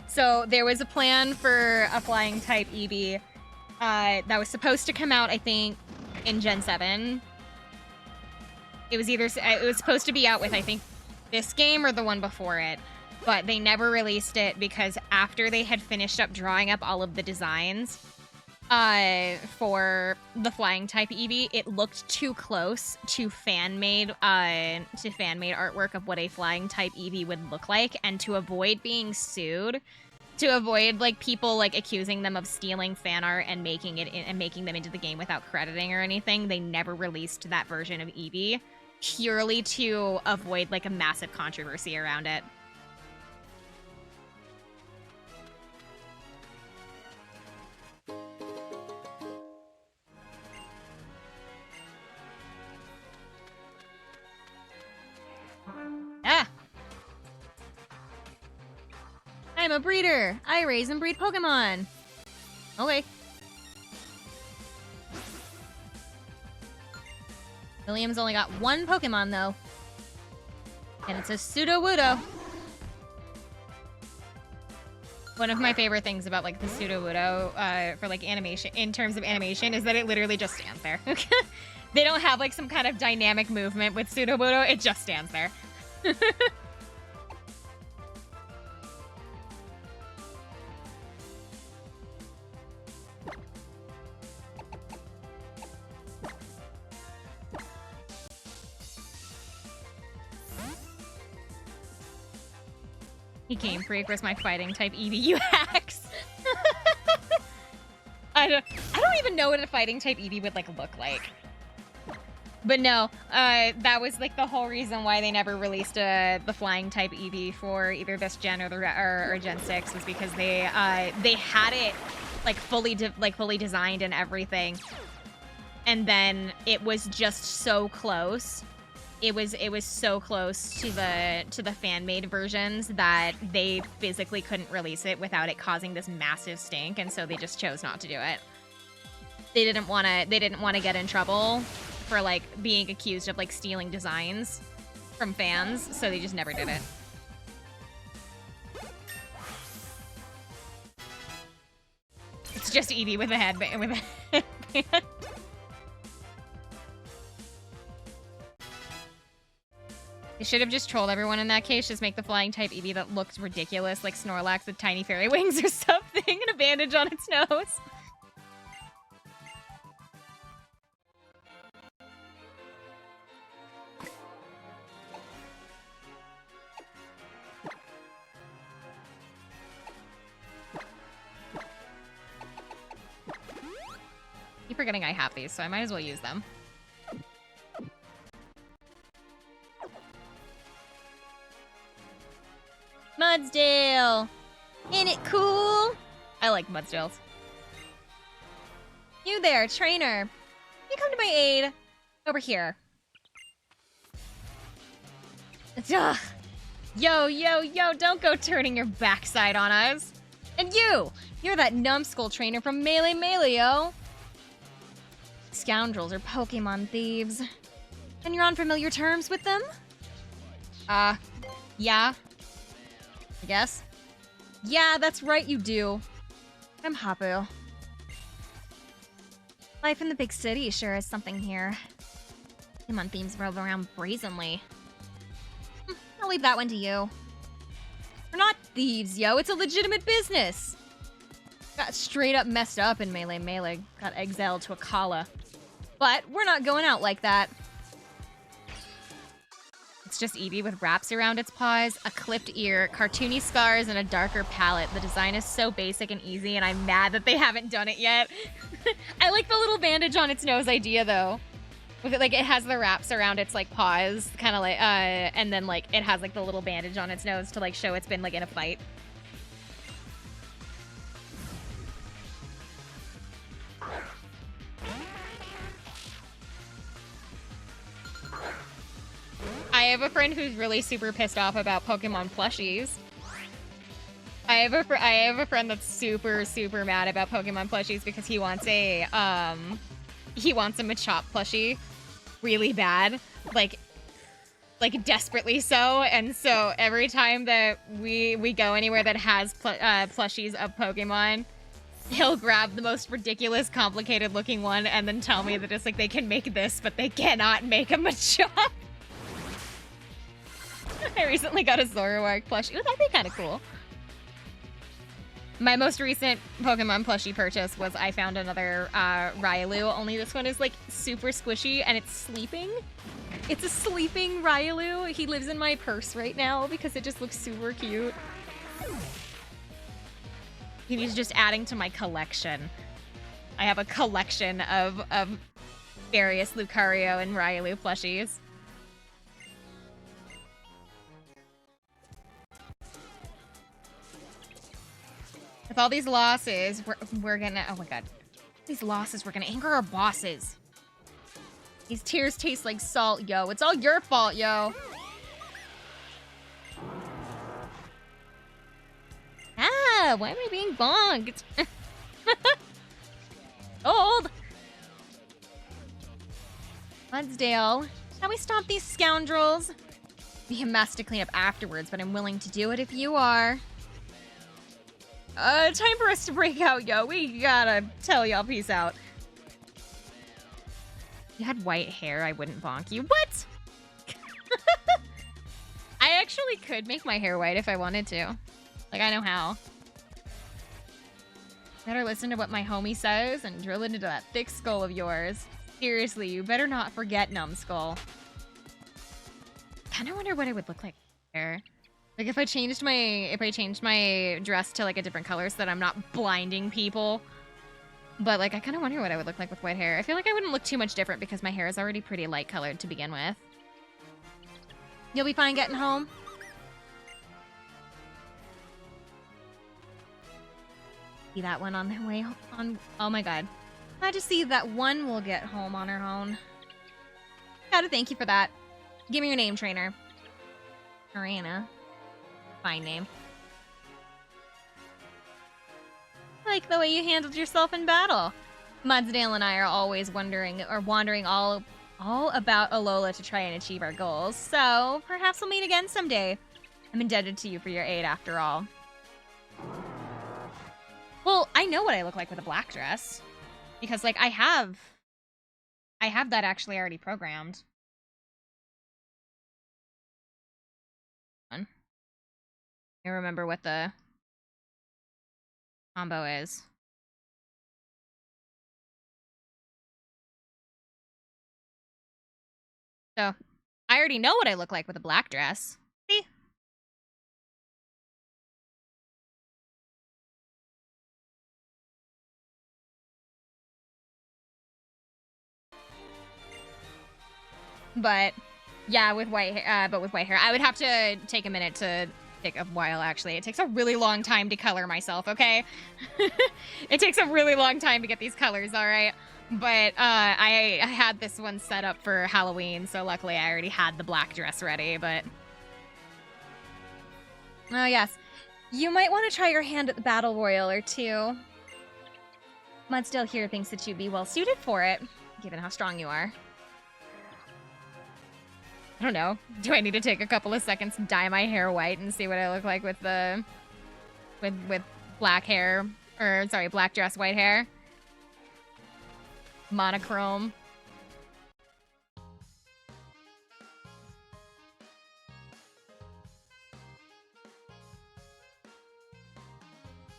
So there was a plan for a flying type Eevee that was supposed to come out, I think, in Gen 7. It was supposed to be out with, I think, this game or the one before it, but they never released it because after they had finished up drawing up all of the designs for the flying type Eevee, it looked too close to fan-made artwork of what a flying type Eevee would look like, and to avoid being sued, to avoid like people like accusing them of stealing fan art and making them into the game without crediting or anything, they never released that version of Eevee, purely to avoid like a massive controversy around it. Ah! I'm a breeder. I raise and breed Pokemon. Okay. William's only got one Pokemon, though. And it's a Sudowoodo. One of my favorite things about, like, the Sudowoodo, for, like, animation, in terms of animation, is that it literally just stands there. They don't have, like, some kind of dynamic movement with Sudowoodo. It just stands there. He Game Freak was my fighting type Eevee, you hacks. I don't even know what a fighting type Eevee would like look like. But no, that was like the whole reason why they never released the flying type Eevee for either this gen or Gen 6, was because they had it like fully designed and everything, and then it was just so close. It was so close to the fan-made versions that they physically couldn't release it without it causing this massive stink, and so they just chose not to do it. They didn't want to get in trouble for like being accused of like stealing designs from fans, so they just never did it. It's just Eevee with a headband. They should have just trolled everyone in that case. Just make the flying type Eevee that looks ridiculous, like Snorlax with tiny fairy wings or something, and a bandage on its nose. Keep forgetting I have these, so I might as well use them. Mudsdale! Ain't it cool? I like Mudsdales. You there, trainer. You come to my aid. Over here. Ugh. Yo, don't go turning your backside on us. And you're that numbskull trainer from Melee Melee-o. Scoundrels are Pokemon thieves. And you're on familiar terms with them? Yeah. I guess. Yeah, that's right, you do. I'm Hapu. Life in the big city sure is something here. Pokemon themes roll around brazenly. I'll leave that one to you. We're not thieves, yo. It's a legitimate business. got straight up messed up in Melee. Melee got exiled to a Kala. But we're not going out like that. It's just Eevee with wraps around its paws, a clipped ear, cartoony scars, and a darker palette. The design is so basic and easy, and I'm mad that they haven't done it yet. I like the little bandage on its nose idea, though. With it, like, it has the wraps around its, like, paws, kind of like, and then, like, it has, like, the little bandage on its nose to, like, show it's been, like, in a fight. I have a friend who's really super pissed off about Pokemon plushies. I have a friend that's super mad about Pokemon plushies because he wants a Machop plushie really bad, like desperately so. And so every time that we go anywhere that has plushies of Pokemon, he'll grab the most ridiculous, complicated looking one and then tell me that it's like they can make this, but they cannot make a Machop. I recently got a Zoroark plushie. Ooh, that'd be kind of cool. My most recent Pokemon plushie purchase was I found another Riolu, only this one is like super squishy and it's sleeping. It's a sleeping Riolu. He lives in my purse right now because it just looks super cute. He's just adding to my collection. I have a collection of various Lucario and Riolu plushies. With all these losses, we're gonna... Oh my god. These losses, we're gonna anger our bosses. These tears taste like salt, yo. It's all your fault, yo. Ah, why am I being bonked? Old! Mudsdale, shall we stop these scoundrels? Be a mess to clean up afterwards, but I'm willing to do it if you are. Time for us to break out, yo. We gotta tell y'all peace out. If you had white hair, I wouldn't bonk you. What? I actually could make my hair white if I wanted to. Like, I know how. Better listen to what my homie says and drill it into that thick skull of yours. Seriously, you better not forget, numbskull. Kinda wonder what it would look like there. Like if I changed my dress to like a different color so that I'm not blinding people. But like I kind of wonder what I would look like with white hair. I feel like I wouldn't look too much different because my hair is already pretty light colored to begin with. You'll be fine getting home. See that one on their way on. Oh my god. Glad to see that one will get home on her own. Gotta thank you for that. Give me your name, trainer. Arena. Fine name. I like the way you handled yourself in battle. Mudsdale and I are always wandering all about Alola to try and achieve our goals. So perhaps we'll meet again someday. I'm indebted to you for your aid after all. Well, I know what I look like with a black dress. Because like I have that actually already programmed. I remember what the combo is. So, I already know what I look like with a black dress. See? But yeah, with white hair, I would have to take a minute to take a while, actually. It takes a really long time to color myself, okay? It takes a really long time to get these colors, alright? But I had this one set up for Halloween, so luckily I already had the black dress ready, but... Oh, yes. You might want to try your hand at the Battle Royal or two. Mudsdale here thinks that you'd be well suited for it, given how strong you are. I don't know. Do I need to take a couple of seconds and dye my hair white and see what I look like with the... with black hair? Or, sorry, black dress, white hair? Monochrome.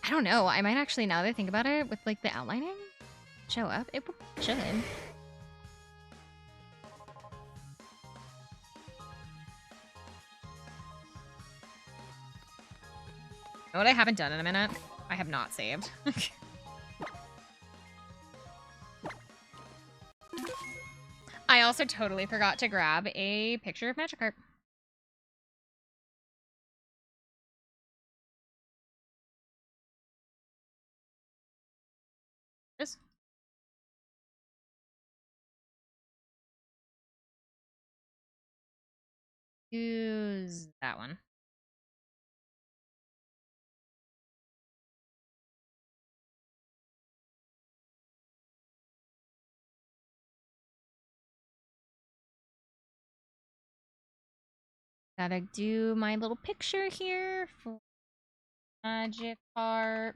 I don't know. I might actually, now that I think about it, with like the outlining, show up. It should. You know what I haven't done in a minute? I have not saved. I also totally forgot to grab a picture of Magikarp. Just use that one. Gotta do my little picture here for Magikarp.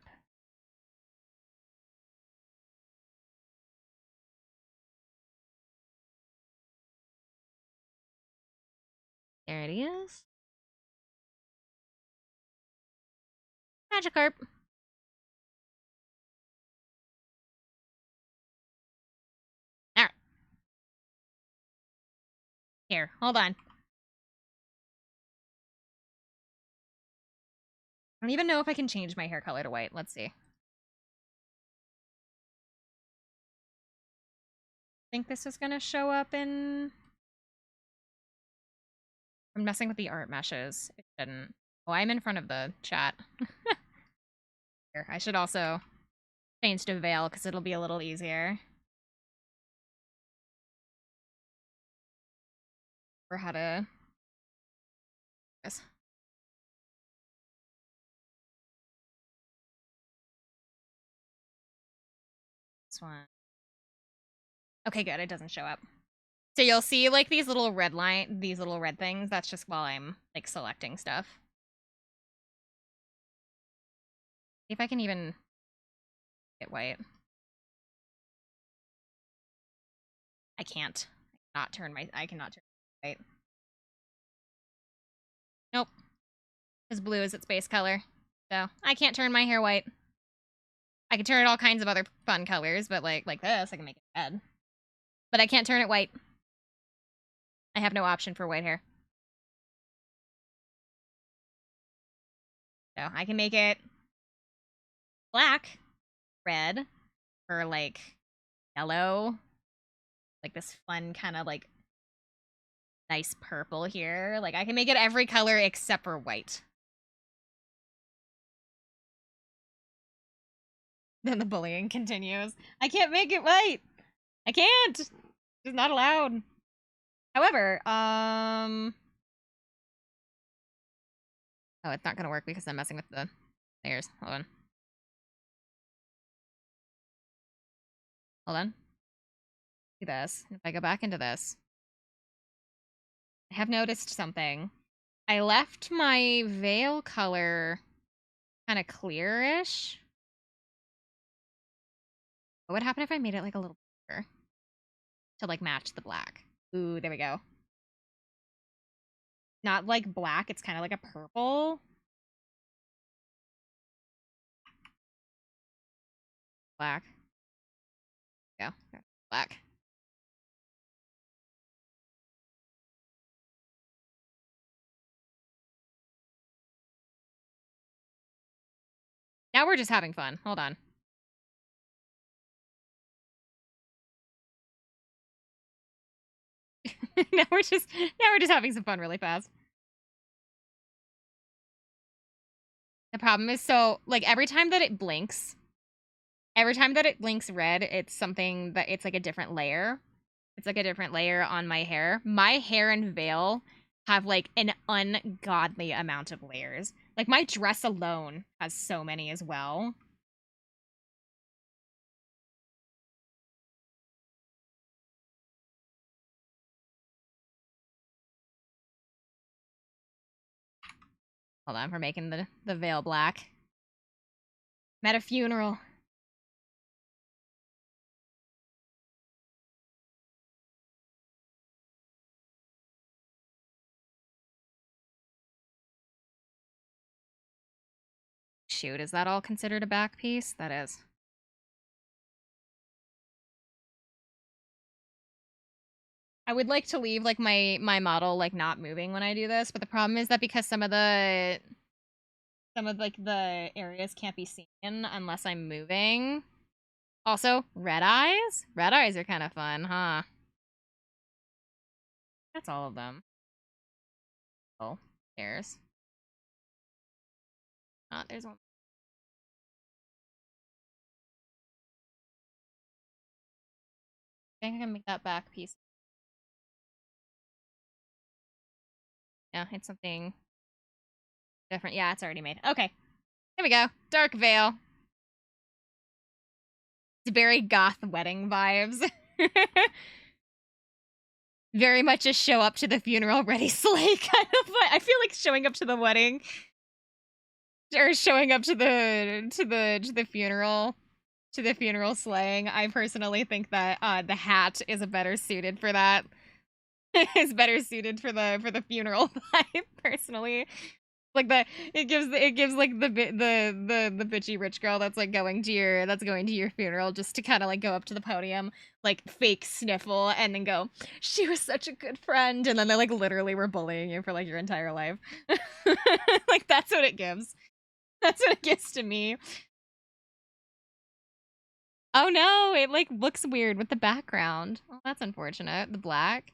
There it is. Magikarp. Alright. Here, hold on. I don't even know if I can change my hair color to white. Let's see. I think this is gonna show up in... I'm messing with the art meshes. It shouldn't. Oh, I'm in front of the chat. Here, I should also change to Veil because it'll be a little easier. For how to... Yes. This one. Okay, good. It doesn't show up. So you'll see like these little red things. That's just while I'm like selecting stuff. See if I can even get white. I can't. I cannot turn white. Nope. Because blue is its base color. So I can't turn my hair white. I can turn it all kinds of other fun colors, but like this, I can make it red. But I can't turn it white. I have no option for white hair. So I can make it black, red, or like yellow. Like this fun kind of like nice purple here. Like I can make it every color except for white. Then the bullying continues. I can't make it white. I can't. It's not allowed. However, oh, it's not gonna work because I'm messing with the layers. Hold on. Hold on. See this. If I go back into this, I have noticed something. I left my veil color kind of clearish. What would happen if I made it like a little bigger to like match the black? Ooh, there we go. Not like black, it's kind of like a purple. Black. Go. Black. Now we're just having fun. Hold on. now we're just having some fun really fast. The problem is, so like every time that it blinks red, it's something that it's like a different layer. It's like a different layer on my hair. My hair and veil have like an ungodly amount of layers. Like my dress alone has so many as well. Hold on, we're making the veil black. I'm at a funeral. shoot, is that all considered a back piece? That is. I would like to leave like my model like not moving when I do this, but the problem is that because some of like the areas can't be seen unless I'm moving. Also, red eyes? Red eyes are kind of fun, huh? That's all of them. Oh, there's. There's one. I think I can make that back piece. No, it's something different. Yeah, it's already made. Okay. Here we go. Dark Veil. It's very goth wedding vibes. Very much a show up to the funeral ready slay kind of vibe. I feel like showing up to the wedding or showing up to the funeral slaying. I personally think that the hat is a better suited for that. Is better suited for the funeral vibe personally. Like it gives like the bitchy rich girl that's like going to your funeral just to kind of like go up to the podium, like fake sniffle and then go, she was such a good friend, and then they like literally were bullying you for like your entire life. Like that's what it gives. That's what it gives to me. Oh no, it like looks weird with the background. Well, that's unfortunate. The black.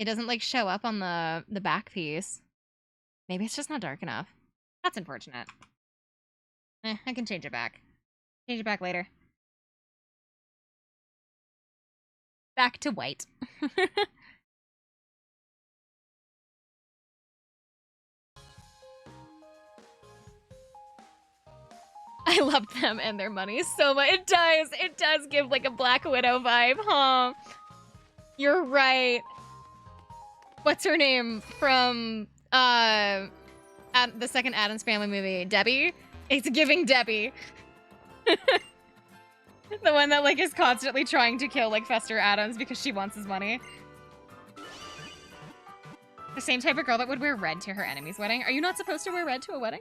It doesn't like show up on the back piece. Maybe it's just not dark enough. That's unfortunate. I can change it back. Change it back later. Back to white. I love them and their money so much. It does give like a Black Widow vibe, huh? You're right. What's her name from the second Addams Family movie? Debbie? It's giving Debbie. The one that like is constantly trying to kill like Fester Addams because she wants his money. The same type of girl that would wear red to her enemy's wedding. Are you not supposed to wear red to a wedding?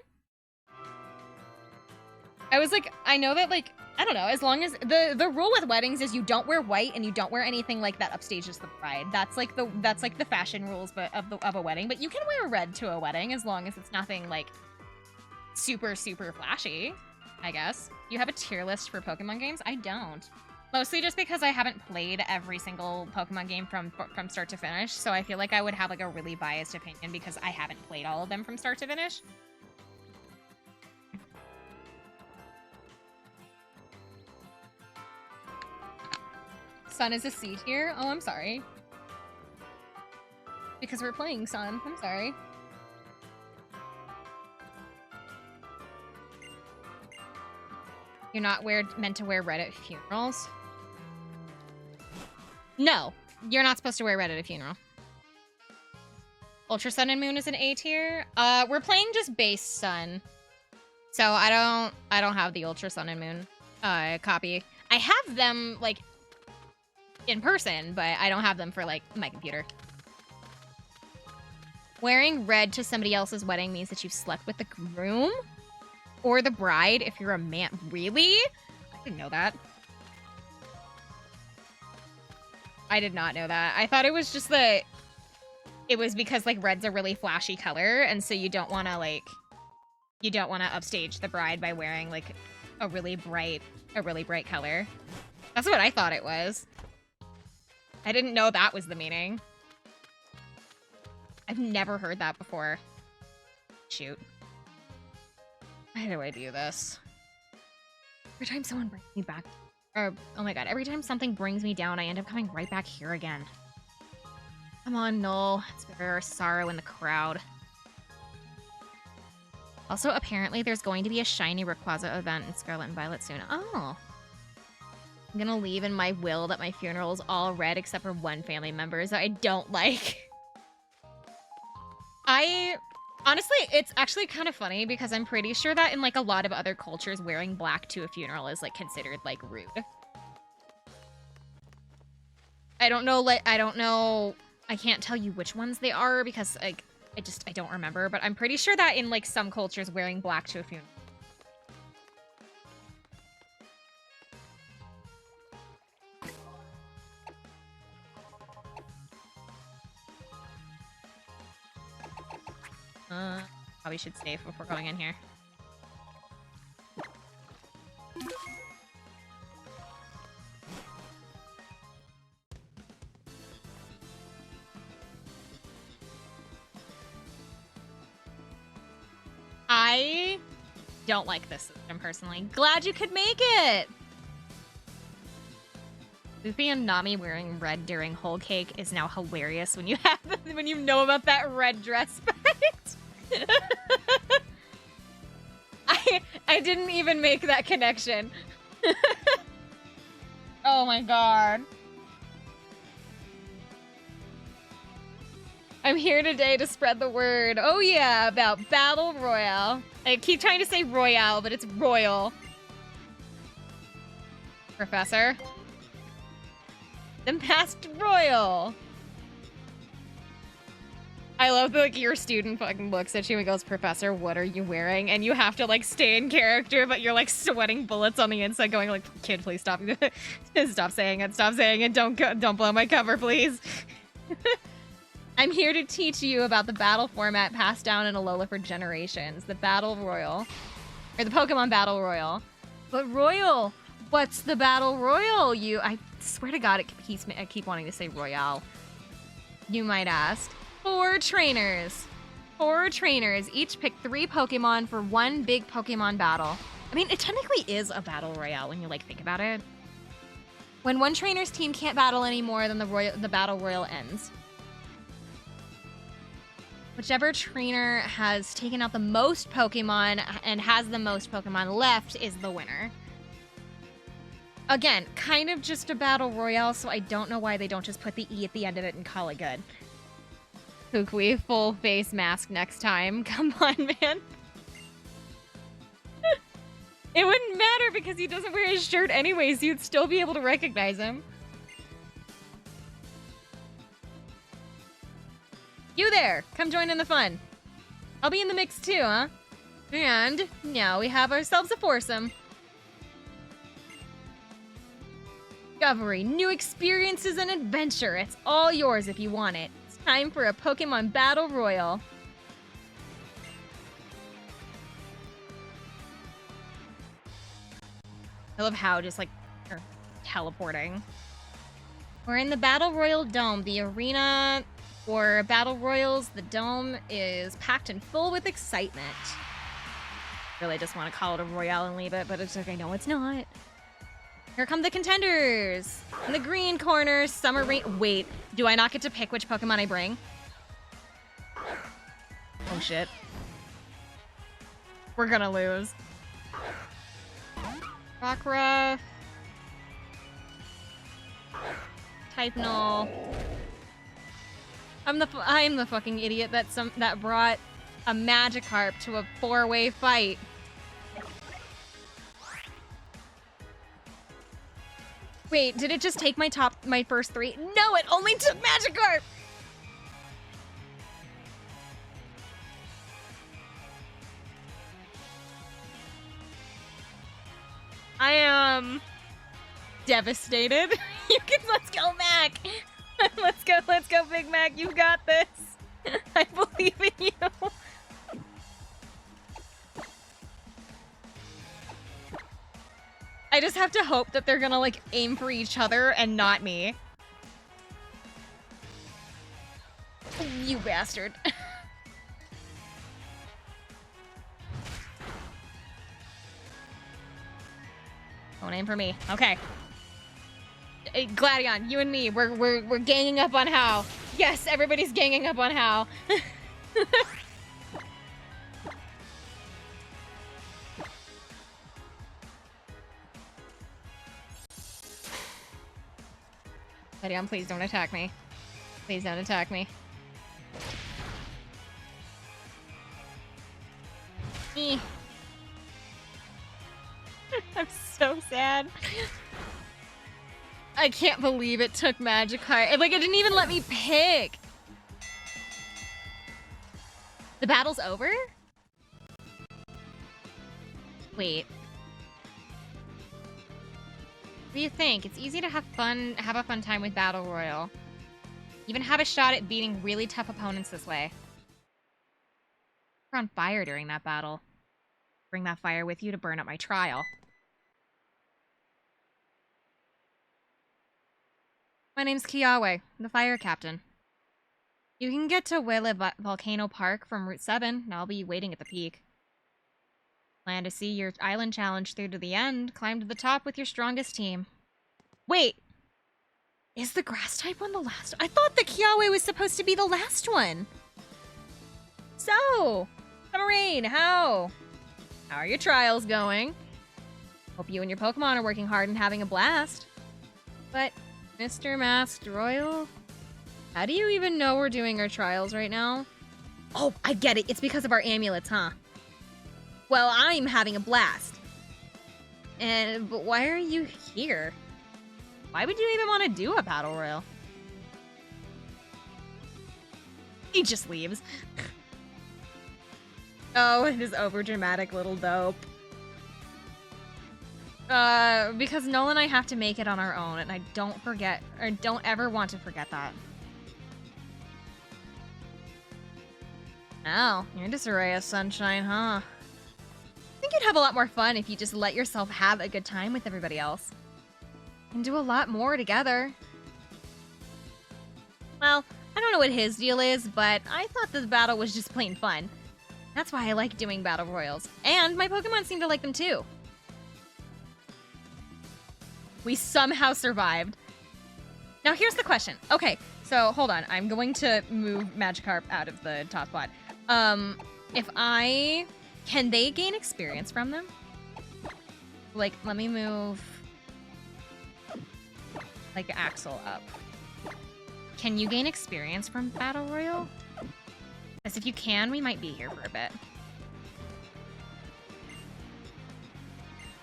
I was like, I know that like, I don't know, as long as the rule with weddings is you don't wear white and you don't wear anything like that upstages the bride. That's like the fashion rules but of a wedding, but you can wear red to a wedding as long as it's nothing like super flashy, I guess. You have a tier list for Pokemon games? I don't. Mostly just because I haven't played every single Pokemon game from start to finish, so I feel like I would have like a really biased opinion because I haven't played all of them from start to finish. Sun is a C tier? Oh, I'm sorry. Because we're playing Sun. I'm sorry. You're not meant to wear red at funerals? No, you're not supposed to wear red at a funeral. Ultra Sun and Moon is an A tier. We're playing just base Sun. So I don't have the Ultra Sun and Moon copy. I have them like in person, but I don't have them for like my computer. Wearing red to somebody else's wedding means that you've slept with the groom or the bride if you're a man. Really? I didn't know that. I did not know that. I thought it was just that it was because like red's a really flashy color, and so you don't want to upstage the bride by wearing like a really bright color. That's what I thought it was. I didn't know that was the meaning. I've never heard that before. Shoot. Why do I do this? Every time someone brings me back, or oh my god, every time something brings me down, I end up coming right back here again. Come on, Null. It's very sorrow in the crowd. Also, apparently there's going to be a shiny Rayquaza event in Scarlet and Violet soon. Oh. I'm gonna leave in my will that my funeral is all red except for one family member that I don't like. Honestly, it's actually kind of funny because I'm pretty sure that in like a lot of other cultures, wearing black to a funeral is like considered like rude. I don't know, I can't tell you which ones they are because like I don't remember, but I'm pretty sure that in like some cultures wearing black to a funeral Probably should save before going in here. I don't like this system personally. Glad you could make it! Luffy and Nami wearing red during Whole Cake is now hilarious when you have when you know about that red dress fight. I didn't even make that connection. Oh my god. I'm here today to spread the word. Oh yeah, about Battle Royale. I keep trying to say Royale, but it's Royal. Professor. The Masked Royal. I love that, like, your student fucking looks at you and goes, Professor, what are you wearing? And you have to, like, stay in character, but you're, like, sweating bullets on the inside going, like, kid, please stop. Stop saying it. Stop saying it. Don't blow my cover, please. I'm here to teach you about the battle format passed down in Alola for generations. The Battle Royal. Or the Pokemon Battle Royal. But Royal, what's the Battle Royal? I swear to God, I keep wanting to say Royale. You might ask. 4 trainers. 4 trainers. Each pick 3 Pokemon for one big Pokemon battle. I mean, it technically is a Battle Royale when you, like, think about it. When one trainer's team can't battle anymore, then the Battle Royal ends. Whichever trainer has taken out the most Pokemon and has the most Pokemon left is the winner. Again, kind of just a Battle Royale, so I don't know why they don't just put the E at the end of it and call it good. Kukui, full face mask next time. Come on, man. It wouldn't matter because he doesn't wear his shirt anyways. You'd still be able to recognize him. You there! Come join in the fun. I'll be in the mix too, huh? And now we have ourselves a foursome. Discovery, new experiences and adventure. It's all yours if you want it. It's time for a Pokemon Battle Royal. I love how just like they're teleporting. We're in the Battle Royal Dome, the arena. For Battle Royals, the dome is packed and full with excitement. Really just want to call it a Royale and leave it, but it's okay. No, it's not. Here come the contenders. In the green corner, Summer Rain. Wait, do I not get to pick which Pokemon I bring? Oh shit. We're gonna lose. Rockruff. Type Null. I am the fucking idiot that brought a Magikarp to a 4-way fight. Wait, did it just take my first 3? No, it only took Magikarp! I am devastated. Let's go, Mac! Let's go, Big Mac. You got this. I believe in you. I just have to hope that they're gonna, like, aim for each other and not me. You bastard. Don't aim for me. Okay. Gladion, you and me, we're ganging up on Hao. Yes, everybody's ganging up on Hao. Gladion, please don't attack me. Please don't attack me. I'm so sad. I can't believe it took Magikarp. Like, it didn't even let me pick. The battle's over? Wait. What do you think? It's easy to have a fun time with Battle Royale. Even have a shot at beating really tough opponents this way. were on fire during that battle. Bring that fire with you to burn up my trial. My name's Kiawe, the fire captain. You can get to Wele Volcano Park from Route 7, and I'll be waiting at the peak. Plan to see your island challenge through to the end. Climb to the top with your strongest team. Wait! Is the grass type one the last? I thought the Kiawe was supposed to be the last one! So, Summerrain, how are your trials going? Hope you and your Pokemon are working hard and having a blast. But, Mr. Masked Royal, how do you even know we're doing our trials right now? Oh, I get it. It's because of our amulets, huh? Well, I'm having a blast. But why are you here? Why would you even want to do a battle royal? He just leaves. Oh, this overdramatic little dope. Because Noel and I have to make it on our own, and I don't ever want to forget that. Oh, you're just a ray of sunshine, huh? I think you'd have a lot more fun if you just let yourself have a good time with everybody else. And do a lot more together. Well, I don't know what his deal is, but I thought this battle was just plain fun. That's why I like doing battle royals. And my Pokemon seem to like them too. We somehow survived. Now here's the question. Okay, so hold on. I'm going to move Magikarp out of the top spot. Can they gain experience from them? Like, let me move, like, Axel up. Can you gain experience from Battle Royal? Because if you can, we might be here for a bit.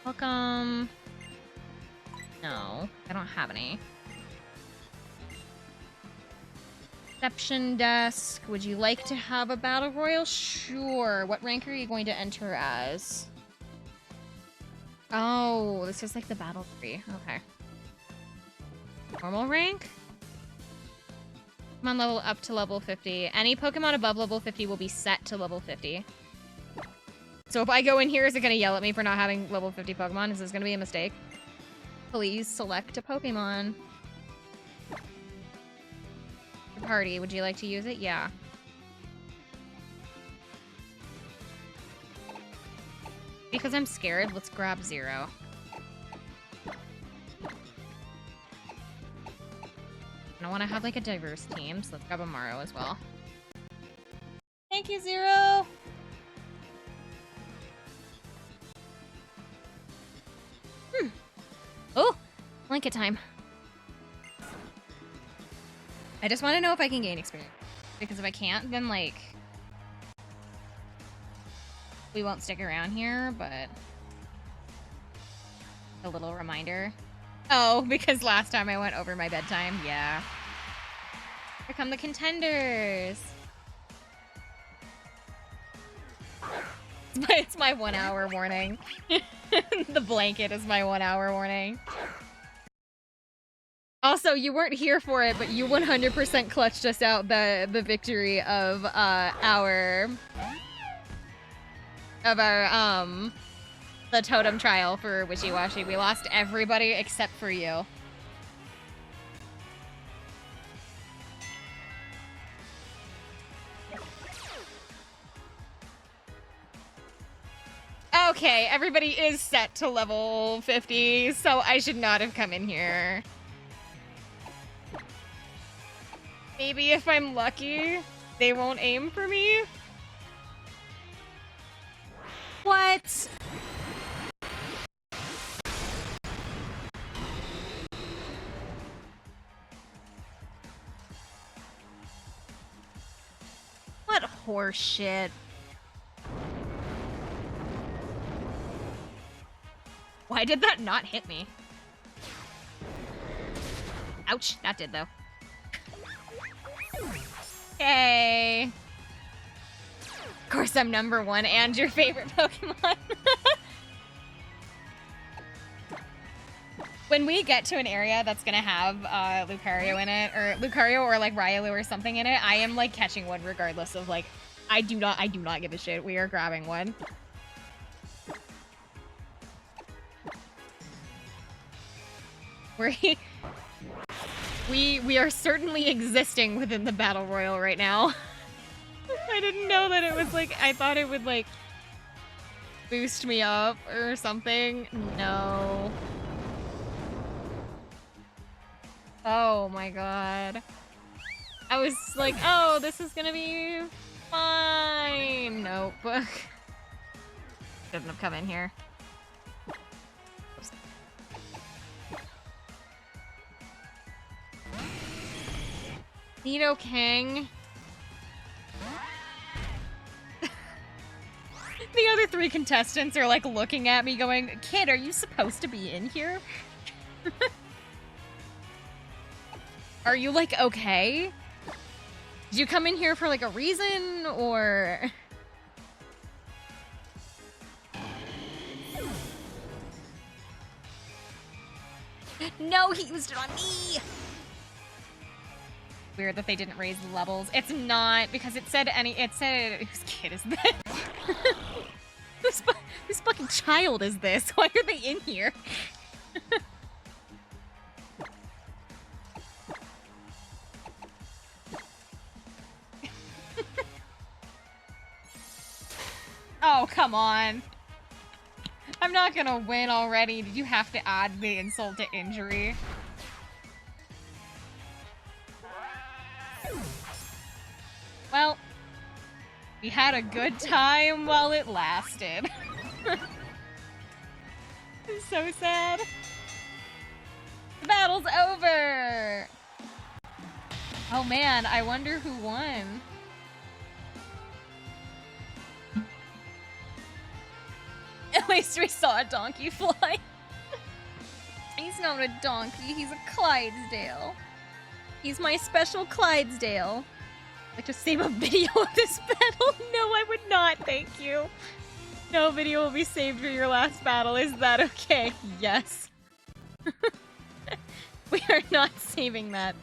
Welcome. No, I don't have any. Reception desk. Would you like to have a battle royal? Sure. What rank are you going to enter as? Oh, this is like the battle tree. Okay. Normal rank? Pokemon level up to level 50. Any Pokemon above level 50 will be set to level 50. So if I go in here, is it going to yell at me for not having level 50 Pokemon? Is this going to be a mistake? Please select a Pokemon. Party, would you like to use it? Yeah. Because I'm scared, let's grab Zero. I want to have like a diverse team, so let's grab Amaro as well. Thank you, Zero! Oh! Blanket time. I just want to know if I can gain experience. Because if I can't, then, like, we won't stick around here, but a little reminder. Oh, because last time I went over my bedtime. Yeah. Here come the contenders. It's my 1 hour warning. The blanket is my 1 hour warning. Also, you weren't here for it, but you 100% clutched us out the victory of the totem trial for Wishiwashi. We lost everybody except for you. Okay, everybody is set to level 50, so I should not have come in here. Maybe if I'm lucky, they won't aim for me? What? What horse shit? Why did that not hit me? Ouch, that did though. Okay. Of course I'm number one and your favorite Pokemon. When we get to an area that's gonna have Lucario in it, or Lucario or like Riolu or something in it, I am like catching one regardless of like I do not give a shit. We are grabbing one. We are certainly existing within the battle royal right now. I didn't know that it was like, I thought it would like boost me up or something. No. Oh my god. I was like, oh, this is gonna be fine. Nope. Shouldn't have come in here. Nidoking. The other 3 contestants are like looking at me going, kid, are you supposed to be in here? Are you like okay? Did you come in here for like a reason or? No, he used it on me! Weird that they didn't raise the levels. It's not, because it said whose kid is this? Whose fucking child is this? Why are they in here? Oh, come on. I'm not gonna win already. Did you have to add the insult to injury? Well, we had a good time while it lasted. It's so sad. The battle's over! Oh man, I wonder who won. At least we saw a donkey fly. He's not a donkey, he's a Clydesdale. He's my special Clydesdale. I'd like to save a video of this battle. No, I would not, thank you. No video will be saved for your last battle. Is that okay? Yes. We are not saving that.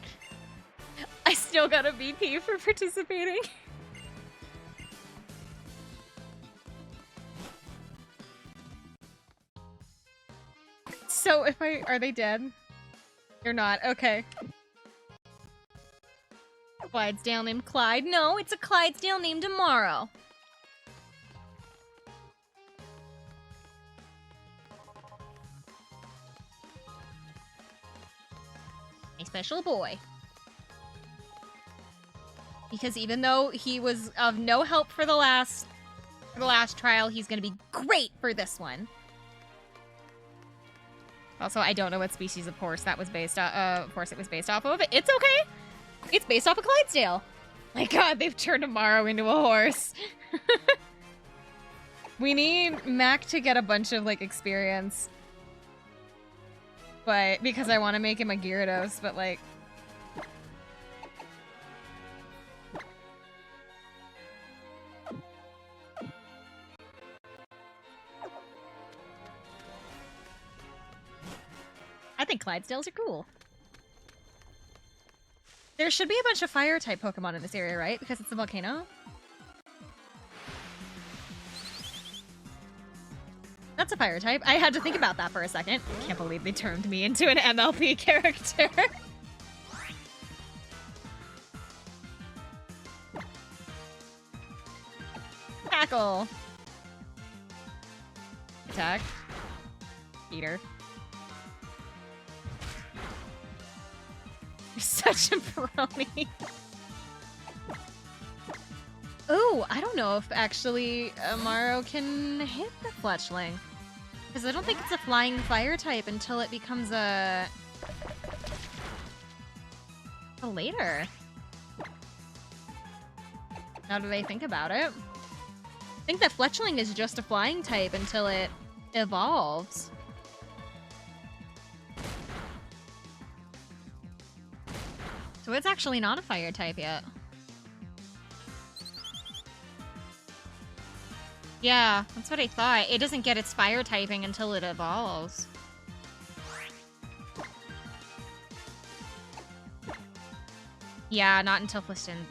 I still got a VP for participating. So are they dead? You're not, okay. Clydesdale named Clyde. No, it's a Clydesdale named Amaro. A special boy. Because even though he was of no help for the last trial, he's gonna be great for this one. Also, I don't know what species of horse that was based horse it was based off of. It's okay. It's based off of Clydesdale. My god, they've turned Amaro into a horse. We need Mac to get a bunch of, like, experience. But, because I want to make him a Gyarados, but, like... I think Clydesdales are cool. There should be a bunch of fire-type Pokemon in this area, right? Because it's a volcano? That's a fire-type. I had to think about that for a second. Can't believe they turned me into an MLP character. Tackle. Attack. Eater. You're such a brony. Ooh, I don't know if actually Amaro can hit the Fletchling. Because I don't think it's a flying fire type until it becomes a later. Now that I think about it. I think that Fletchling is just a flying type until it evolves. So it's actually not a fire type yet. Yeah, that's what I thought. It doesn't get its fire typing until it evolves. Yeah, not until Fletchcinder.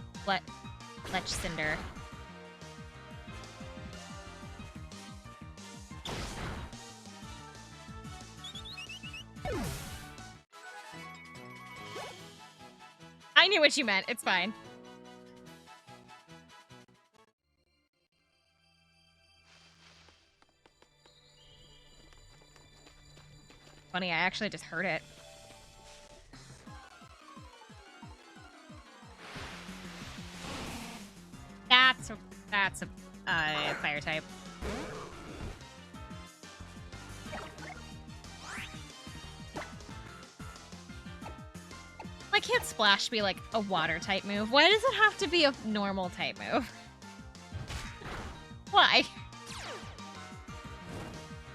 I knew what you meant. It's fine. Funny, I actually just heard it. That's a fire type. Why can't Splash be like a water type move? Why does it have to be a normal type move? Why?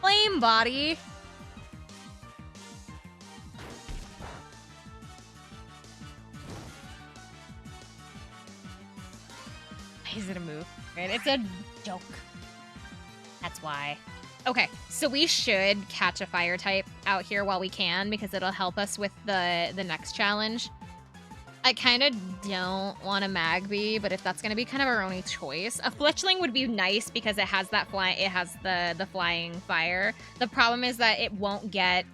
Flame body. Why is it a move? It's a joke. That's why. Okay, so we should catch a fire type out here while we can because it'll help us with the next challenge. I kind of don't want a Magby, but if that's going to be kind of our only choice, a Fletchling would be nice because it has that the flying fire. The problem is that it won't get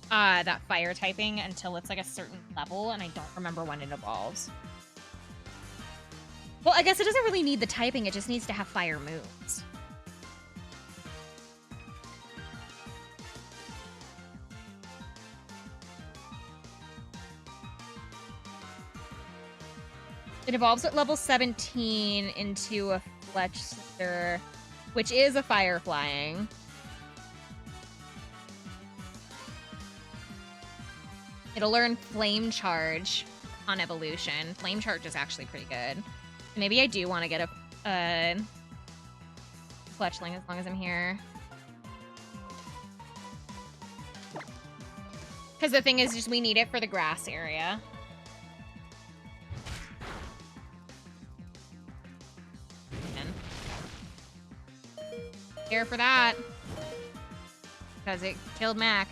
that fire typing until it's like a certain level, and I don't remember when it evolves. Well, I guess it doesn't really need the typing, it just needs to have fire moves. It evolves at level 17 into a Fletchling, which is a fire flying. It'll learn Flame Charge on evolution. Flame Charge is actually pretty good. Maybe I do want to get a Fletchling as long as I'm here. Because the thing is, just we need it for the grass area. Here for that. Because it killed Mac.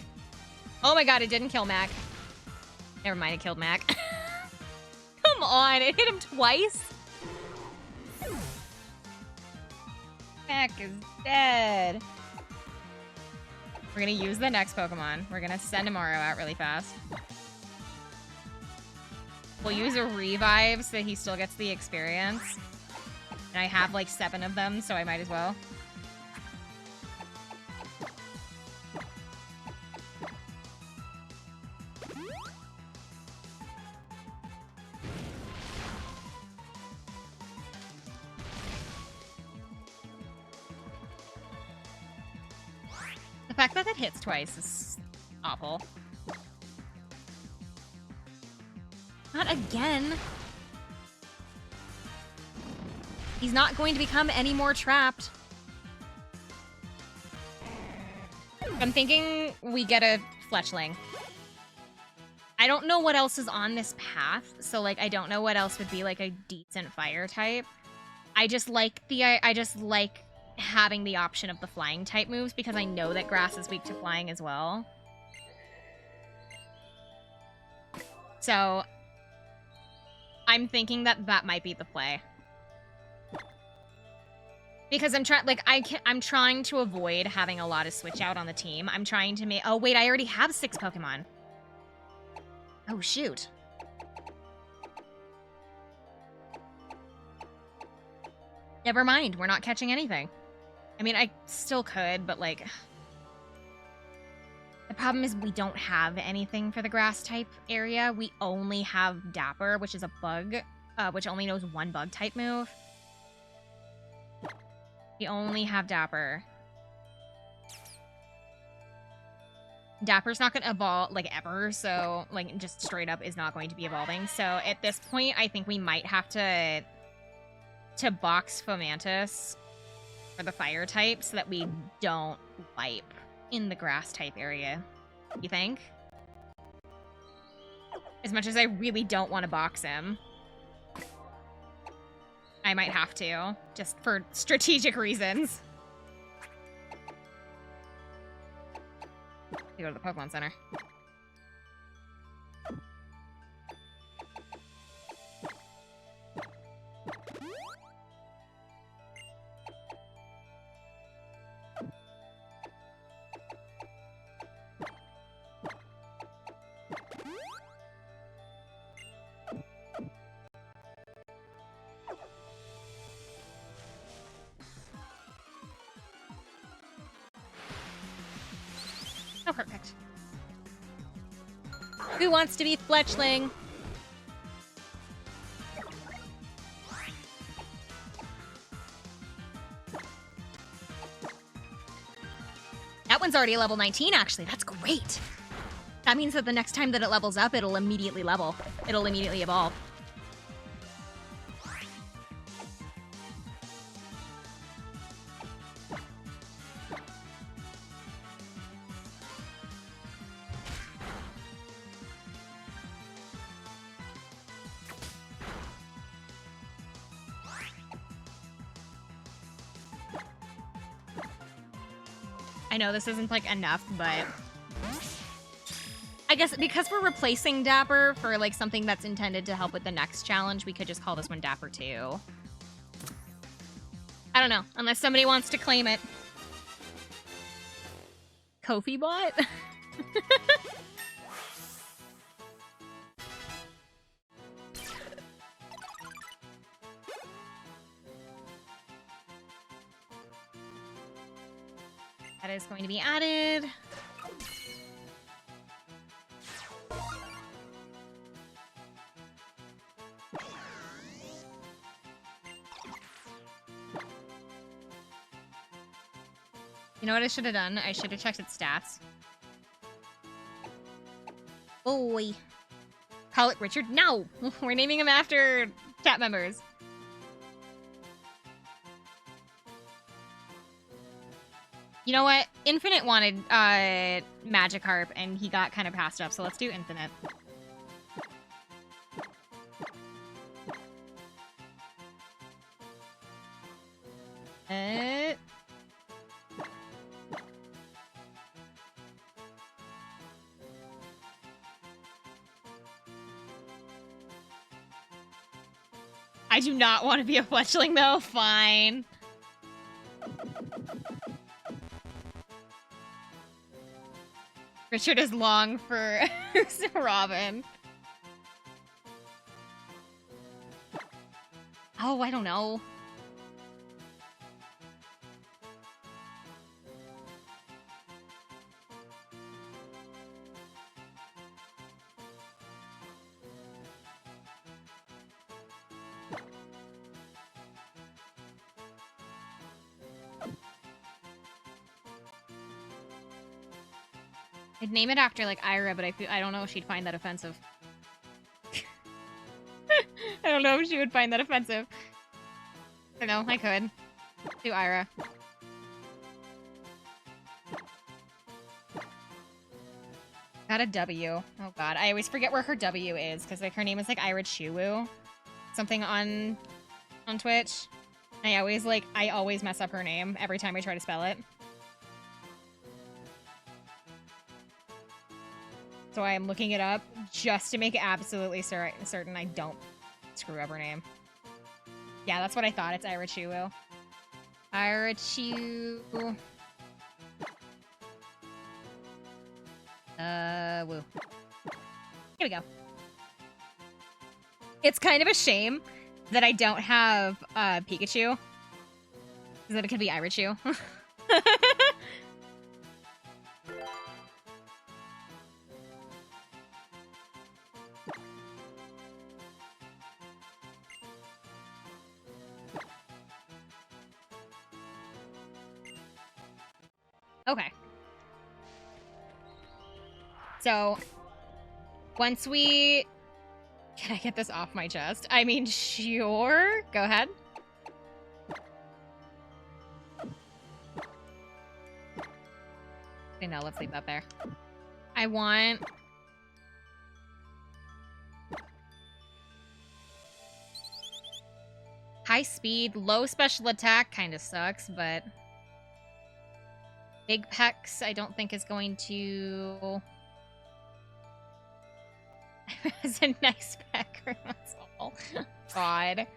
Oh my god, it didn't kill Mac. Never mind, it killed Mac. Come on, it hit him twice. Mac is dead. We're gonna use the next Pokemon. We're gonna send Amaru out really fast. We'll use a revive so he still gets the experience. And I have like 7 of them, so I might as well. The fact that it hits twice is awful. Not again. He's not going to become any more trapped. I'm thinking we get a Fletchling. I don't know what else is on this path, so like I don't know what else would be like a decent fire type. I just like having the option of the flying type moves because I know that grass is weak to flying as well. So I'm thinking that that might be the play. Because I'm trying to avoid having a lot of switch out on the team. I'm trying to make... Oh, wait, I already have 6 Pokemon. Oh, shoot. Never mind, we're not catching anything. I mean, I still could, but, like... The problem is we don't have anything for the grass type area. We only have Dapper, which is a bug, which only knows 1 bug type move. We only have Dapper. Dapper's not going to evolve, like, ever, so, like, just straight up is not going to be evolving. So, at this point, I think we might have to box Fomantis for the fire type so that we don't wipe in the grass type area. You think? As much as I really don't want to box him, I might have to, just for strategic reasons. Go to the Pokemon Center. Oh, perfect. Who wants to be Fletchling? That one's already level 19, actually. That's great. That means that the next time that it levels up, it'll immediately level. It'll immediately evolve. I know this isn't like enough, but I guess because we're replacing Dapper for like something that's intended to help with the next challenge, we could just call this one Dapper 2. I don't know, unless somebody wants to claim it. Kofi bot? That is going to be added. You know what I should have done? I should have checked its stats. Boy. Call it Richard? No! We're naming him after chat members. You know what? Infinite wanted Magikarp, and he got kind of passed up, so let's do Infinite. I do not want to be a Fletchling, though. Fine. Richard is long for Robin. Oh, I don't know. I'd name it after, like, Ira, but I don't know if she'd find that offensive. I don't know if she would find that offensive. I don't know, I could. Do Ira. Got a W. Oh god, I always forget where her W is, because like her name is like Ira Chiwu. Something on Twitch. I always mess up her name every time I try to spell it. So I am looking it up just to make absolutely certain I don't screw up her name. Yeah, that's what I thought. It's Ira Chiwu. Ira Chiwu. Woo. Here we go. It's kind of a shame that I don't have Pikachu. So that it could be Ira Chiwu. Okay. So, once we... Can I get this off my chest? I mean, sure. Go ahead. Okay, no, let's leave that there. I want... High speed, low special attack kind of sucks, but... Big Pecs, I don't think is going to... It's a nice pecker, that's all. God.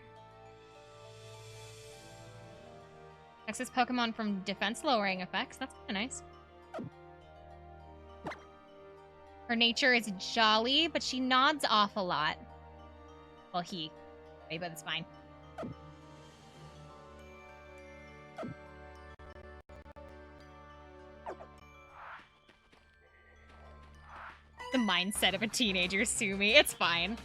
Texas Pokemon from defense lowering effects, that's kind of nice. Her nature is jolly, but she nods off a lot. Well, he. Okay, but it's fine. mindset of a teenager, sue me. It's fine.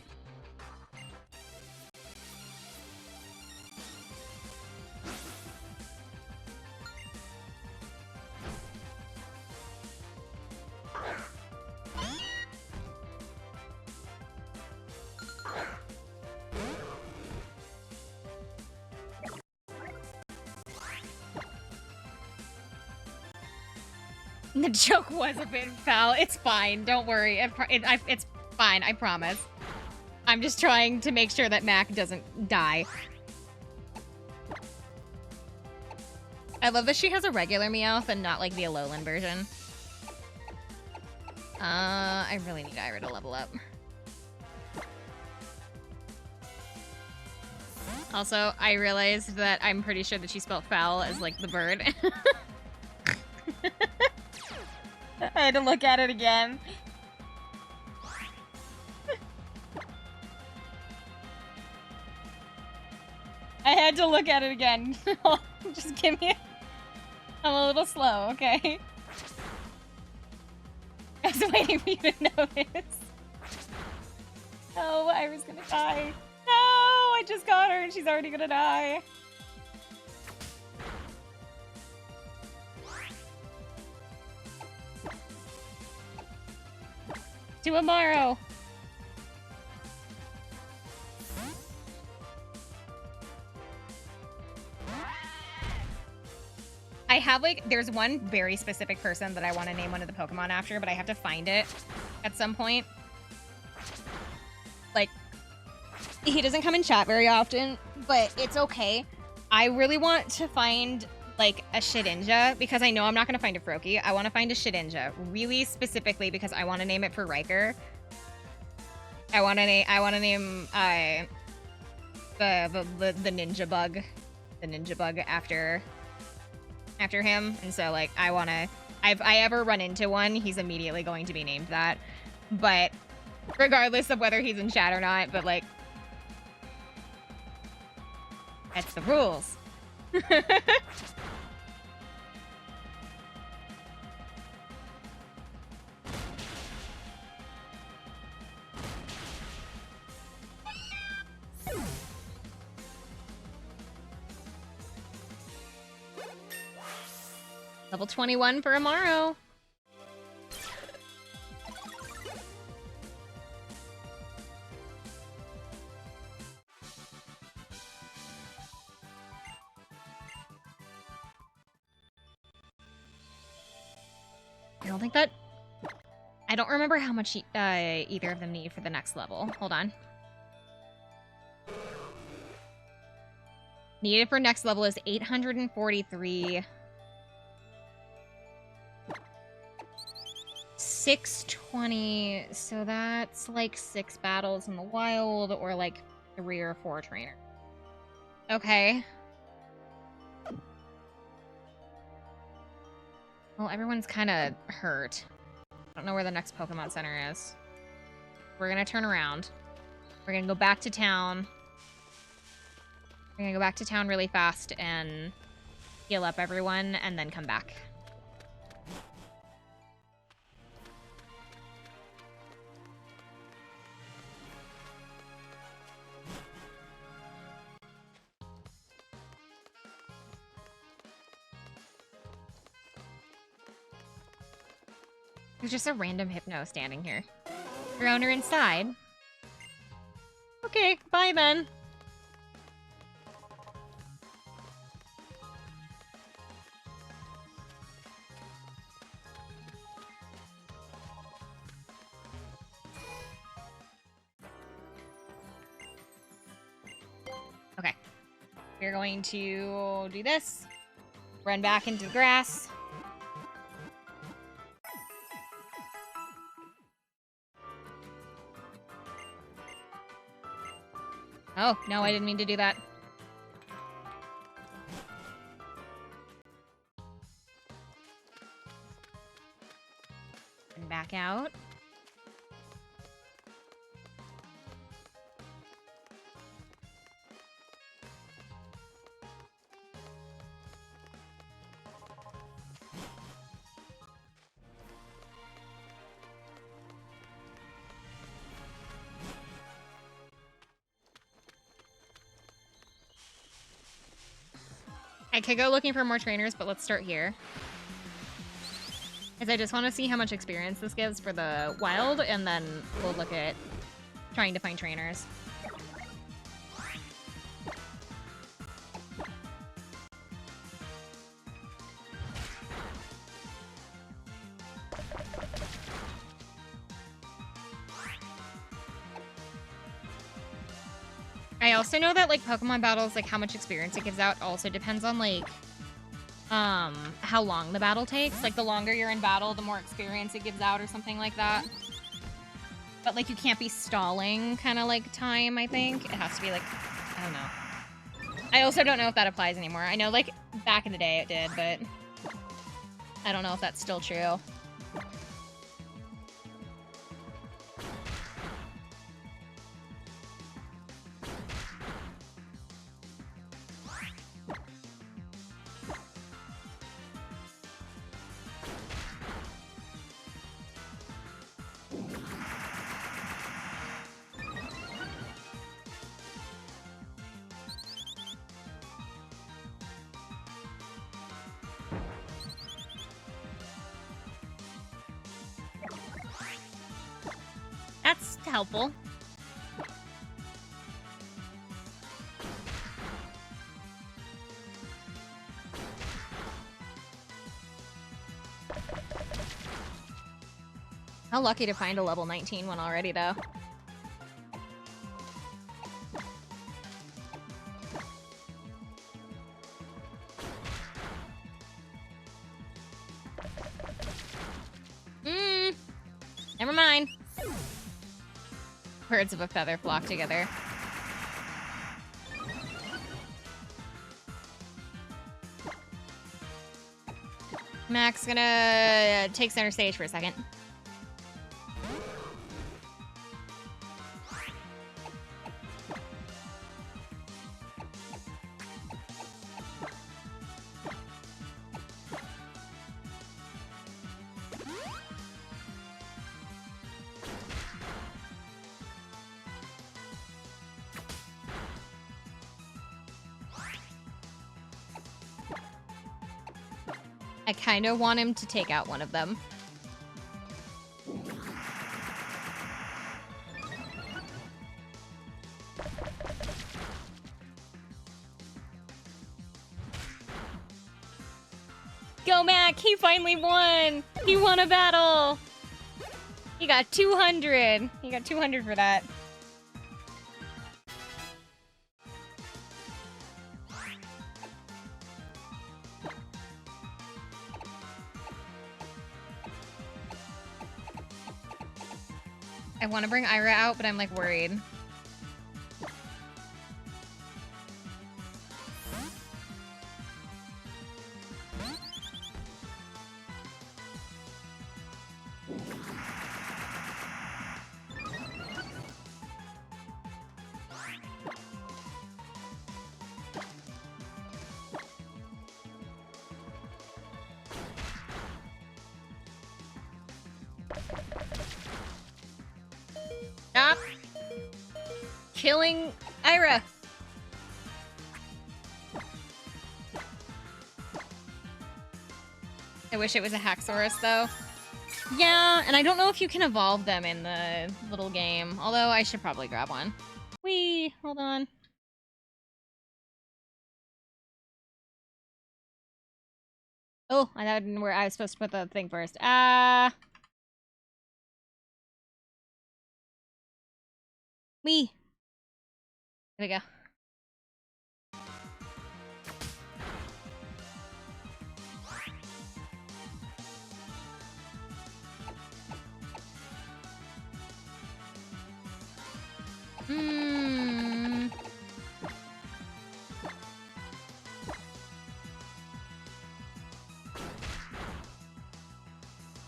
The joke was a bit foul. It's fine. Don't worry. It's fine. I promise. I'm just trying to make sure that Mac doesn't die. I love that she has a regular Meowth and not like the Alolan version. I really need Ira to level up. Also, I realized that I'm pretty sure that she spelled foul as like the bird. I had to look at it again. I had to look at it again. Just give me I'm a little slow, okay? I was waiting for you to notice. Oh, Ira's gonna die. No, I just got her and she's already gonna die. To Amaro. I have like, there's one very specific person that I want to name one of the Pokemon after, but I have to find it at some point. Like, he doesn't come in chat very often, but it's okay. I really want to find like a Shedinja because I know I'm not going to find a Froakie. I want to find a Shedinja really specifically because I want to name it for Riker. I want to name the ninja bug, after him. And so like I want to if I ever run into one, he's immediately going to be named that. But regardless of whether he's in chat or not, but like that's the rules. Level 21 for Amaro. I don't remember how much either of them need for the next level. Hold on. Needed for next level is 843. 620. So that's like 6 battles in the wild or like 3 or 4 trainer. Okay. Well, everyone's kind of hurt. I don't know where the next Pokemon Center is. We're gonna turn around. We're gonna go back to town. We're gonna go back to town really fast and heal up everyone and then come back. There's just a random Hypno standing here. Your owner inside. Okay, bye then. Okay. We're going to do this. Run back into the grass. Oh, no, I didn't mean to do that. And back out. I could go looking for more trainers, but let's start here. Because I just want to see how much experience this gives for the wild, and then we'll look at trying to find trainers. I also know that, like, Pokemon battles, like, how much experience it gives out also depends on, like, how long the battle takes. Like, the longer you're in battle, the more experience it gives out or something like that. But, like, you can't be stalling kind of, like, time, I think. It has to be, like, I don't know. I also don't know if that applies anymore. I know, like, back in the day it did, but I don't know if that's still true. That's helpful. How lucky to find a level 19 one already, though. Never mind. Birds of a feather flock together. Mac's gonna take center stage for a second. I kind of want him to take out one of them. Go, Mac! He finally won! He won a battle! He got 200! He got 200 for that. I want to bring Ira out, but I'm, like, worried. Stop killing Ira. I wish it was a Haxorus, though. Yeah, and I don't know if you can evolve them in the little game. Although, I should probably grab one. Whee! Hold on. Oh, I thought where I was supposed to put the thing first. Whee! There we go.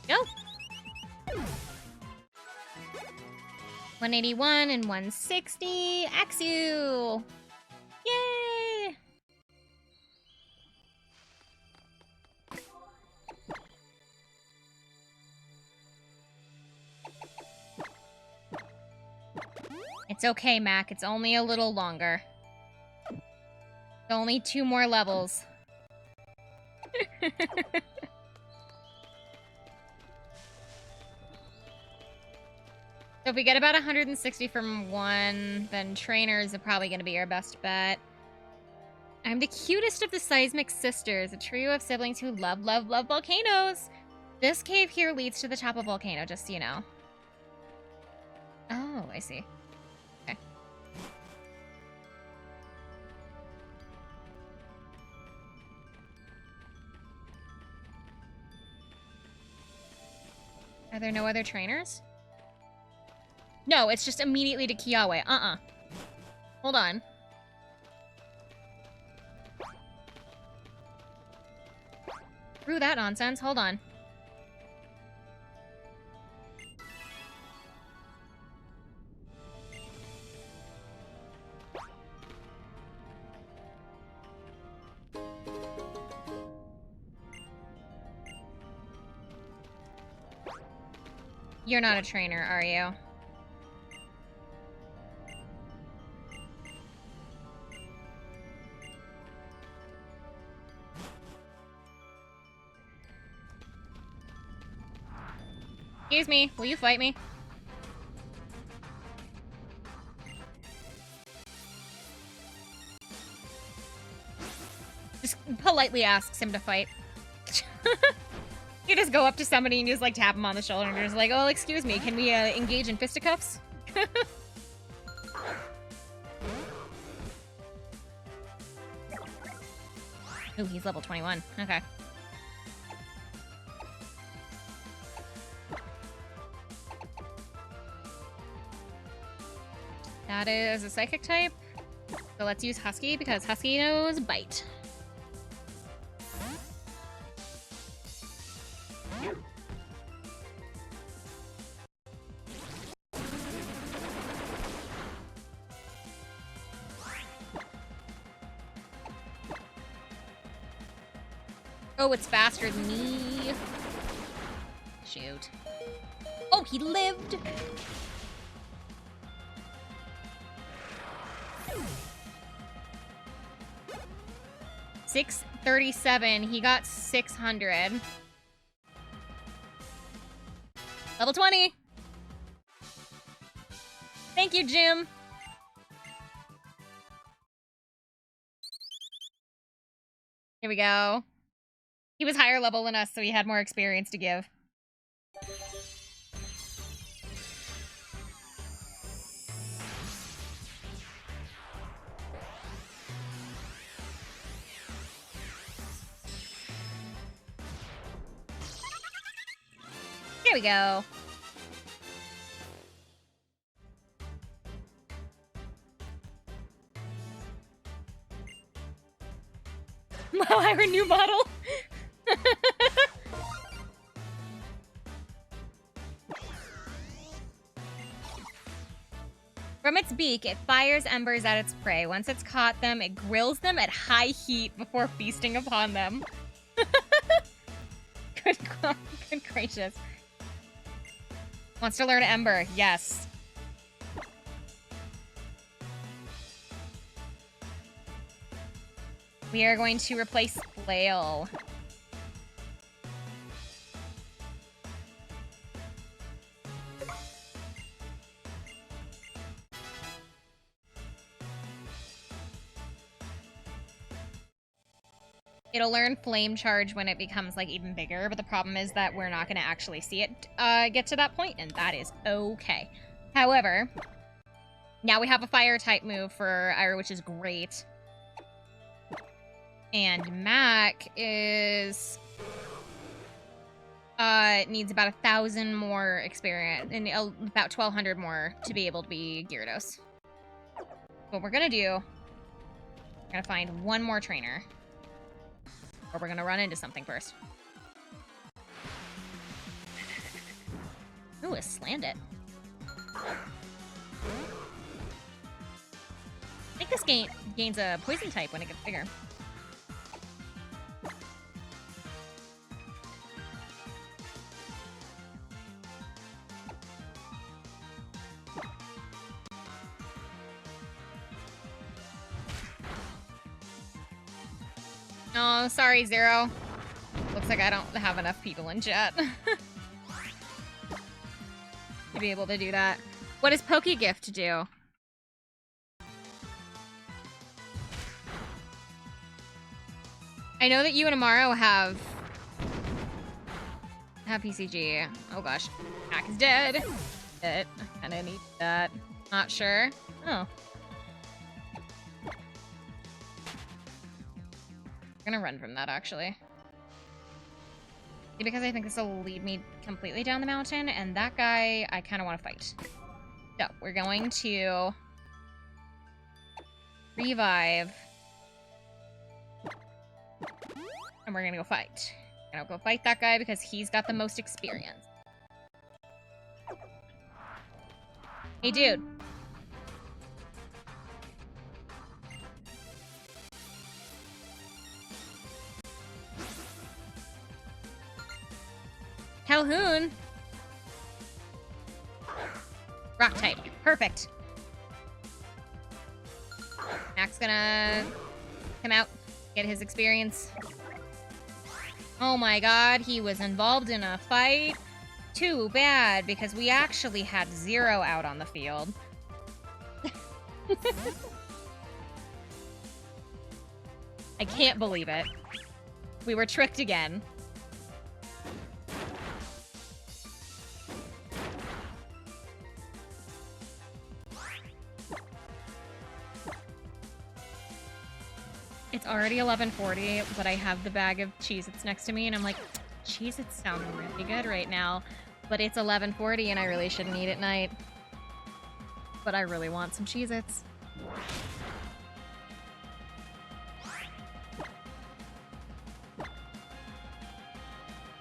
Go. 181 and 160. Axew! Yay! It's okay, Mac. It's only a little longer. Only 2 more levels. So if we get about 160 from one, then trainers are probably going to be our best bet. I'm the cutest of the Seismic Sisters, a trio of siblings who love, love, love volcanoes. This cave here leads to the top of volcano, just so you know. Oh, I see. Okay. Are there no other trainers? No, it's just immediately to Kiawe. Hold on. Screw that nonsense. Hold on. You're not a trainer, are you? Excuse me, will you fight me? Just politely asks him to fight. You just go up to somebody and just like tap him on the shoulder and you're just like, oh, excuse me, can we engage in fisticuffs? Ooh, he's level 21. Okay. That is a psychic type. So let's use Husky because Husky knows bite. Oh, it's faster than me. Shoot. Oh, he lived. $637. He got 600. Level 20. Thank you, Jim. Here we go. He was higher level than us, so he had more experience to give. Here we go. Wow, I have a new model. From its beak, it fires embers at its prey. Once it's caught them, it grills them at high heat before feasting upon them. Good gracious. Wants to learn Ember. Yes. We are going to replace Flail. It'll learn Flame Charge when it becomes, like, even bigger, but the problem is that we're not going to actually see it get to that point, and that is okay. However, now we have a Fire-type move for Ira, which is great. And Mac is... needs about 1,000 more experience, and about 1,200 more to be able to be Gyarados. What we're going to do, we're going to find one more trainer. Or we're gonna run into something first. Ooh, it slammed it. I think this gains a poison type when it gets bigger. Oh, sorry, Zero. like I don't have enough people in chat to be able to do that. What does Pokegift do? I know that you and Amaro have PCG. Oh gosh, Hack is dead. I kinda need that. Not sure. Oh. I'm gonna run from that actually. Because I think this will lead me completely down the mountain, and that guy I kinda wanna fight. So we're going to revive. And we're gonna go fight. We're gonna go fight that guy because he's got the most experience. Hey, dude. Calhoun. Rock type. Perfect. Mac's gonna come out, get his experience. Oh my god, he was involved in a fight. Too bad, because we actually had 0 out on the field. I can't believe it. We were tricked again. It's already 11:40, but I have the bag of Cheez-Its next to me, and I'm like, Cheez-Its sound really good right now, but it's 11:40 and I really shouldn't eat at night. But I really want some Cheez-Its.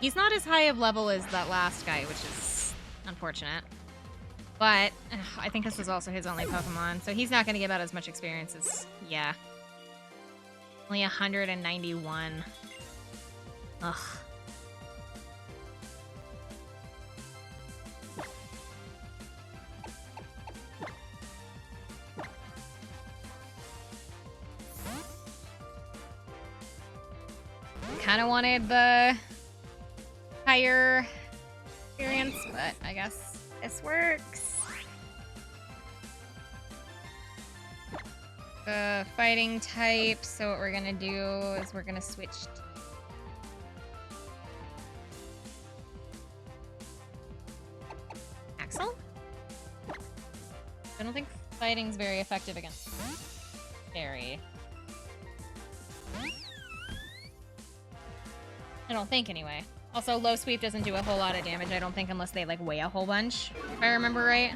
He's not as high of level as that last guy, which is unfortunate. But I think this was also his only Pokemon, so he's not going to give out as much experience as... yeah. Only 191. Ugh. Kind of wanted the higher experience, but I guess this works. Fighting type, so what we're gonna do is we're gonna switch Axel? I don't think fighting's very effective against Fairy. I don't think, anyway. Also, low sweep doesn't do a whole lot of damage, I don't think, unless they, like, weigh a whole bunch, if I remember right.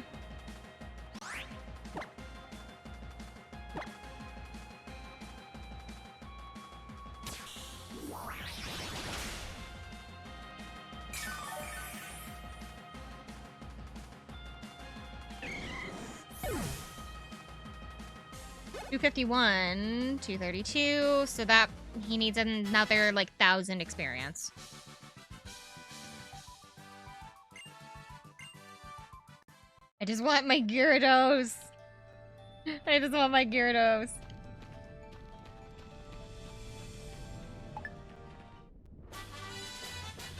$251, $232, so that he needs another like 1,000 experience. I just want my Gyarados. I just want my Gyarados.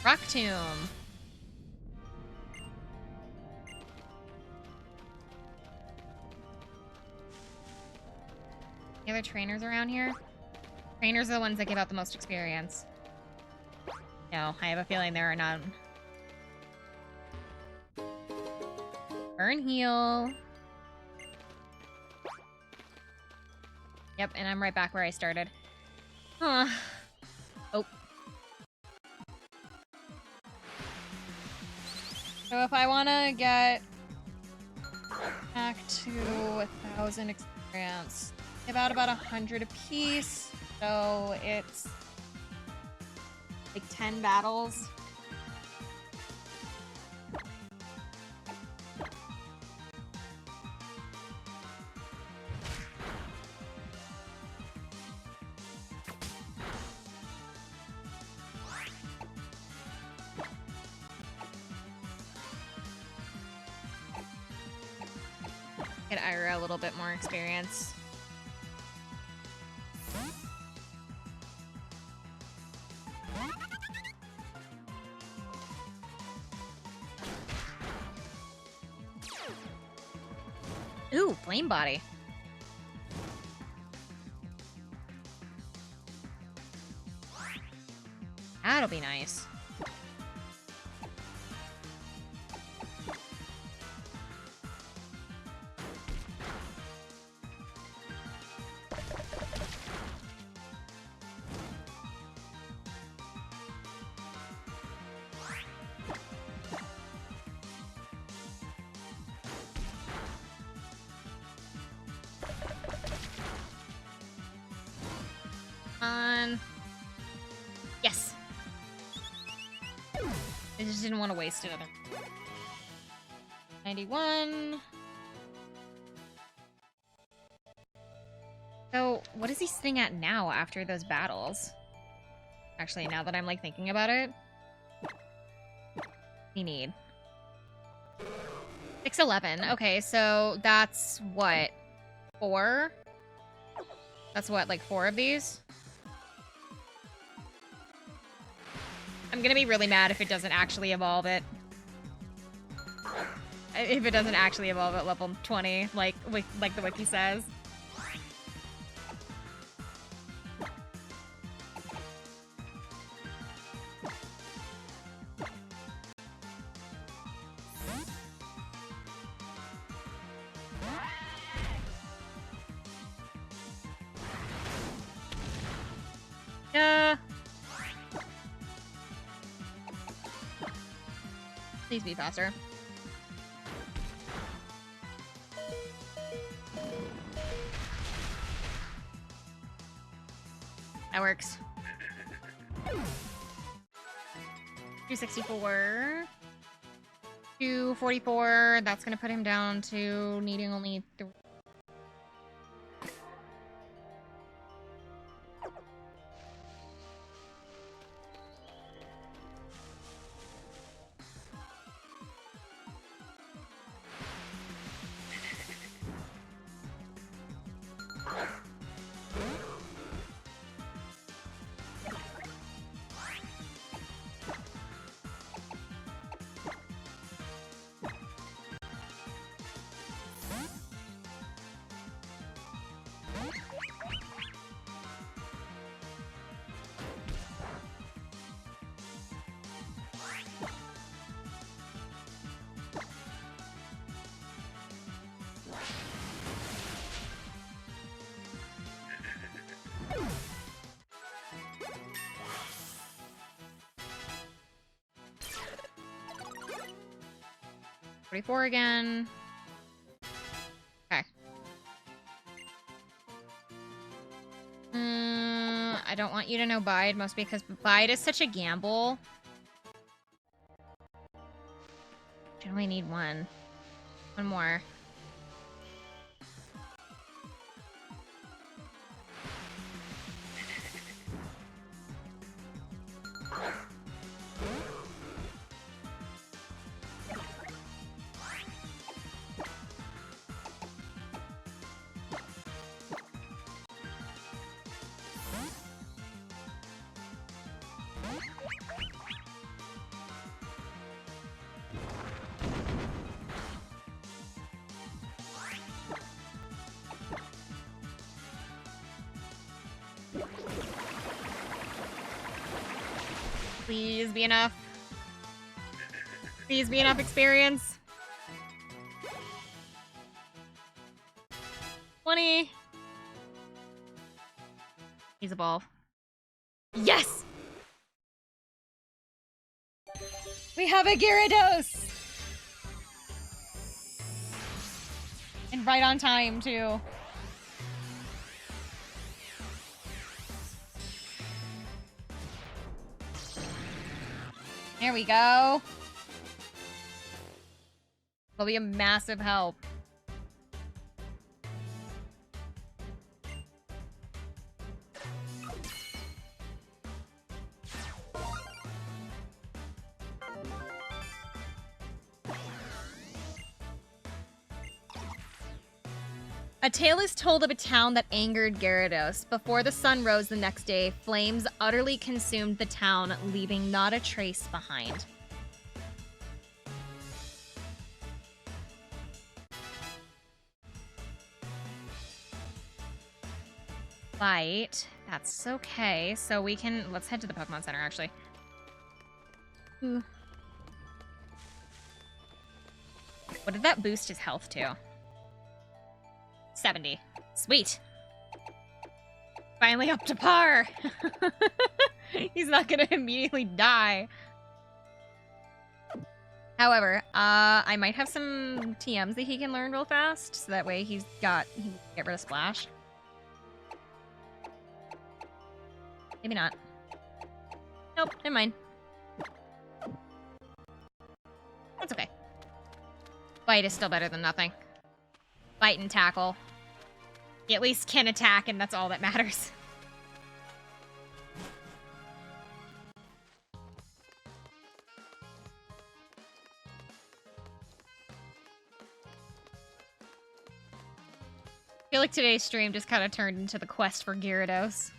Rock Tomb. Any other trainers around here? Trainers are the ones that give out the most experience. No, I have a feeling there are none. Burn heal. Yep, and I'm right back where I started. Huh. Oh. So if I want to get back to 1,000 experience, about 100 apiece, so it's like 10 battles. Get Ira a little bit more experience. Ooh, flame body. That'll be nice. Yes. I just didn't want to waste another. 91. So, what is he sitting at now after those battles? Actually, now that I'm like thinking about it, we need 611. Okay, so that's what, 4? That's what, like 4 of these? I'm gonna be really mad if it doesn't actually evolve it. If it doesn't actually evolve at level 20, like the wiki says. Please be faster. That works. 264. 244. That's gonna put him down to needing only 3. Forty-four again. Okay. I don't want you to know Bide, mostly because Bide is such a gamble. I only need one. One more. Please be enough. Please be enough experience. 20. He's evolve. Yes! We have a Gyarados! And right on time, too. There we go. Will be a massive help. A tale is told of a town that angered Gyarados. Before the sun rose the next day, flames utterly consumed the town, leaving not a trace behind. Bite. That's okay. So we can... Let's head to the Pokemon Center, actually. Ooh. What did that boost his health to? 70. Sweet. Finally up to par. He's not gonna immediately die. However, I might have some TMs that he can learn real fast, so that way he can get rid of Splash. Maybe not. Nope, never mind. That's okay. Bite is still better than nothing. Bite and tackle. He at least can attack, and that's all that matters. I feel like today's stream just kind of turned into the quest for Gyarados.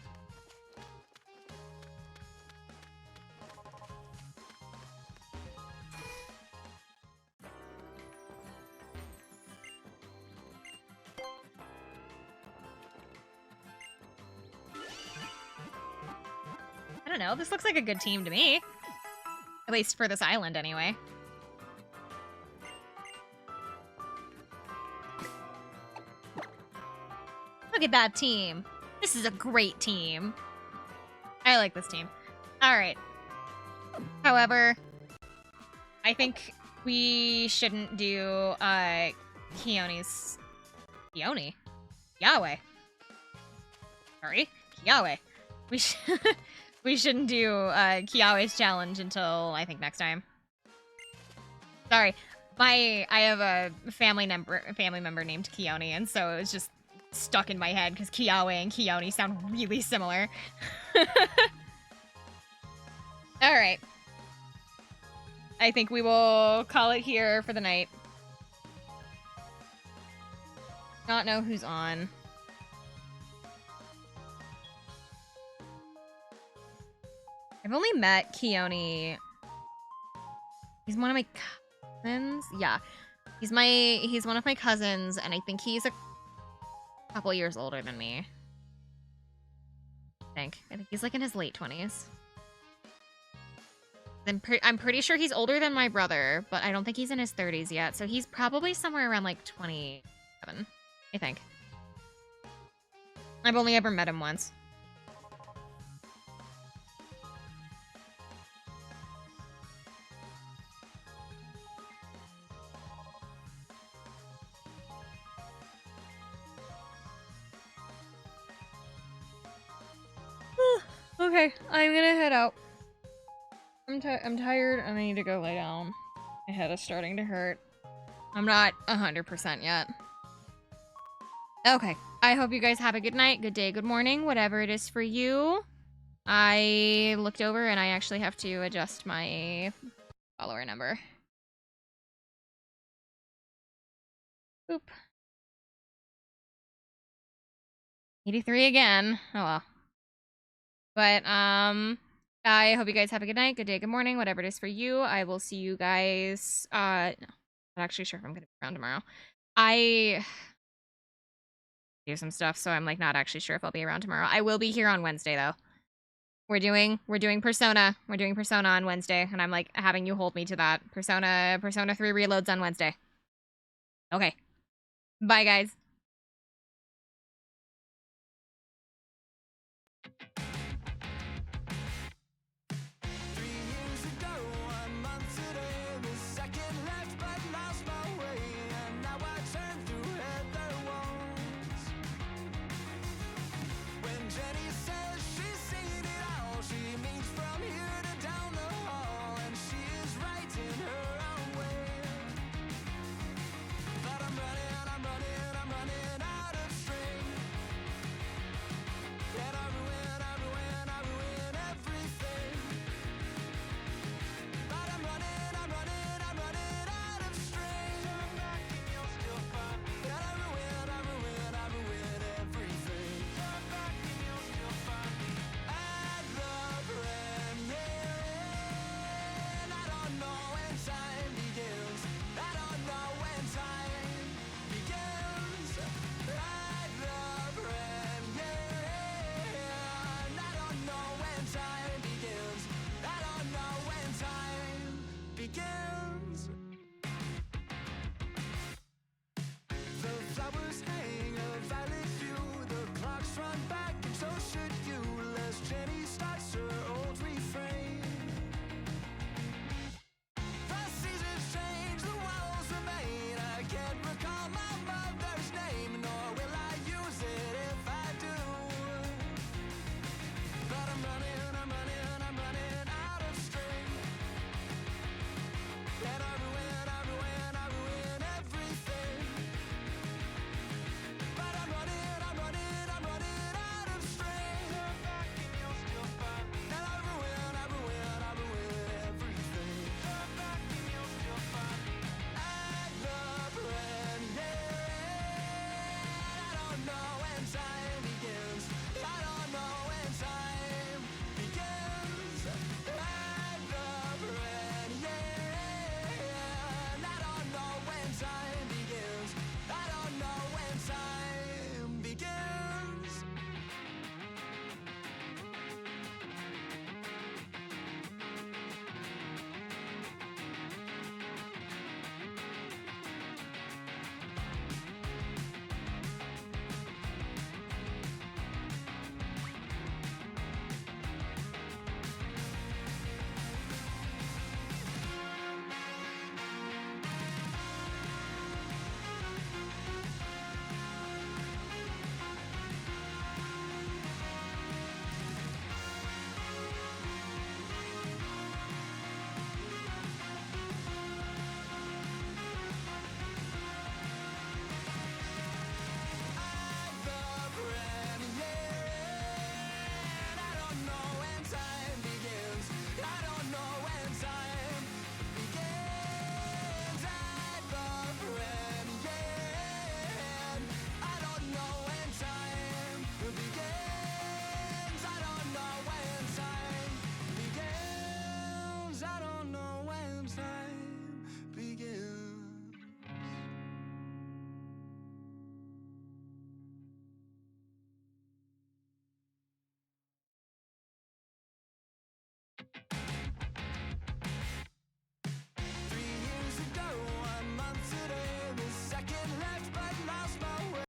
I don't know, this looks like a good team to me. At least for this island, anyway. Look at that team. This is a great team. I like this team. Alright. However, I think we shouldn't do, Keone's... Keone? Yahweh. Sorry? Kiawe. We shouldn't do, Kiawe's challenge until, I think, next time. Sorry. I have a family member named Keone, and so it was just stuck in my head because Kiawe and Keone sound really similar. Alright. I think we will call it here for the night. Not know who's on. I've only met Keone. He's one of my cousins. Yeah. He's one of my cousins, and I think he's a couple years older than me. I think he's like in his late 20s. I'm pretty sure he's older than my brother, but I don't think he's in his 30s yet. So he's probably somewhere around like 27, I think. I've only ever met him once. Okay, I'm gonna head out. I'm tired and I need to go lay down. My head is starting to hurt. I'm not 100% yet. Okay, I hope you guys have a good night, good day, good morning, whatever it is for you. I looked over and I actually have to adjust my follower number. Oop. 83 again. Oh well. But, I hope you guys have a good night, good day, good morning, whatever it is for you. I will see you guys, no, I'm not actually sure if I'm gonna be around tomorrow. I do some stuff, so I'm, like, not actually sure if I'll be around tomorrow. I will be here on Wednesday, though. We're doing Persona. We're doing Persona on Wednesday, and I'm, like, having you hold me to that. Persona 3 reloads on Wednesday. Okay. Bye, guys.